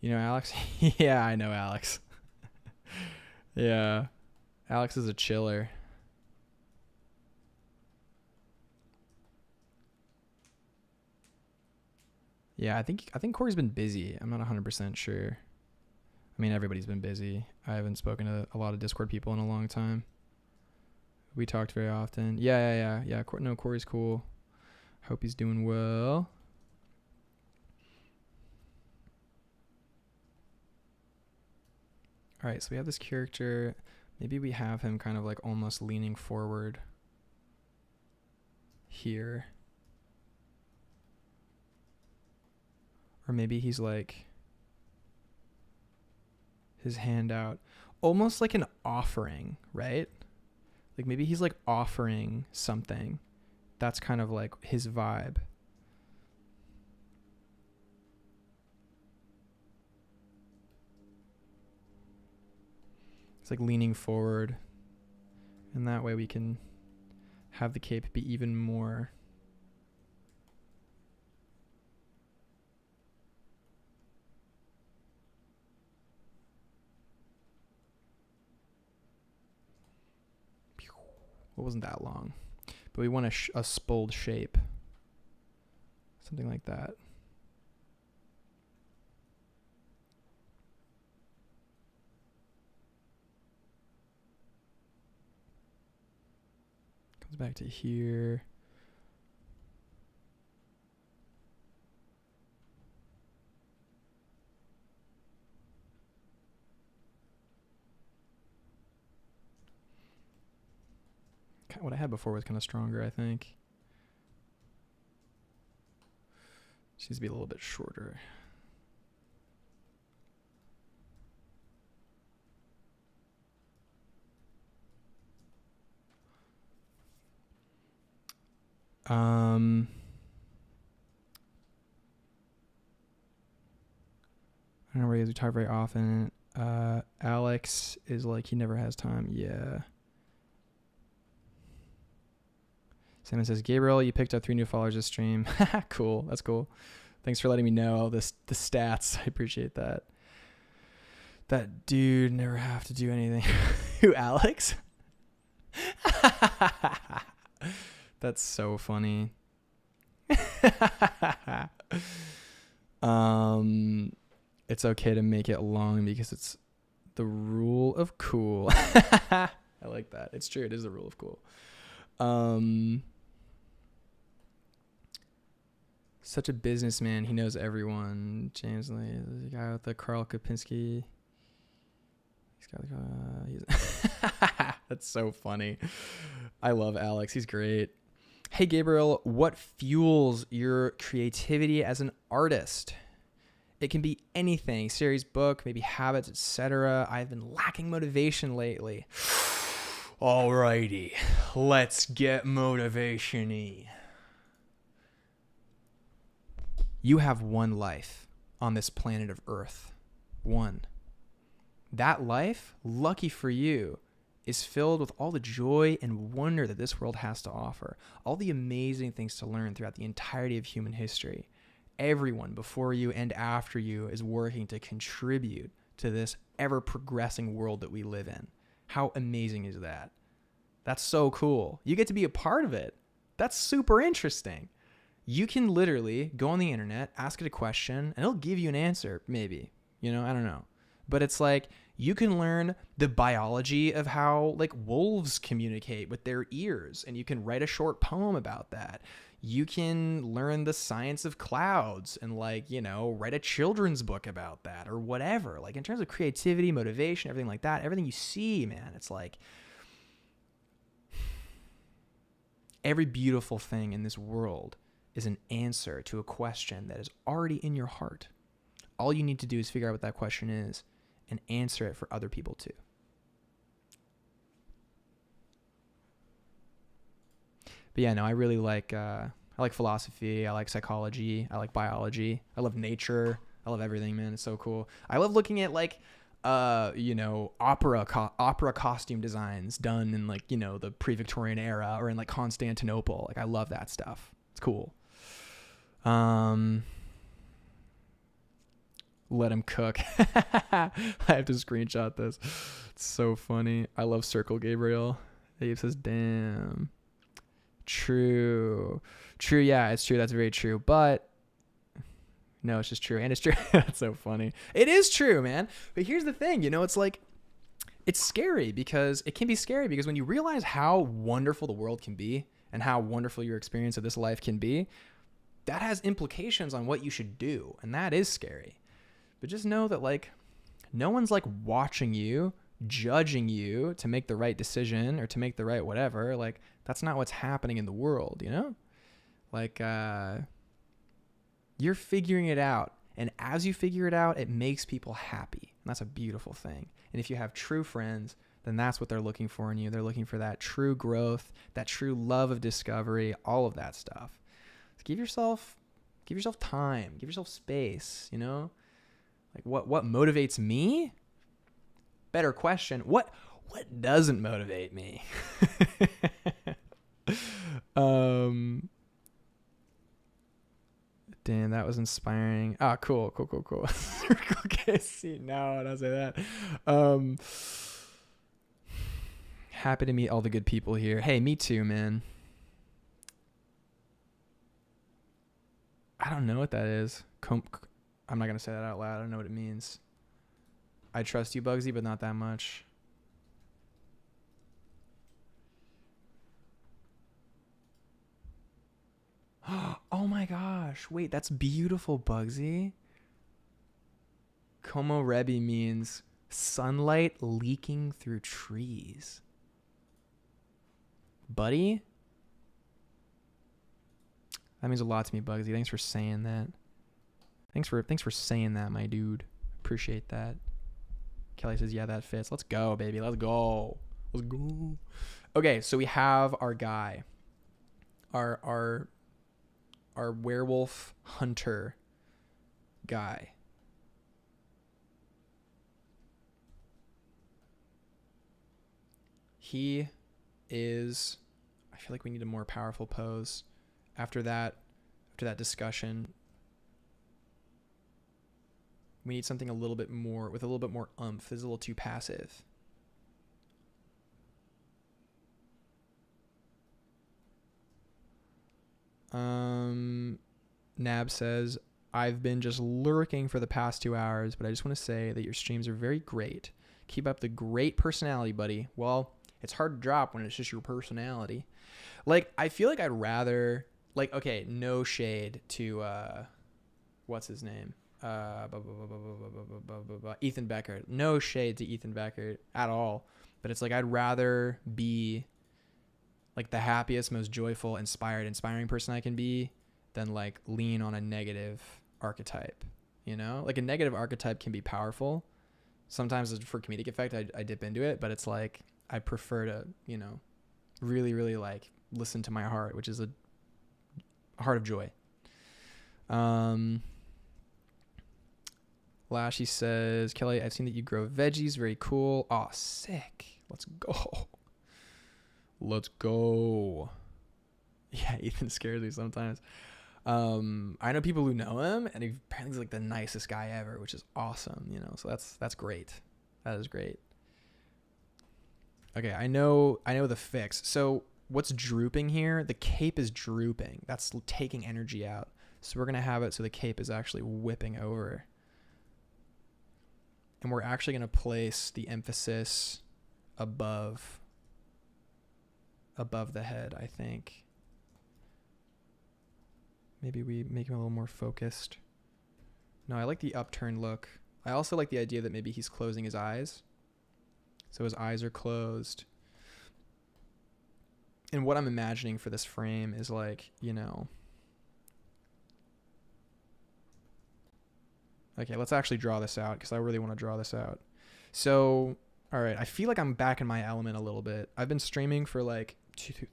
[SPEAKER 1] You know Alex? Yeah, I know Alex. Yeah. Alex is a chiller. Yeah, I think Corey's been busy. I'm not 100% sure. I mean, everybody's been busy. I haven't spoken to a lot of Discord people in a long time. We talked very often. Yeah. No, Corey's cool. Hope he's doing well. All right, so we have this character. Maybe we have him kind of like almost leaning forward here. Or maybe he's like his hand out. Almost like an offering, right? Like maybe he's like offering something. That's kind of like his vibe. It's like leaning forward. And that way we can have the cape be even more It wasn't that long, but we want a spooled shape, something like that. Comes back to here. What I had before was kind of stronger, I think. She needs to be a little bit shorter. I don't know where he is. We talk very often. Alex is like, he never has time. Yeah. Simon says, Gabriel, you picked up 3 new followers this stream. Cool. That's cool. Thanks for letting me know the stats. I appreciate that. That dude never have to do anything. Who, Alex? That's so funny. It's okay to make it long because it's the rule of cool. I like that. It's true. It is the rule of cool. Such a businessman. He knows everyone. James Lee, the guy with the Carl Kapinski. He's got That's so funny. I love Alex. He's great. Hey, Gabriel, what fuels your creativity as an artist? It can be anything, series, book, maybe habits, etc. I've been lacking motivation lately. Alrighty, let's get motivation-y. You have one life on this planet of Earth. One. That life, lucky for you, is filled with all the joy and wonder that this world has to offer. All the amazing things to learn throughout the entirety of human history. Everyone before you and after you is working to contribute to this ever-progressing world that we live in. How amazing is that? That's so cool. You get to be a part of it. That's super interesting. You can literally go on the internet, ask it a question, and it'll give you an answer, maybe. You know, I don't know. But it's like, you can learn the biology of how like wolves communicate with their ears, and you can write a short poem about that. You can learn the science of clouds and like, you know, write a children's book about that or whatever. Like in terms of creativity, motivation, everything like that, everything you see, man, it's like every beautiful thing in this world is an answer to a question that is already in your heart. All you need to do is figure out what that question is and answer it for other people too. But yeah, no, I really like, I like philosophy. I like psychology. I like biology. I love nature. I love everything, man. It's so cool. I love looking at like, you know, opera costume designs done in like, you know, the pre-Victorian era or in like Constantinople. Like I love that stuff. It's cool. Let him cook. I have to screenshot this. It's so funny. I love Circle Gabriel. Abe says, damn. True. Yeah, it's true. That's very true. But no, it's just true. And it's true. That's so funny. It is true, man. But here's the thing, you know, it's like, it's scary because it can be scary because when you realize how wonderful the world can be and how wonderful your experience of this life can be, that has implications on what you should do. And that is scary. But just know that like no one's like watching you, judging you to make the right decision or to make the right whatever. Like that's not what's happening in the world, you know? Like you're figuring it out. And as you figure it out, it makes people happy. And that's a beautiful thing. And if you have true friends, then that's what they're looking for in you. They're looking for that true growth, that true love of discovery, all of that stuff. So give yourself time, give yourself space, you know? Like what motivates me? Better question. What doesn't motivate me? Damn, that was inspiring. Ah, cool. Okay, see, no, don't say that. Happy to meet all the good people here. Hey, me too, man. I don't know what that is. I'm not going to say that out loud. I don't know what it means. I trust you, Bugsy, but not that much. Oh my gosh. Wait, that's beautiful, Bugsy. Como Rebi means sunlight leaking through trees. Buddy? That means a lot to me, Bugsy. Thanks for saying that. Thanks for saying that, my dude. Appreciate that. Kelly says, yeah, that fits. Let's go, baby. Let's go. Okay, so we have our guy. our werewolf hunter guy. He is, I feel like we need a more powerful pose. After that discussion, we need something a little bit more, with a little bit more oomph. This is a little too passive. Nab says, I've been just lurking for the past 2 hours, but I just want to say that your streams are very great. Keep up the great personality, buddy. Well, it's hard to drop when it's just your personality. Like, I feel like I'd rather, like, okay, no shade to, what's his name? Ethan Becker. No shade to Ethan Becker at all. But it's like, I'd rather be like the happiest, most joyful, inspiring person I can be than like lean on a negative archetype, you know? Like a negative archetype can be powerful. Sometimes for comedic effect, I dip into it, but it's like, I prefer to, you know, really, really like listen to my heart, which is a heart of joy. Lashy says, Kelly, I've seen that you grow veggies. Very cool. Oh, sick. Let's go. Let's go. Yeah, Ethan scares me sometimes. I know people who know him, and apparently he's like the nicest guy ever, which is awesome, you know. So that's great. That is great. Okay, I know the fix. So what's drooping here? The cape is drooping. That's taking energy out. So we're gonna have it so the cape is actually whipping over. And we're actually gonna place the emphasis above the head, I think. Maybe we make him a little more focused. No, I like the upturned look. I also like the idea that maybe he's closing his eyes. So his eyes are closed. And what I'm imagining for this frame is like, you know. Okay, let's actually draw this out because I really want to draw this out. So, all right, I feel like I'm back in my element a little bit. I've been streaming for like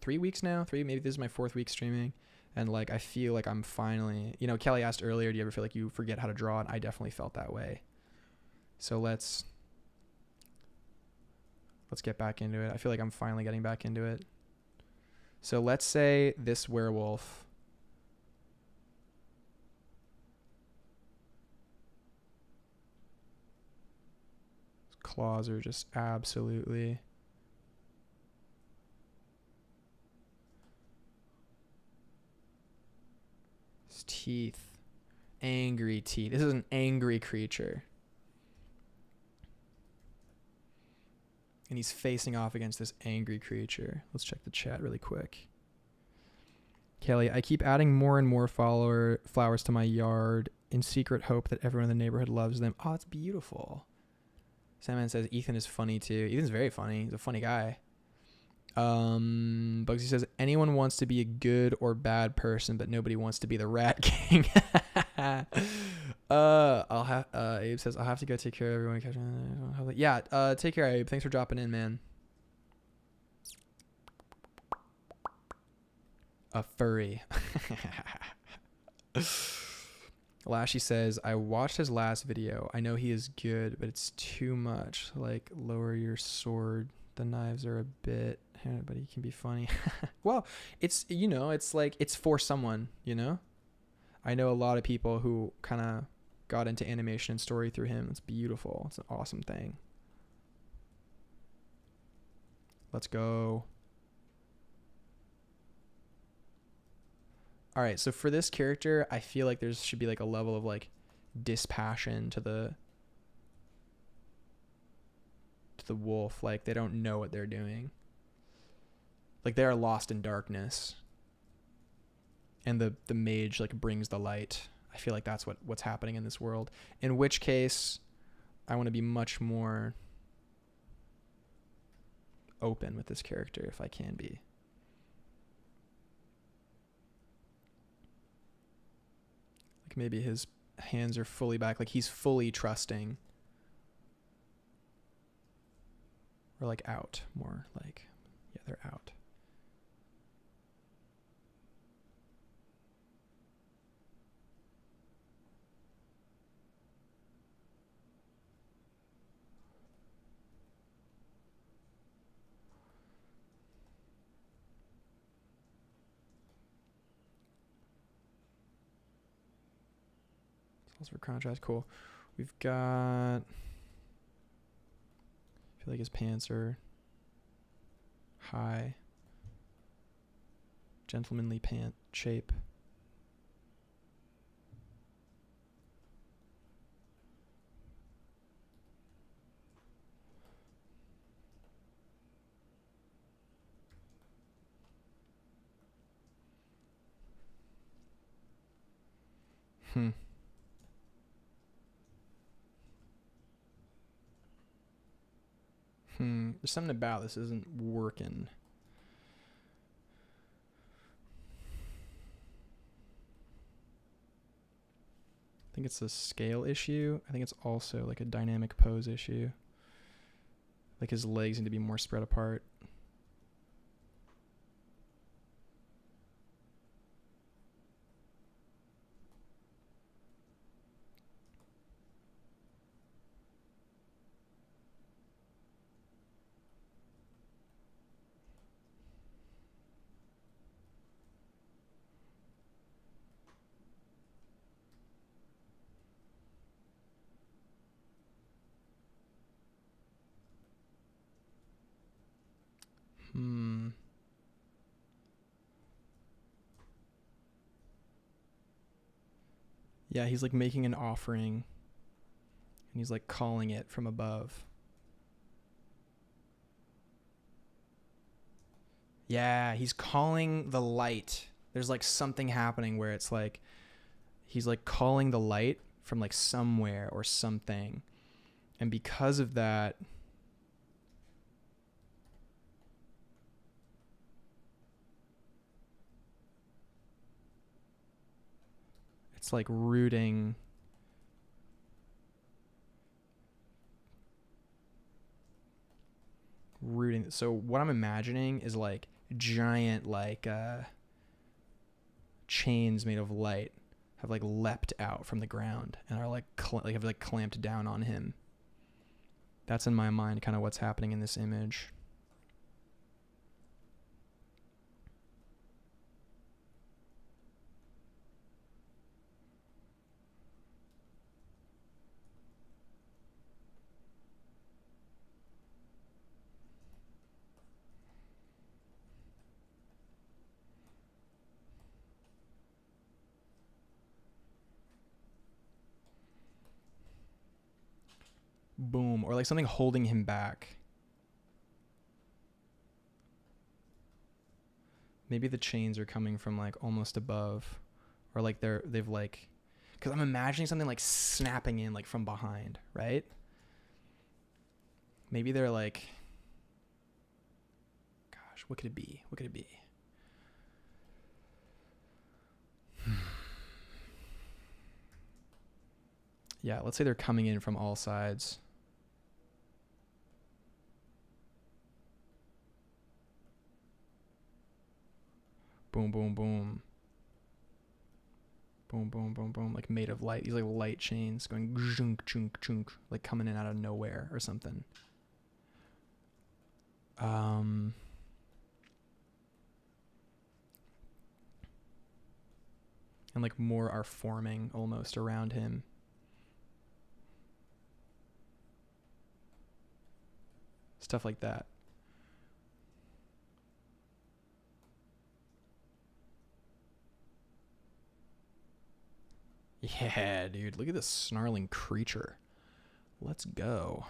[SPEAKER 1] 3 weeks now. Maybe this is my 4th week streaming. And like, I feel like I'm finally, you know, Kelly asked earlier, do you ever feel like you forget how to draw? And I definitely felt that way. So let's get back into it. I feel like I'm finally getting back into it. So let's say this werewolf. His claws are just absolutely. His teeth. Angry teeth. This is an angry creature. And he's facing off against this angry creature. Let's check the chat really quick. Kelly, I keep adding more and more flowers to my yard in secret hope that everyone in the neighborhood loves them. Oh, it's beautiful. Sandman says Ethan is funny too. Ethan's very funny. He's a funny guy. Bugsy says anyone wants to be a good or bad person, but nobody wants to be the Rat King. Abe says I'll have to go take care of everyone. Yeah, take care, Abe. Thanks for dropping in, man. A furry. Lashy says I watched his last video. I know he is good, but it's too much. Like lower your sword. The knives are a bit, but he can be funny. Well, it's, you know, it's like it's for someone, you know. I know a lot of people who kind of got into animation and story through him. It's beautiful. It's an awesome thing. Let's go. All right, so for this character, I feel like there should be like a level of like dispassion to the wolf. Like they don't know what they're doing. Like they are lost in darkness. And the mage like brings the light. I feel like that's what's happening in this world. In which case, I want to be much more open with this character if I can be. Like maybe his hands are fully back, like he's fully trusting. Or like out more, like, yeah, they're out. Also for contrast, cool. We've got, I feel like his pants are high. Gentlemanly pant shape. There's something about this isn't working. I think it's a scale issue. I think it's also like a dynamic pose issue. Like his legs need to be more spread apart. Yeah, he's like making an offering and he's like calling it from above. Yeah, he's calling the light. There's like something happening where it's like he's like calling the light from like somewhere or something. And because of that, it's like rooting. So what I'm imagining is like giant like chains made of light have like leapt out from the ground and are like have like clamped down on him. That's in my mind kind of what's happening in this image. Boom. Or like something holding him back. Maybe the chains are coming from like almost above, or like they've like, because I'm imagining something like snapping in like from behind, right? Maybe they're like, gosh, what could it be? What could it be? Yeah, let's say they're coming in from all sides. Boom, boom, boom. Boom, boom, boom, boom. Like made of light. These like light chains going chunk, chunk, chunk, like coming in out of nowhere or something. And like more are forming almost around him. Stuff like that. Yeah, dude. Look at this snarling creature. Let's go.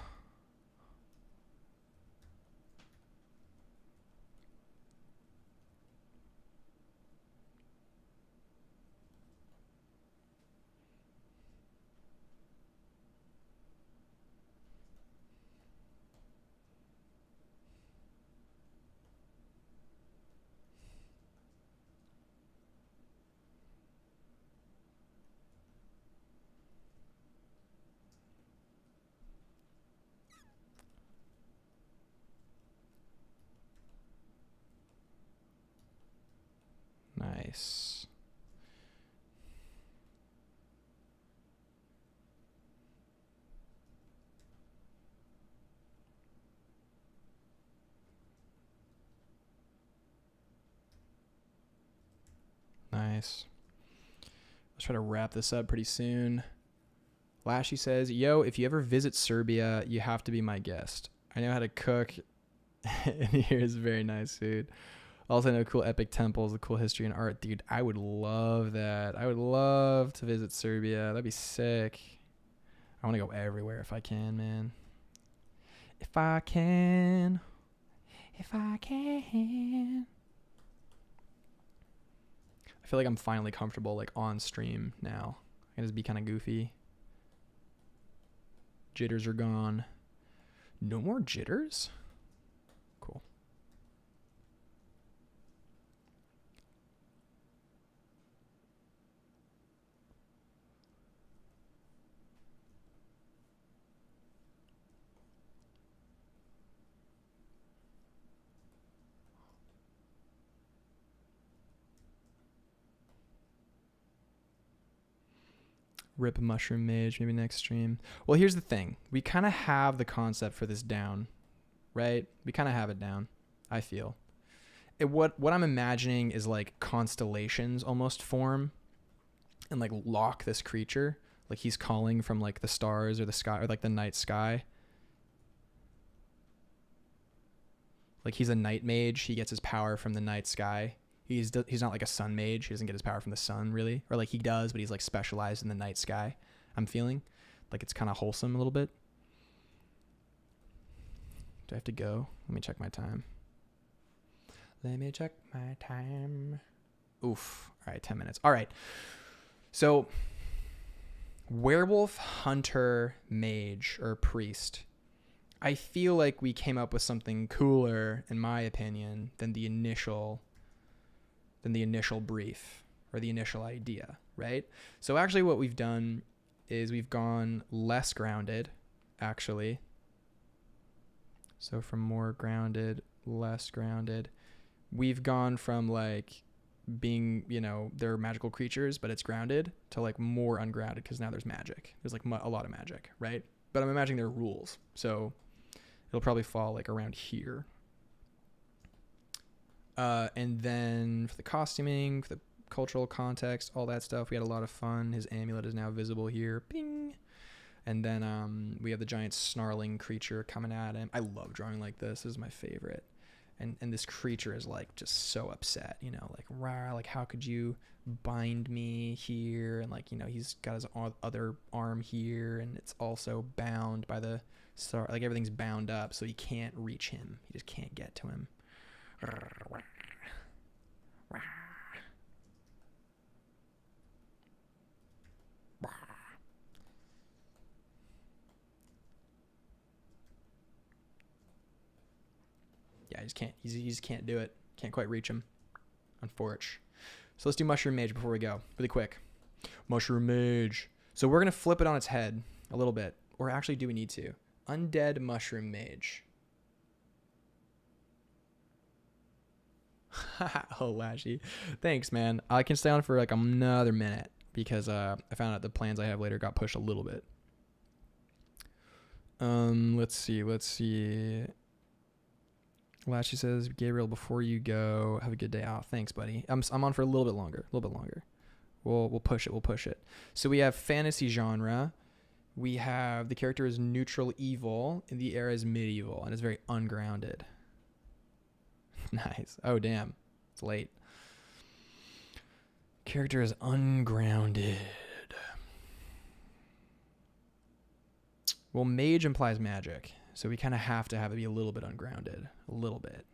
[SPEAKER 1] Nice. Nice. Let's try to wrap this up pretty soon. Lashy says, yo, if you ever visit Serbia, you have to be my guest. I know how to cook, and here's very nice food. Also, I know cool epic temples, the cool history and art. Dude, I would love that. I would love to visit Serbia. That'd be sick. I want to go everywhere if I can, man. If I can. If I can. I feel like I'm finally comfortable, like, on stream now. I can just be kind of goofy. Jitters are gone. No more jitters? Cool. Rip Mushroom Mage, maybe next stream. Well, here's the thing. We kind of have the concept for this down, right? We kind of have it down, I feel. What I'm imagining is like constellations almost form and like lock this creature. Like he's calling from like the stars or the sky or like the night sky. Like he's a night mage. He gets his power from the night sky. He's not like a sun mage. He doesn't get his power from the sun, really. Or like he does, but he's like specialized in the night sky. I'm feeling like it's kind of wholesome a little bit. Do I have to go? Let me check my time. Let me check my time. Oof. All right, 10 minutes. All right. So werewolf, hunter, mage, or priest. I feel like we came up with something cooler, in my opinion, than the initial brief or the initial idea, right? So actually what we've done is we've gone less grounded, actually. So from more grounded, less grounded. We've gone from like being, you know, they're magical creatures, but it's grounded, to like more ungrounded because now there's magic. There's like a lot of magic, right? But I'm imagining there are rules. So it'll probably fall like around here. And then for the costuming, for the cultural context, all that stuff, we had a lot of fun. His amulet is now visible here. Bing. And then we have the giant snarling creature coming at him. I love drawing like this. This is my favorite. And this creature is like just so upset, you know, like, rah, like how could you bind me here? And like, you know, he's got his other arm here, and it's also bound by the star. Like everything's bound up, so he can't reach him. He just can't get to him. Yeah, he just can't do it. Can't quite reach him, unfortunately. So let's do Mushroom Mage before we go, really quick. Mushroom Mage. So we're gonna flip it on its head a little bit, or actually, do we need to? Undead Mushroom Mage. Oh, Lashy. Thanks, man. I can stay on for like another minute because I found out the plans I have later got pushed a little bit. Let's see. Lashy says, Gabriel, before you go, have a good day. Oh, thanks, buddy. I'm on for a little bit longer. We'll push it. So we have fantasy genre. We have the character is neutral evil, and the era is medieval, and it's very ungrounded. Nice. Oh, damn. It's late. Character is ungrounded. Well, mage implies magic, so we kind of have to have it be a little bit ungrounded. A little bit.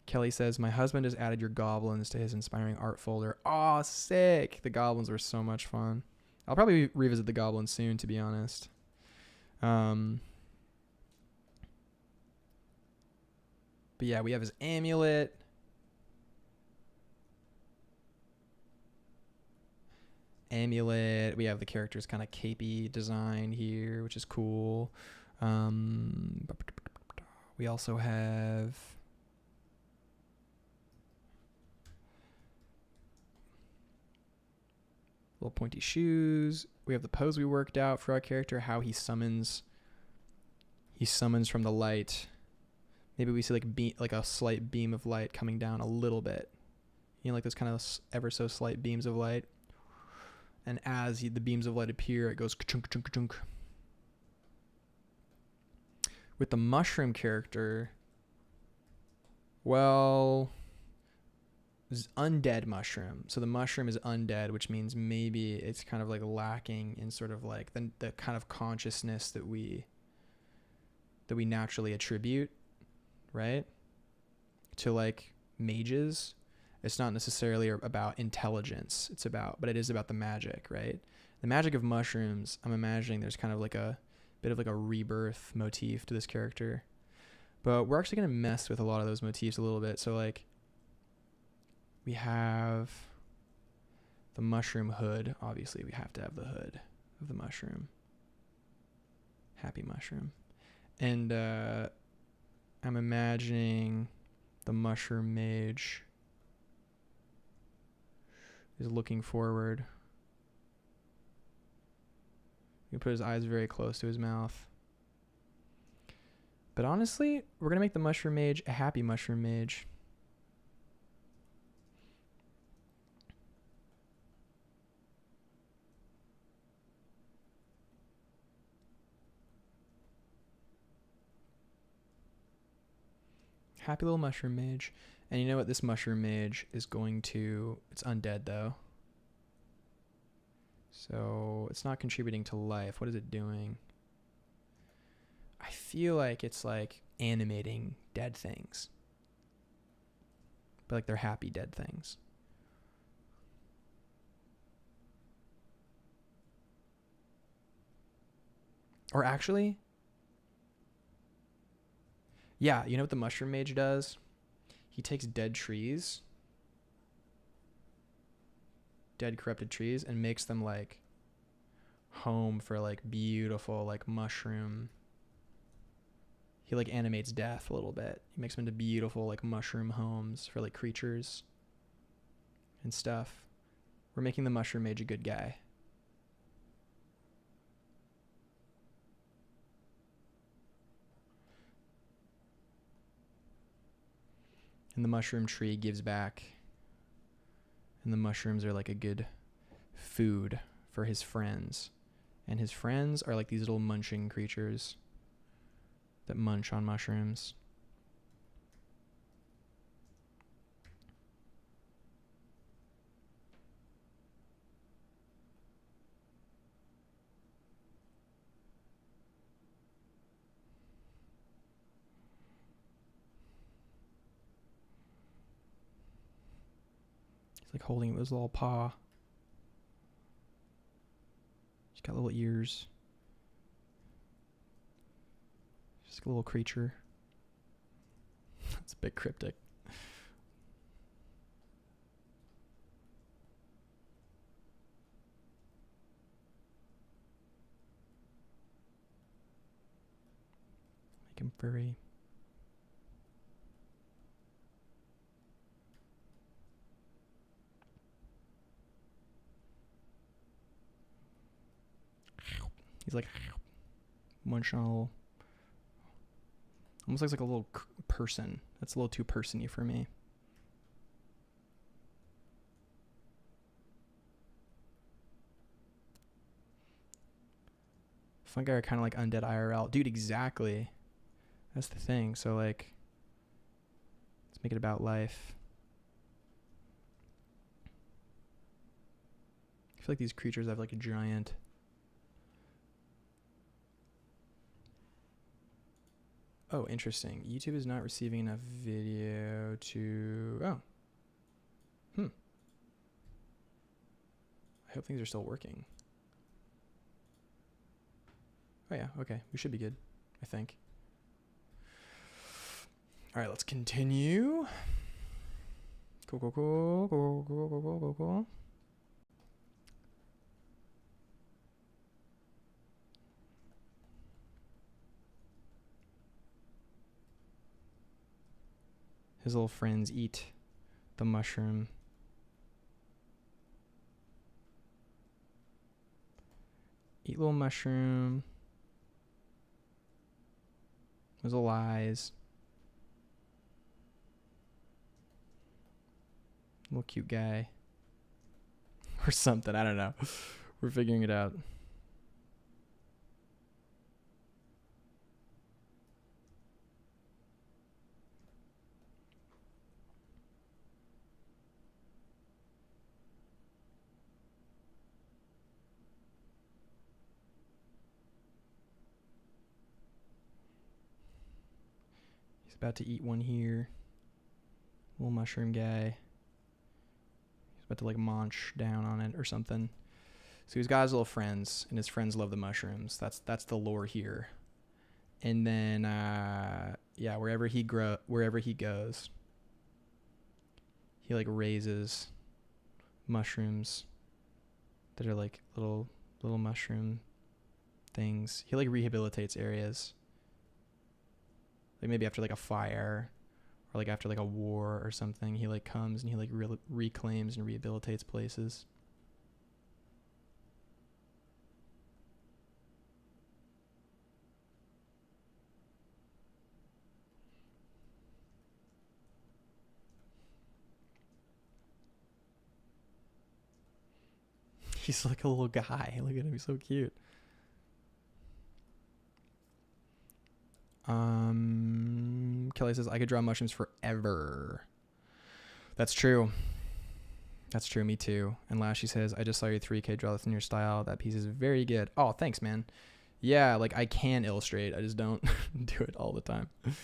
[SPEAKER 1] Kelly says, my husband has added your goblins to his inspiring art folder. Oh, sick. The goblins were so much fun. I'll probably revisit the goblins soon, to be honest. But yeah, we have his amulet. We have the character's kind of capey design here, which is cool. We also have little pointy shoes. We have the pose we worked out for our character, how he summons from the light. Maybe we see like a slight beam of light coming down a little bit. You know, like those kind of ever so slight beams of light. And as the beams of light appear, it goes ka-chunk, ka-chunk, ka-chunk. With the mushroom character, well, undead mushroom. So the mushroom is undead, which means maybe it's kind of like lacking in sort of like the kind of consciousness that we naturally attribute, right, to like mages. It's not necessarily about intelligence. But it is about the magic, right? The magic of mushrooms. I'm imagining there's kind of like a bit of like a rebirth motif to this character, but we're actually going to mess with a lot of those motifs a little bit. So like we have the mushroom hood. Obviously we have to have the hood of the mushroom. Happy mushroom. And I'm imagining the mushroom mage is looking forward. You can put his eyes very close to his mouth. But honestly, we're going to make the mushroom mage a happy mushroom mage. Happy little mushroom mage. And you know what? This mushroom mage is going to... It's undead, though. So it's not contributing to life. What is it doing? I feel like it's like animating dead things. But like they're happy dead things. Or actually... Yeah, you know what the mushroom mage does? He takes dead trees, dead corrupted trees, and makes them like home for like beautiful like mushroom. He like animates death a little bit. He makes them into beautiful like mushroom homes for like creatures and stuff. We're making the mushroom mage a good guy. And the mushroom tree gives back. And the mushrooms are like a good food for his friends. And his friends are like these little munching creatures that munch on mushrooms. He's like holding it with his little paw. He's got little ears. Just like a little creature. It's a bit cryptic. Make him furry. He's like munching on a little, almost looks like a little person. That's a little too person-y for me. Fungi are kind of like undead IRL. Dude, exactly. That's the thing. So like, let's make it about life. I feel like these creatures have like a giant... Oh, interesting. YouTube is not receiving enough video to... Oh. I hope things are still working. Oh yeah, okay. We should be good, I think. All right, let's continue. Cool. His little friends eat the mushroom. Eat little mushroom. His little eyes. Little cute guy. Or something. I don't know. We're figuring it out. He's about to eat one here. Little mushroom guy. He's about to like munch down on it or something. So he's got his little friends, and his friends love the mushrooms. That's the lore here. And then yeah, wherever he goes, he like raises mushrooms that are like little mushroom things. He like rehabilitates areas. Like maybe after like a fire or like after like a war or something, he like comes and he like reclaims and rehabilitates places. He's like a little guy. Look at him. He's so cute. Kelly says, I could draw mushrooms forever. That's true. That's true. Me too. And Lashy says, I just saw your 3K draw this in your style. That piece is very good. Oh, thanks, man. Yeah, like I can illustrate. I just don't do it all the time. He's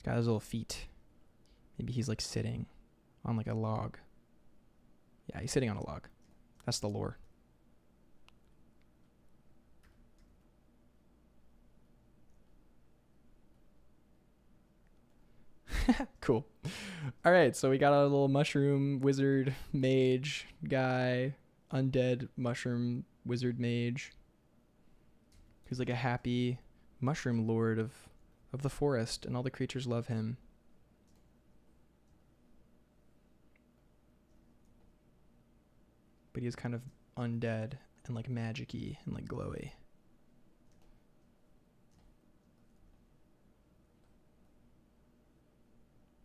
[SPEAKER 1] got his little feet. Maybe he's like sitting on like a log. Yeah, he's sitting on a log. That's the lore. Cool. All right, so we got a little mushroom wizard mage guy, undead mushroom wizard mage, who's like a happy mushroom lord of the forest, and all the creatures love him. But he's kind of undead and like magic-y and like glowy.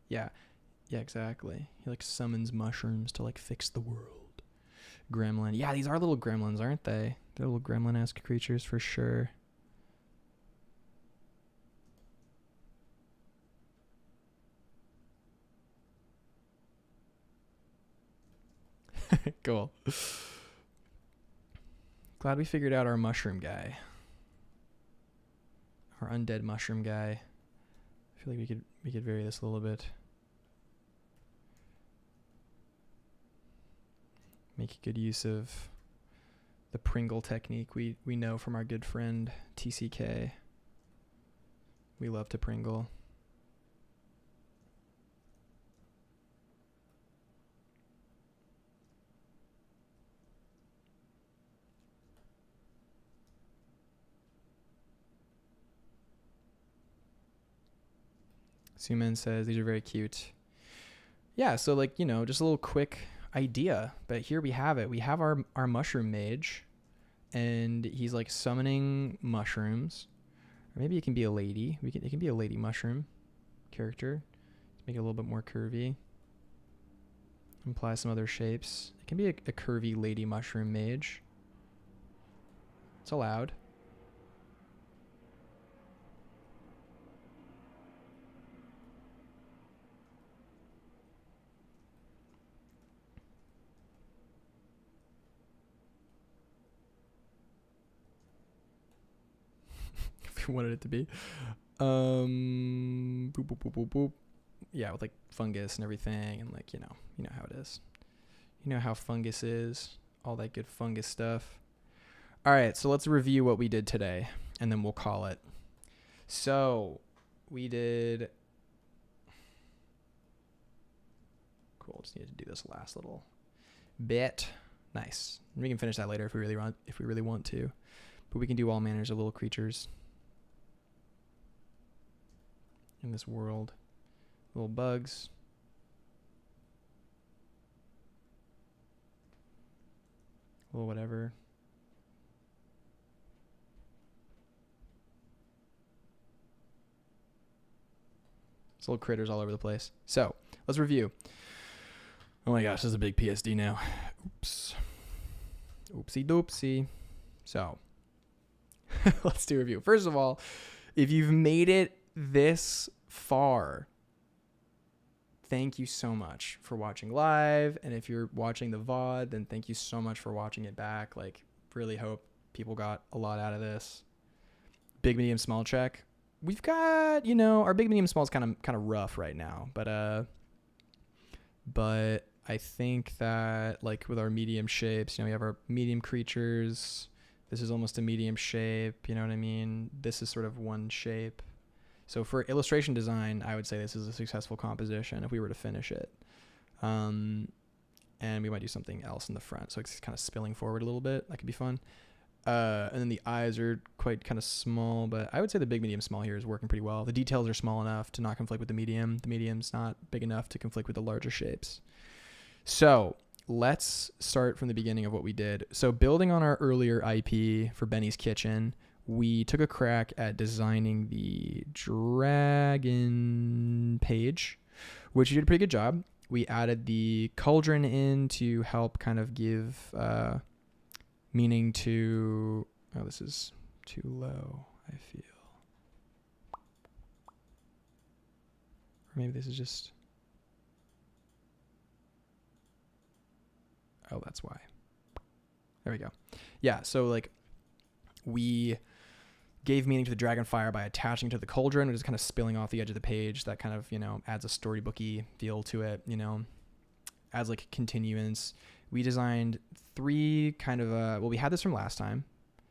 [SPEAKER 1] Yeah, exactly. He like summons mushrooms to like fix the world. Gremlin. Yeah, these are little gremlins, aren't they? They're little gremlin-esque creatures for sure. Cool. Glad we figured out our mushroom guy. Our undead mushroom guy. I feel like we could vary this a little bit. Make good use of the Pringle technique we know from our good friend TCK. We love to Pringle. Suman says these are very cute. Yeah, so like, you know, just a little quick idea, but here we have it. We have our mushroom mage, and he's like summoning mushrooms, or maybe it can be a lady. It can be a lady mushroom character. Make it a little bit more curvy. Imply some other shapes. It can be a curvy lady mushroom mage. It's allowed. If you wanted it to be. Boop, boop, boop, boop, boop. Yeah, with like fungus and everything, and like, you know how it is. You know how fungus is. All that good fungus stuff. All right, so let's review what we did today, and then we'll call it. So we did. Cool. Just needed to do this last little bit. Nice. We can finish that later if we really want to. But we can do all manners of little creatures in this world. Little bugs. Little whatever. It's little critters all over the place. So let's review. Oh my gosh, this is a big PSD now. Oops. Oopsie doopsie. So let's do a review. First of all, if you've made it this far, thank you so much for watching live. And if you're watching the VOD, then thank you so much for watching it back. Like, really hope people got a lot out of this. Big, medium, small check. We've got, our big, medium, small is kind of rough right now, but I think that like with our medium shapes, we have our medium creatures. This is almost a medium shape. You know what I mean? This is sort of one shape. So for illustration design, I would say this is a successful composition if we were to finish it. And we might do something else in the front. So it's kind of spilling forward a little bit. That could be fun. And then the eyes are quite kind of small, but I would say the big, medium, small here is working pretty well. The details are small enough to not conflict with the medium. The medium's not big enough to conflict with the larger shapes. So let's start from the beginning of what we did. So building on our earlier IP for Benny's Kitchen, we took a crack at designing the dragon page, which you did a pretty good job. We added the cauldron in to help kind of give meaning to... Oh, this is too low, I feel. Or maybe this is just... Oh, that's why. There we go. Yeah, so like we gave meaning to the dragonfire by attaching to the cauldron, which is kind of spilling off the edge of the page. That kind of, adds a storybooky feel to it, adds like continuance. We designed 3 kind of, we had this from last time.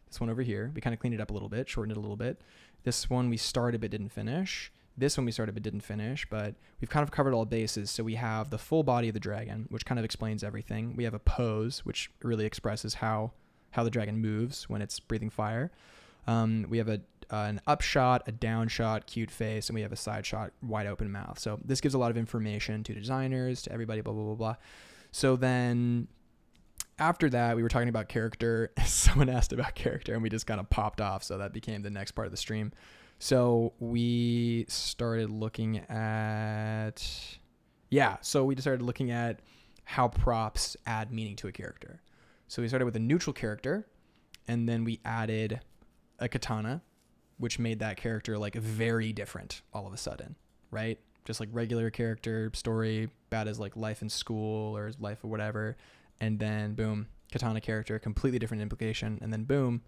[SPEAKER 1] This one over here, we kind of cleaned it up a little bit, shortened it a little bit. This one we started but didn't finish. This one we started but didn't finish, but we've kind of covered all bases. So we have the full body of the dragon, which kind of explains everything. We have a pose, which really expresses how the dragon moves when it's breathing fire. We have an up shot, a down shot, cute face, and we have a side shot, wide open mouth. So this gives a lot of information to designers, to everybody, blah, blah, blah, blah. So then after that, we were talking about character. Someone asked about character, and we just kind of popped off. So that became the next part of the stream. So we started looking at, how props add meaning to a character. So we started with a neutral character, and then we added a katana, which made that character like very different all of a sudden, right? Just like regular character story, bad as like life in school or life or whatever. And then boom, katana character, completely different implication. And then boom,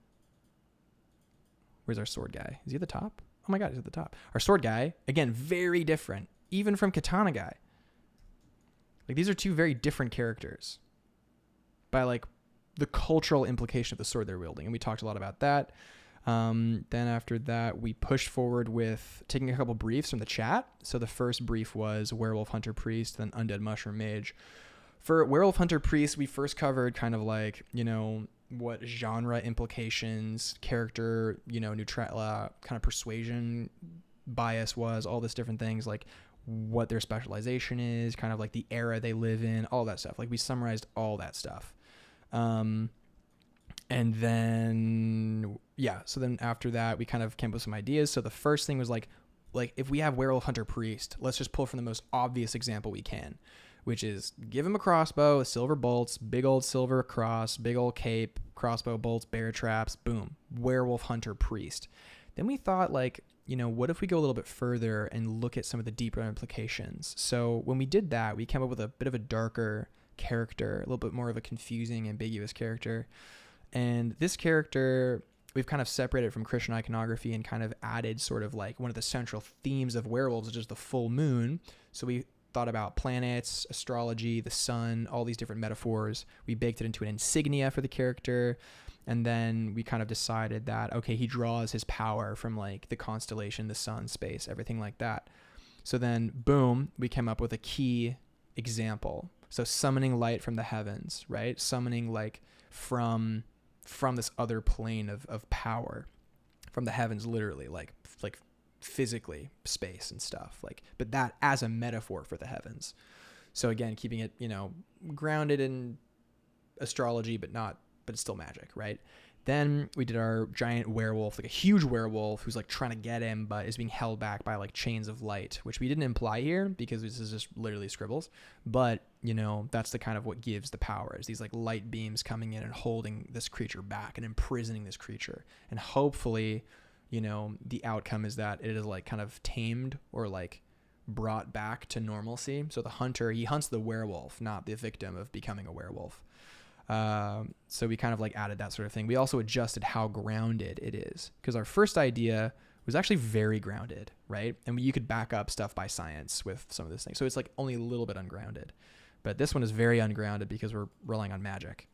[SPEAKER 1] where's our sword guy? Is he at the top? Oh my God, he's at the top. Our sword guy, again, very different, even from katana guy. Like these are 2 very different characters by like the cultural implication of the sword they're wielding. And we talked a lot about that. Then after that, we pushed forward with taking a couple briefs from the chat. So the first brief was werewolf, hunter, priest, then undead, mushroom, mage. For werewolf, hunter, priest, we first covered kind of like, what genre implications, character, kind of persuasion bias was, all this different things, like what their specialization is, kind of like the era they live in, all that stuff. Like we summarized all that stuff. And then, so then after that, we kind of came up with some ideas. So the first thing was like if we have werewolf, hunter, priest, let's just pull from the most obvious example we can, which is give him a crossbow with silver bolts, big old silver cross, big old cape, crossbow bolts, bear traps, boom, werewolf, hunter, priest. Then we thought like, what if we go a little bit further and look at some of the deeper implications? So when we did that, we came up with a bit of a darker character, a little bit more of a confusing, ambiguous character. And this character, we've kind of separated from Christian iconography and kind of added sort of like one of the central themes of werewolves, which is the full moon. So we thought about planets, astrology, the sun, all these different metaphors. We baked it into an insignia for the character. And then we kind of decided that, okay, he draws his power from like the constellation, the sun, space, everything like that. So then, boom, we came up with a key example. So summoning light from the heavens, right? Summoning like from this other plane of power from the heavens, literally, like physically, space and stuff, like, but that as a metaphor for the heavens. So again, keeping it, grounded in astrology, but it's still magic, right? Then we did our giant werewolf, like a huge werewolf who's like trying to get him, but is being held back by like chains of light, which we didn't imply here because this is just literally scribbles. But, you know, that's the kind of what gives the power, is these like light beams coming in and holding this creature back and imprisoning this creature. And hopefully, you know, the outcome is that it is like kind of tamed or like brought back to normalcy. So the hunter, he hunts the werewolf, not the victim of becoming a werewolf. So we kind of like added that sort of thing. We also adjusted how grounded it is, because our first idea was actually very grounded, right? And you could back up stuff by science with some of this thing. So it's like only a little bit ungrounded, but this one is very ungrounded because we're relying on magic.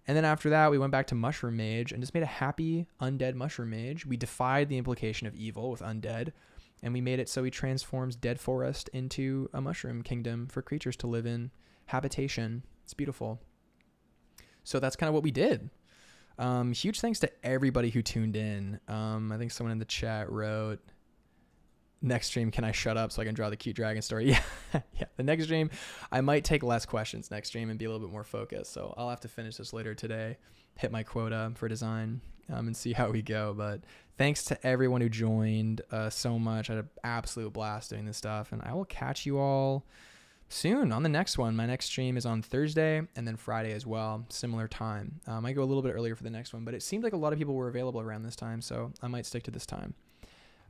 [SPEAKER 1] And then after that, we went back to Mushroom Mage and just made a happy undead Mushroom Mage. We defied the implication of evil with undead, and we made it so he transforms dead forest into a mushroom kingdom for creatures to live in, habitation. It's beautiful. So that's kind of what we did. Huge thanks to everybody who tuned in. I think someone in the chat wrote, next stream, can I shut up so I can draw the cute dragon story? Yeah, yeah. The next stream, I might take less questions next stream and be a little bit more focused. So I'll have to finish this later today, hit my quota for design, and see how we go. But thanks to everyone who joined so much. I had an absolute blast doing this stuff, and I will catch you all soon on the next one. My next stream is on Thursday and then Friday as well, similar time. I might go a little bit earlier for the next one, but it seemed like a lot of people were available around this time, so I might stick to this time.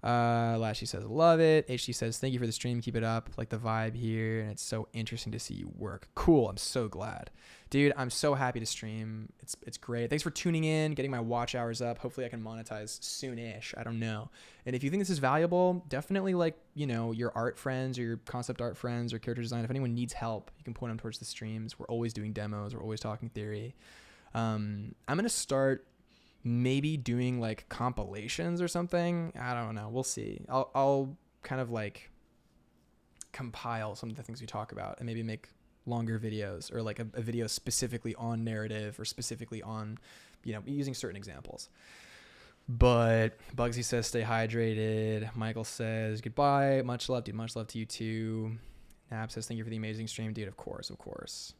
[SPEAKER 1] Lashy says, love it. HG says, thank you for the stream. Keep it up. Like the vibe here, and it's so interesting to see you work. Cool. I'm so glad. Dude, I'm so happy to stream. It's great. Thanks for tuning in, getting my watch hours up. Hopefully I can monetize soon-ish. I don't know. And if you think this is valuable, definitely, like, you know, your art friends or your concept art friends or character design, if anyone needs help, you can point them towards the streams. We're always doing demos. We're always talking theory. I'm going to start maybe doing like compilations or something. I don't know. We'll see. I'll kind of like compile some of the things we talk about and maybe make longer videos, or like a video specifically on narrative or specifically on, you know, using certain examples. But Bugsy says, stay hydrated. Michael says, goodbye. Much love, dude. Much love to you too. Nab says, thank you for the amazing stream, dude. Of course, of course.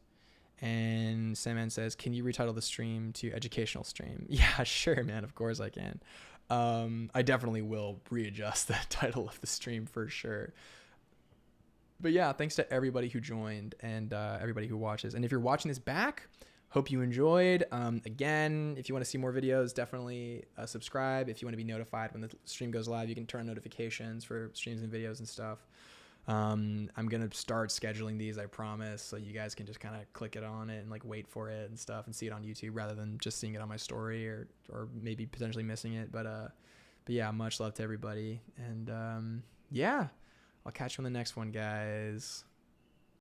[SPEAKER 1] And Sandman says, can you retitle the stream to educational stream? Yeah, sure, man. Of course I can. I definitely will readjust the title of the stream for sure. But yeah, thanks to everybody who joined and everybody who watches. And if you're watching this back, hope you enjoyed. Again, if you want to see more videos, definitely subscribe. If you want to be notified when the stream goes live, you can turn on notifications for streams and videos and stuff. I'm going to start scheduling these, I promise, so you guys can just kind of click it on it and like wait for it and stuff and see it on YouTube rather than just seeing it on my story or maybe potentially missing it. But yeah, much love to everybody. And yeah, I'll catch you on the next one, guys.